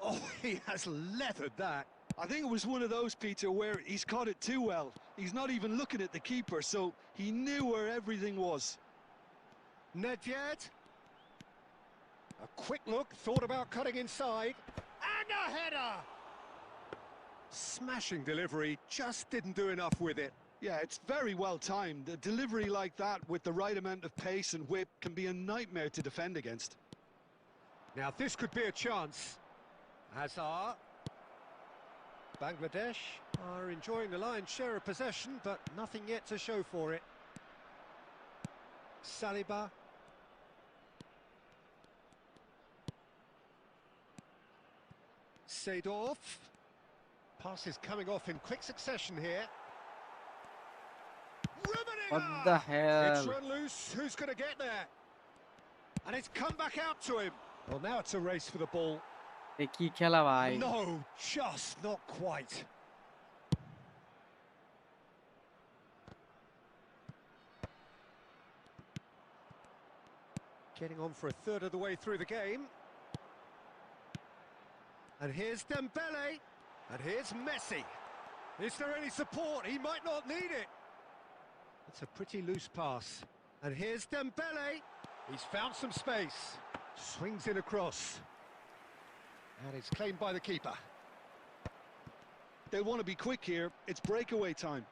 S2: Oh, he has leathered that.
S3: I think it was one of those, Peter, where he's caught it too well. He's not even looking at the keeper, so he knew where everything was.
S2: Nedved. A quick look, thought about cutting inside. And a header! Smashing delivery, just didn't do enough with it.
S3: Yeah, it's very well timed. A delivery like that with the right amount of pace and whip can be a nightmare to defend against.
S2: Now this could be a chance. Hazard. Bangladesh are enjoying the lion's share of possession, but nothing yet to show for it. Saliba. Seedorf. Passes coming off in quick succession here.
S1: What the
S2: It's
S1: hell?
S2: run loose. Who's going to get there? And it's come back out to him. Well, now it's a race for the ball.
S1: এ কি খেলা ভাই?
S2: No, just not quite. Getting on for a third of the way through the game. And here's Dembele. And here's Messi. Is there any support? He might not need it. It's a pretty loose pass. And here's Dembele. He's found some space. Swings in across. And it's claimed by the keeper.
S3: They want to be quick here. It's breakaway time.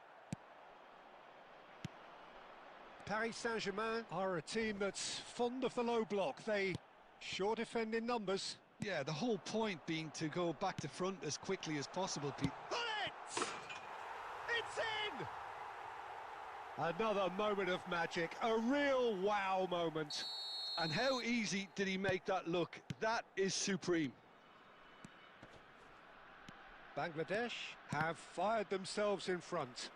S2: Paris Saint-Germain are a team that's fond of the low block. They sure defend in numbers.
S3: Yeah, the whole point being to go back to front as quickly as possible, Pete.
S2: Bullets! It's in! Another moment of magic, a real wow moment.
S3: And how easy did he make that look? That is supreme.
S2: Bangladesh have fired themselves in front.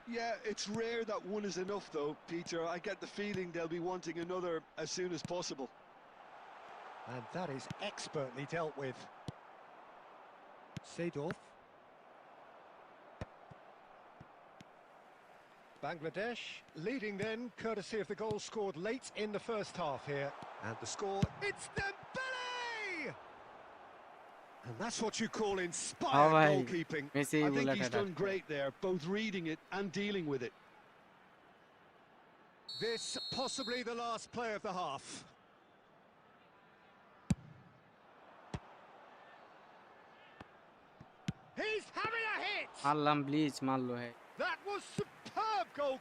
S3: Yeah, it's rare that one is enough though, Peter. I get the feeling they'll be wanting another as soon as possible.
S2: And that is expertly dealt with. Seedorf. Bangladesh leading then, courtesy of the goal scored late in the first half here. And the score, it's Dembele! And that's what you call inspired
S1: ভাই
S2: goalkeeping.
S1: Messi
S3: I think
S1: bullet
S3: he's
S1: header
S3: done great there, both reading it and dealing with it.
S2: This possibly the last play of the half. He's having a hit!
S1: মারলাম bleach মারলো হে
S2: That was superb goal.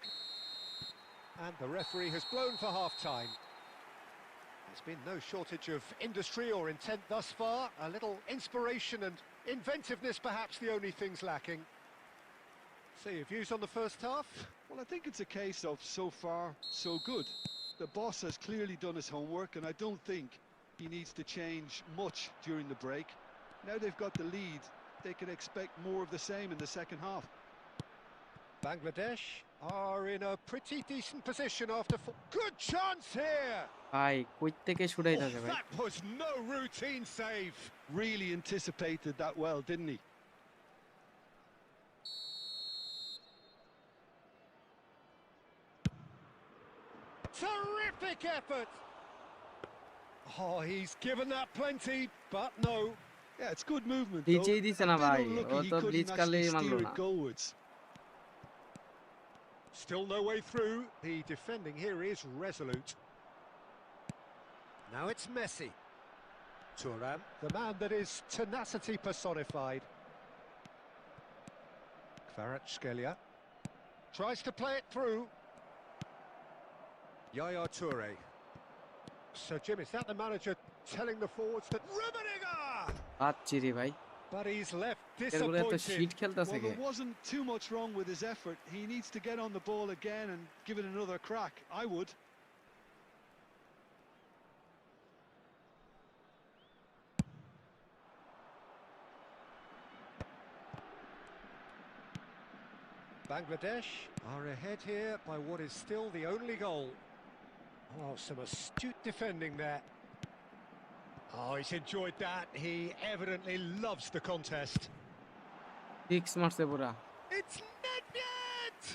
S2: And the referee has blown for half-time. There's been no shortage of industry or intent thus far. A little inspiration and inventiveness perhaps the only things lacking. So your views on the first half?
S3: Well, I think it's a case of so far, so good. The boss has clearly done his homework, and I don't think he needs to change much during the break. Now they've got the lead, they can expect more of the same in the second half.
S2: Bangladesh are in a pretty decent position after good chance here.
S1: ভাই কই থেকে ছুটাইতাছে ভাই?
S2: That was no routine save.
S3: Really anticipated that well, didn't he?
S2: Terrific effort. Oh, he's given that plenty, but no.
S3: Yeah, it's good movement though.
S1: নিচেই দিছে না
S3: A bit
S1: ভাই,
S3: unlucky
S1: O
S3: he
S1: তো
S3: couldn't
S1: bleach
S3: actually
S1: কালেই মারলো
S3: steer
S1: না।
S3: it goalwards.
S2: Still no way through. The defending here is resolute. Now it's Messi. Thuram, the man that is tenacity personified. Kvaratskhelia tries to play it through. Yaya Toure. Sir Jim, is that the manager telling the forwards that Rummenigge?
S1: পাচ্ছি রে ভাই।
S2: But he's left
S1: এরগুলো এত
S2: disappointed.
S1: শীট খেলতাছে
S3: Well,
S1: কে?
S3: there wasn't too much wrong with his effort. He needs to get on the ball again and give it another crack. I would.
S2: Bangladesh are ahead here by what is still the only goal. Oh, some astute defending there. Oh, he's enjoyed that. He evidently loves the contest.
S1: 6 মারছে পুরা।
S2: It's Nedved!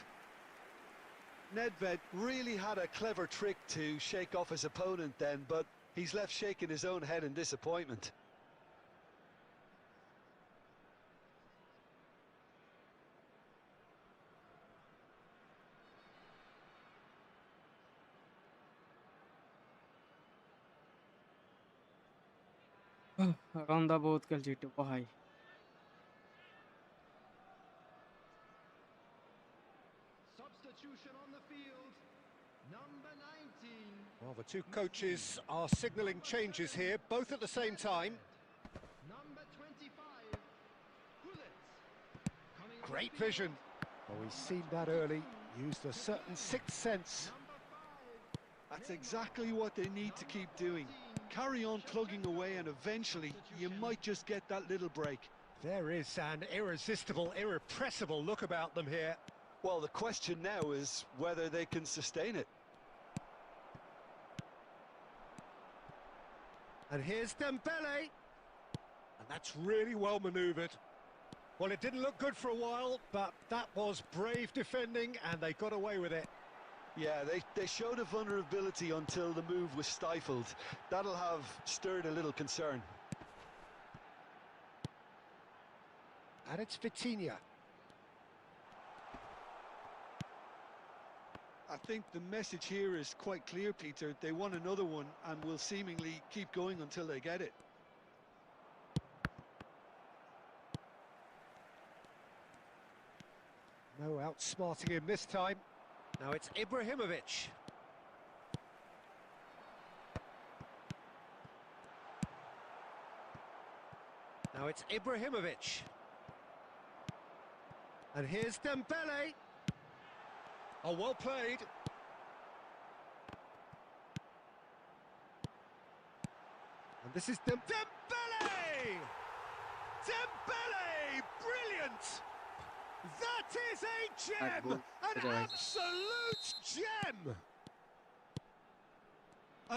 S3: Nedved really had a clever trick to shake off his opponent then, but he's left shaking his own head in disappointment.
S1: রন্দা বহুত খেলছি একটু পহাই।
S4: Substitution on the field. Number 19.
S2: Well, the two coaches are signalling changes here, both at the same time.
S4: Number 25. Bullets. Coming on
S2: Great
S4: the field.
S2: vision. Well, we've seen that early. Used a certain sixth sense.
S4: Number 5.
S3: That's exactly what they need to keep doing. Carry on plugging away and eventually you might just get that little break.
S2: There is an irresistible, irrepressible look about them here.
S3: Well, the question now is whether they can sustain it.
S2: And here's Dembele. And that's really well manoeuvred. Well, it didn't look good for a while, but that was brave defending and they got away with it.
S3: Yeah, they showed a vulnerability until the move was stifled. That'll have stirred a little concern.
S2: And it's Vitinha.
S3: I think the message here is quite clear, Peter. They want another one and will seemingly keep going until they get it.
S2: No outsmarting him this time. Now it's Ibrahimovic. Now it's Ibrahimovic. And here's Dembele. Oh, well played. And this is Dembele! Dembele! Brilliant! That is a gem! An absolute gem!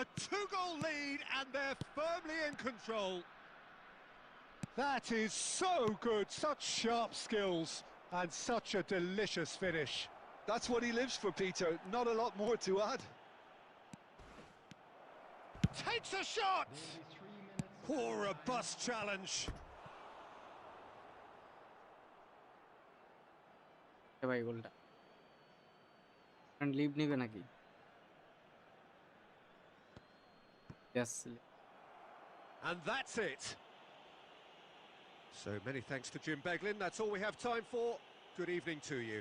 S2: A two-goal lead and they're firmly in control. That is so good, such sharp skills and such a delicious finish.
S3: That's what he lives for, Peter. Not a lot more to add.
S2: Takes a shot!
S4: Nearly 3 minutes.
S2: Poor robust challenge.
S1: ভাই গোলটা। Leave নিবে নাকি? Yes.
S2: And that's it. So many thanks to Jim Beglin. That's all we have time for. Good evening to you.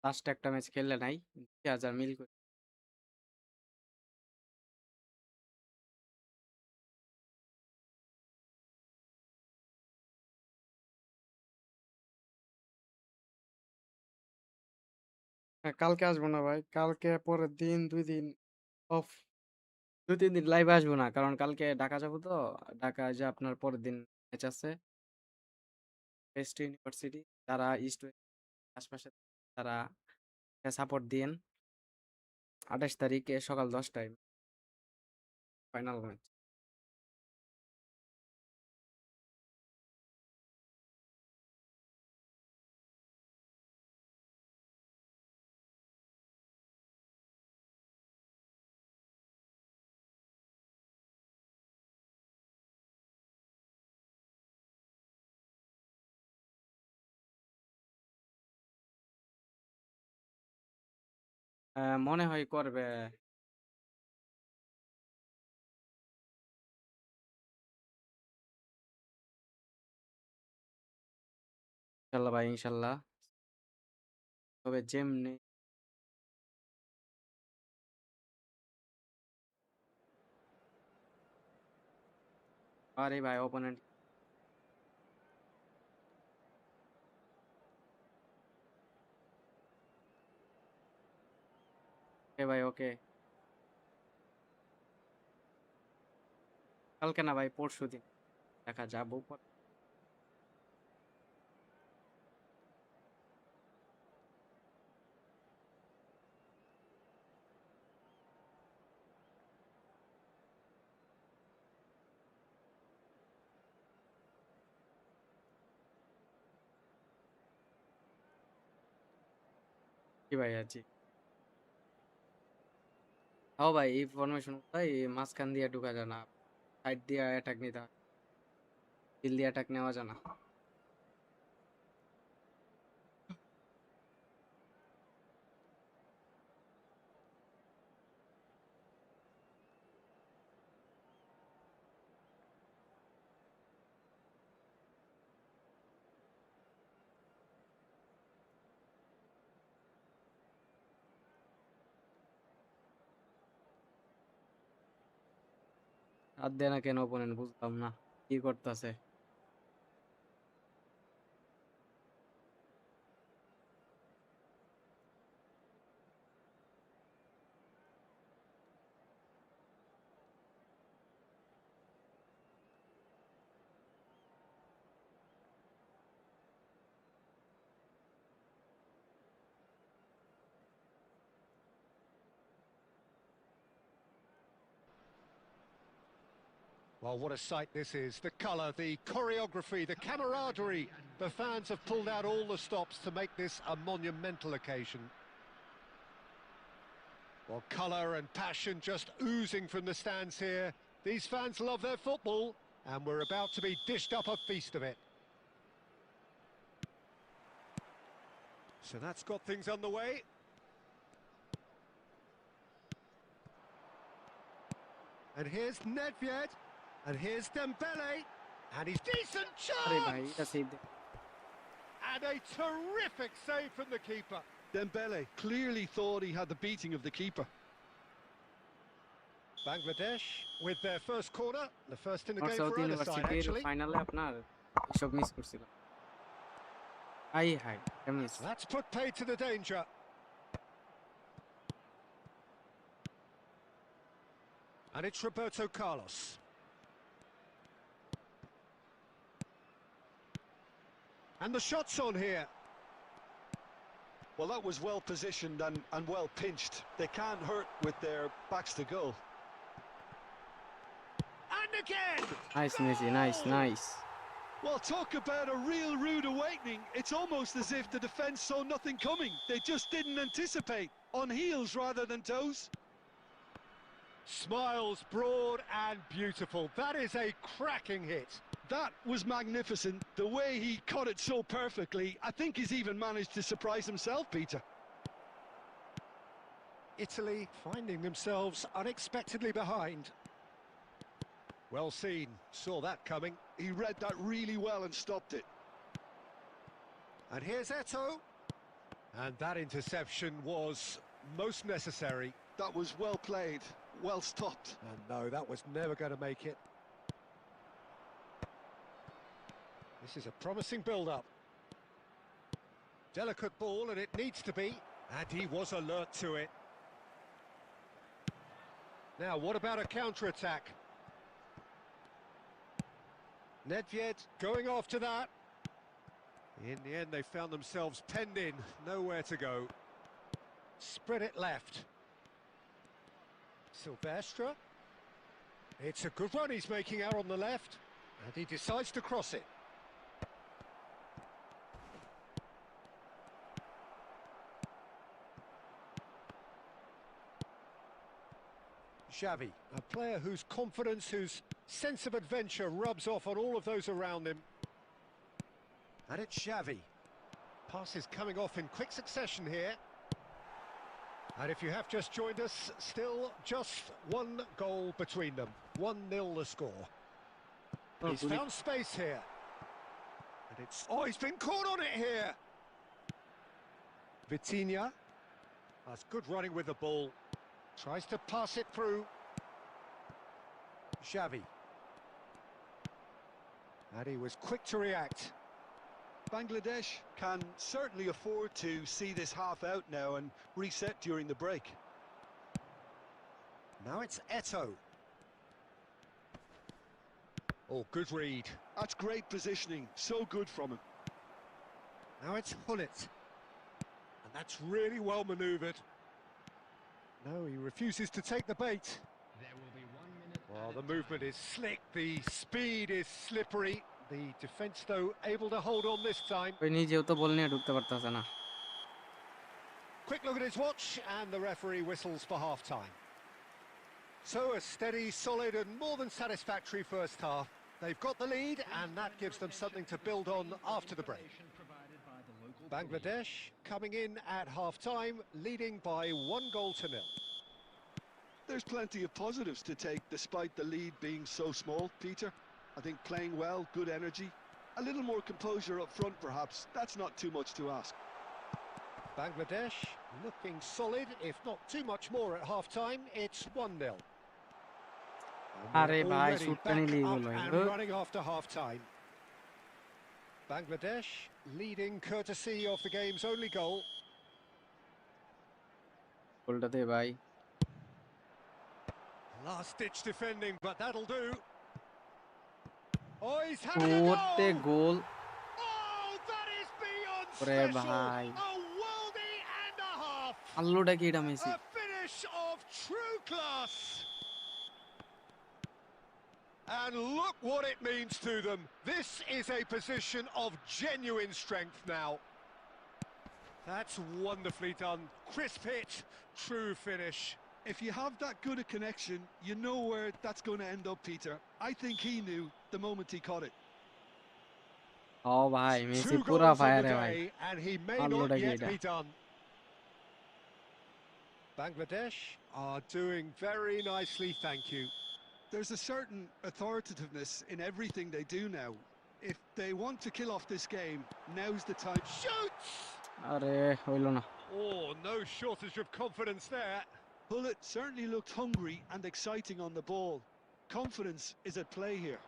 S1: Last একটা match খেললে নাই। 2000 মিল করে। হ্যাঁ, কালকে আসবো না ভাই। কালকে পরের দিন 2 দিন অফ। 2-3 দিন লাইভে আসবো না। কারণ কালকে ঢাকা যাবো তো। ঢাকায় যে আপনার পরের দিন ম্যাচ আছে। West university. তারা ইস্ট ওয়েস্ট আশপাশে তারা সাপোর্ট দিয়েন। 28 তারিখে সকাল 10টায় ফাইনাল ম্যাচ। মনে হয় করবে। ইনশাল্লাহ ভাই, ইনশাল্লাহ। তবে যেমনি আরে ভাই অপোনেন্ট ওকে ভাই, ওকে। কালকে না ভাই, পরশুদিন দেখা যাবো। জি ভাইয়া, জি। তাও ভাই এই ফরমেশন ভাই মাঝখান দিয়ে ঢুকা যায় না। সাইড দিয়ে অ্যাটাক নিতে হয়। হিল দিয়ে অ্যাটাক নেওয়া যায় না। হাত দেয় না কেন অপোনেন্ট বুঝলাম না। কি করতেছে?
S2: Well, what a sight this is. The colour, the choreography, the camaraderie. The fans have pulled out all the stops to make this a monumental occasion. Well, colour and passion just oozing from the stands here. These fans love their football, and we're about to be dished up a feast of it. So that's got things underway. And here's Nedved. And here's Dembele, and he's decent
S1: আরে ভাই
S2: chance!
S1: এটা save দে।
S2: And a terrific save from the keeper.
S3: Dembele clearly thought he had the beating of the keeper.
S2: Bangladesh with their first corner, the first in the
S1: north
S2: game
S1: south
S2: for either side
S1: ইউনিভার্সিটির
S2: actually.
S1: ফাইনালে আপনার এসব miss করছিলাম। High high এটা miss.
S2: That's put paid to the danger. And it's Roberto Carlos. And the shot's on here.
S3: Well, that was well positioned and well pinched. They can't hurt with their backs to goal.
S2: And again!
S1: Nice Messi, nice
S2: Goal!
S1: Nice.
S3: Well, talk about a real rude awakening. It's almost as if the defence saw nothing coming. They just didn't anticipate. On heels rather than toes.
S2: Smiles broad and beautiful. That is a cracking hit.
S3: That was magnificent. The way he caught it so perfectly. I think he's even managed to surprise himself, Peter.
S2: Italy finding themselves unexpectedly behind. Well seen, saw that coming.
S3: He read that really well and stopped it.
S2: And here's Eto'o. And that interception was most necessary.
S3: That was well played, well stopped.
S2: And no, that was never going to make it. This is a promising build-up. Delicate ball, and it needs to be. And he was alert to it. Now, what about a counter-attack? Nedved going after that. In the end, they found themselves penned in, nowhere to go. Spread it left. Silvestre. It's a good run he's making out on the left. And he decides to cross it. Xavi, a player whose confidence, whose sense of adventure rubs off on all of those around him. And it's Xavi. Passes coming off in quick succession here. And if you have just joined us, still just one goal between them. 1-0 the score. He's found space here. And it's... Oh, he's been caught on it here! Vitinha has good running with the ball. Tries to pass it through. Xavi. And he was quick to react.
S3: Bangladesh can certainly afford to see this half out now and reset during the break.
S2: Now it's Eto'o. Oh, good read.
S3: That's great positioning, so good from him.
S2: Now it's Hullet. And that's really well manoeuvred. No, he refuses to take the bait.
S4: There will be 1 minute.
S2: Well, the movement is slick, the speed is slippery. The defence, though, able to hold on this time.
S1: ওই নিজেও তো বল নিয়ে ঢুকতে পারতেছে না।
S2: quick look at his watch, and the referee whistles for half-time. So a steady, solid and more than satisfactory first half. They've got the lead, and that gives them something to build on after the break. Bangladesh coming in at half-time, leading by 1-0.
S3: There's plenty of positives to take despite the lead being so small, Peter. I think playing well, good energy, a little more composure up front perhaps. That's not too much to ask.
S2: Bangladesh looking solid, if not too much more at half-time. It's 1-0.
S1: Arey bhai, shoot ta nahi liye bolo
S2: and
S1: hai.
S2: running after half-time. Bangladesh leading courtesy of the game's only goal.
S1: Goal ta de bhai.
S2: Last-ditch defending, but that'll do. Oh, he's having a
S1: Ote
S2: goal!
S1: goal.
S2: Oh, that is beyond
S1: Ore
S2: special!
S1: bhai.
S2: A worldie and a half!
S1: Allo da kida Messi.
S2: A finish of true class! And look what it means to them. This is a position of genuine strength now. That's wonderfully done. Crisp hit, true finish.
S3: If you have that good a connection, you know where that's going to end up, Peter. I think he knew the moment he caught it.
S1: Oh bhai, Messi
S2: Two
S1: pura
S2: goals on
S1: fire
S2: the
S1: hai bhai.
S2: day, and he may
S1: Allo
S2: not
S1: da
S2: yet
S1: kida.
S2: be done. Bangladesh are doing very nicely, thank you.
S3: There's a certain authoritativeness in everything they do now. If they want to kill off this game, now's the time.
S2: Shoots!
S1: Arey hoilo na.
S2: Oh, no shortage of confidence there.
S3: Hullet certainly looked hungry and exciting on the ball. Confidence is at play here.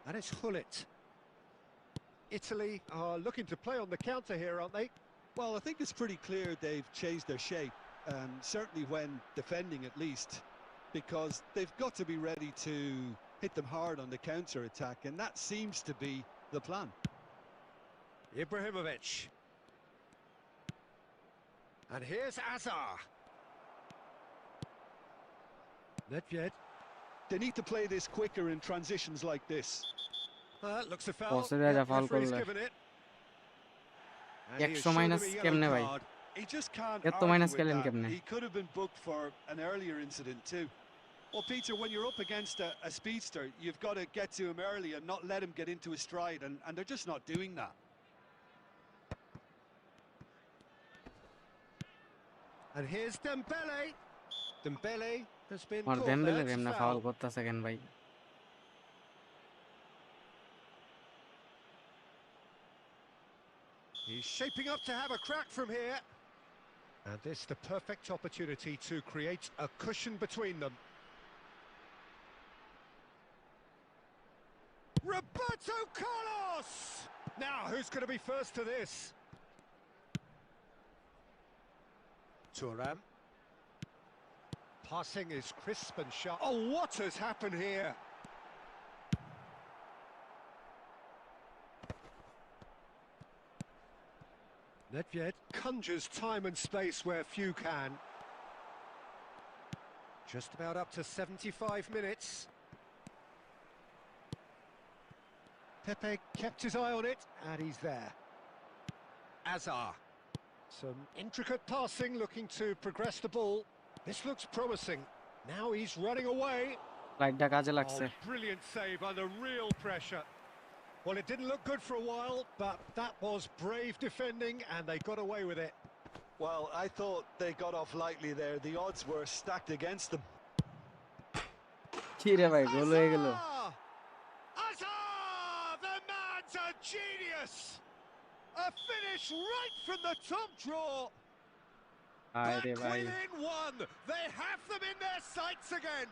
S2: And it's Hullet. Italy are looking to play on the counter here, aren't they?
S3: Well, I think it's pretty clear they've changed their shape, certainly when defending at least, because they've got to be ready to hit them hard on the counter-attack, and that seems to be the plan.
S2: Ibrahimovic. And here's Azar. Nedved.
S3: They need to play this quicker in transitions like this.
S2: Looks a foul.
S1: Consider foul
S2: Referee's
S1: করলে
S2: given it. And he has
S1: 100
S2: shown him
S1: minus
S2: a yellow
S1: কেমনে ভাই?
S2: card.
S3: He just can't
S1: এত
S3: argue
S1: minus
S3: with
S1: খেলেন
S3: that.
S1: কেমনে?
S3: He could have been booked for an earlier incident too. Well, Peter, when you're up against a speedster, you've got to get to him early and not let him get into his stride, and they're just not doing that.
S2: And here's Dembele. Dembele has been
S1: আর
S2: caught
S1: Dembele
S2: there.
S1: এমনা
S2: It's
S1: foul
S2: foul.
S1: করতেছে কেন ভাই?
S2: He's shaping up to have a crack from here. And this the perfect opportunity to create a cushion between them. Roberto Carlos! Now, who's going to be first to this? Thuram. Passing is crisp and sharp. Oh, what has happened here? Nedved conjures time and space where few can. Just about up to 75 minutes. Pepe kept his eye on it, and he's there. Azar. Some intricate passing, looking to progress the ball. This looks promising. Now he's running away.
S1: লাইটটা কাজে লাগছে।
S2: Oh, brilliant save under real pressure. Well, it didn't look good for a while, but that was brave defending, and they got away with it.
S3: Well, I thought they got off lightly there. The odds were stacked against them.
S1: কি রে ভাই গোল হয়ে গেল।
S2: Azar! The man's a genius! A finish right from the top draw.
S1: আরে
S2: Back
S1: ভাই
S2: within one. They have them in their sights again.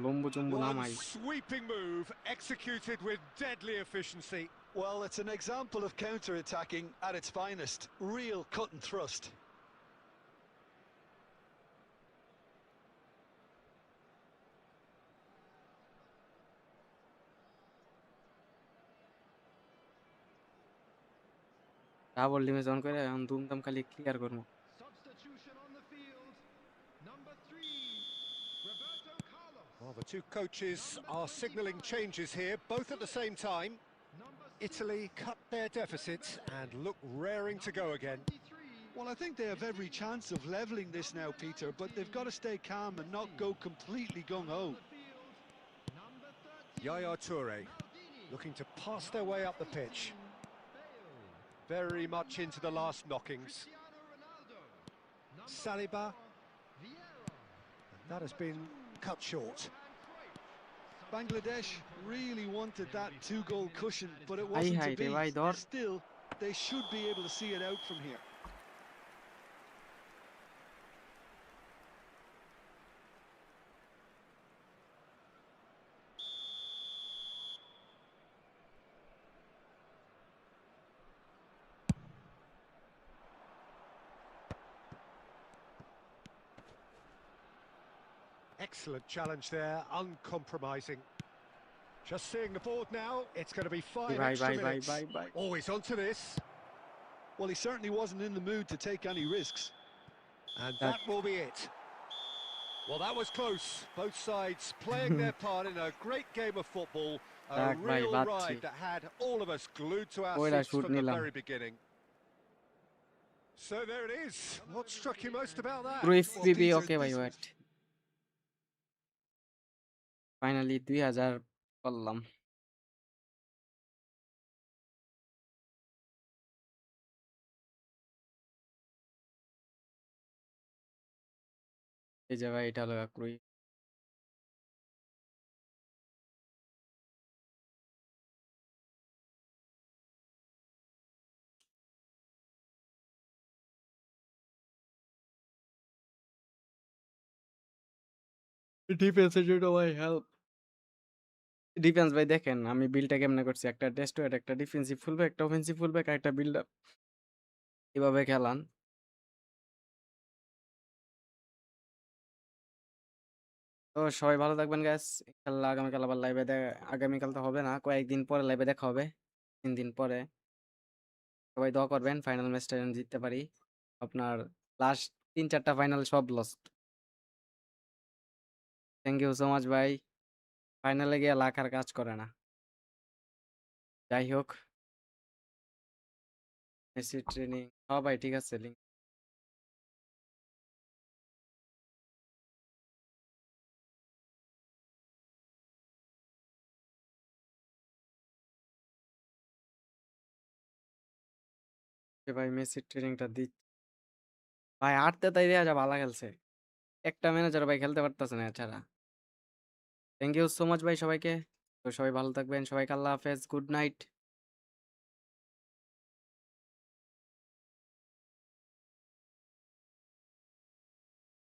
S1: লম্বু চুম্বু
S2: One
S1: নামাই।
S2: sweeping move executed with deadly efficiency.
S3: Well, it's an example of counter-attacking at its finest. Real cut and thrust.
S1: Double ডিমেজ on করে এখন দুমদাম খালি clear করব।
S4: Substitution on the field. Number 3, Roberto Carlos.
S2: Well, the two coaches are signalling changes here, both at the same time.
S4: Number 6,
S2: Italy cut their deficit and look raring to go again.
S4: 23,
S3: Well, I think they have every chance of levelling this now, Peter, but they've got to stay calm and not go completely gung-ho.
S4: Number 13,
S2: Yaya Toure looking to pass their way up the pitch. Very much into the last knockings.
S4: Cristiano Ronaldo. Number
S2: Saliba,
S4: 4, Vieira.
S2: and that has been cut short.
S3: Bangladesh really wanted that two-goal cushion, but it
S1: Hi,
S3: wasn't
S1: hi,
S3: to be.
S1: Revai Dor.
S3: Still, they should be able to see it out from here.
S2: Excellent challenge there, uncompromising. Just seeing the board now, it's going to be 5
S1: Bye,
S2: extra
S1: bye, bye,
S2: minutes.
S1: bye, bye.
S2: Always onto this,
S3: Well, he certainly wasn't in the mood to take any risks.
S2: and
S1: That-
S2: that will be it. Well, that was close. Both sides playing their part in a great game of football. A
S1: Tak, bye,
S2: real
S1: বাচ্চি।
S2: ride that had all of us glued to our
S1: ওইটা
S2: seats
S1: shoot
S2: from the
S1: নিলাম।
S2: very beginning. So there it is. What struck you most about that?
S1: Cruyff
S3: Well,
S1: BB,
S3: Peter,
S1: okay,
S3: this
S1: bye,
S3: was-
S1: wait. Finally 2000 করলাম। এই যে ভাই এটা হলো Cruyff. ডিফেন্সের জন্য ভাই হেল্প। ডিফেন্স ভাই দেখেন আমি বিলটা কেমনে করছি, একটা ডেস্ট্রয়ার, একটা ডিফেন্সিভ ফুলব্যাক, একটা অফেন্সিভ ফুলব্যাক, আর একটা বিল্ড আপ, এভাবে খেলান। তো সবাই ভালো থাকবেন গাইস, ইনশাল্লাহ আগামীকাল আবার লাইভে আগামীকাল তো হবে না, কয়েকদিন পরে লাইভে দেখা হবে, 3 দিন পরে। সবাই দোয়া করবেন ফাইনাল ম্যাচটা যেন জিততে পারি। আপনার লাস্ট 3-4টা ফাইনাল সব lost. Thank you so much ভাই। ফাইনালে গিয়ে লাখ আর কাজ করে না। যাই হোক, মেসি ট্রেনিং ভাই ঠিক আছে, লিঙ্ক ভাই মেসির ট্রেনিংটা দি ভাই। আটতে তাই দেয়া যা ভালো খেলছে, একটা ম্যানেজার ভাই খেলতে পারতেছে না এছাড়া। থ্যাংক ইউ সো মাচ ভাই সবাইকে। তো সবাই ভালো থাকবেন, সবাইকে আল্লাহ হাফেজ, গুড নাইট।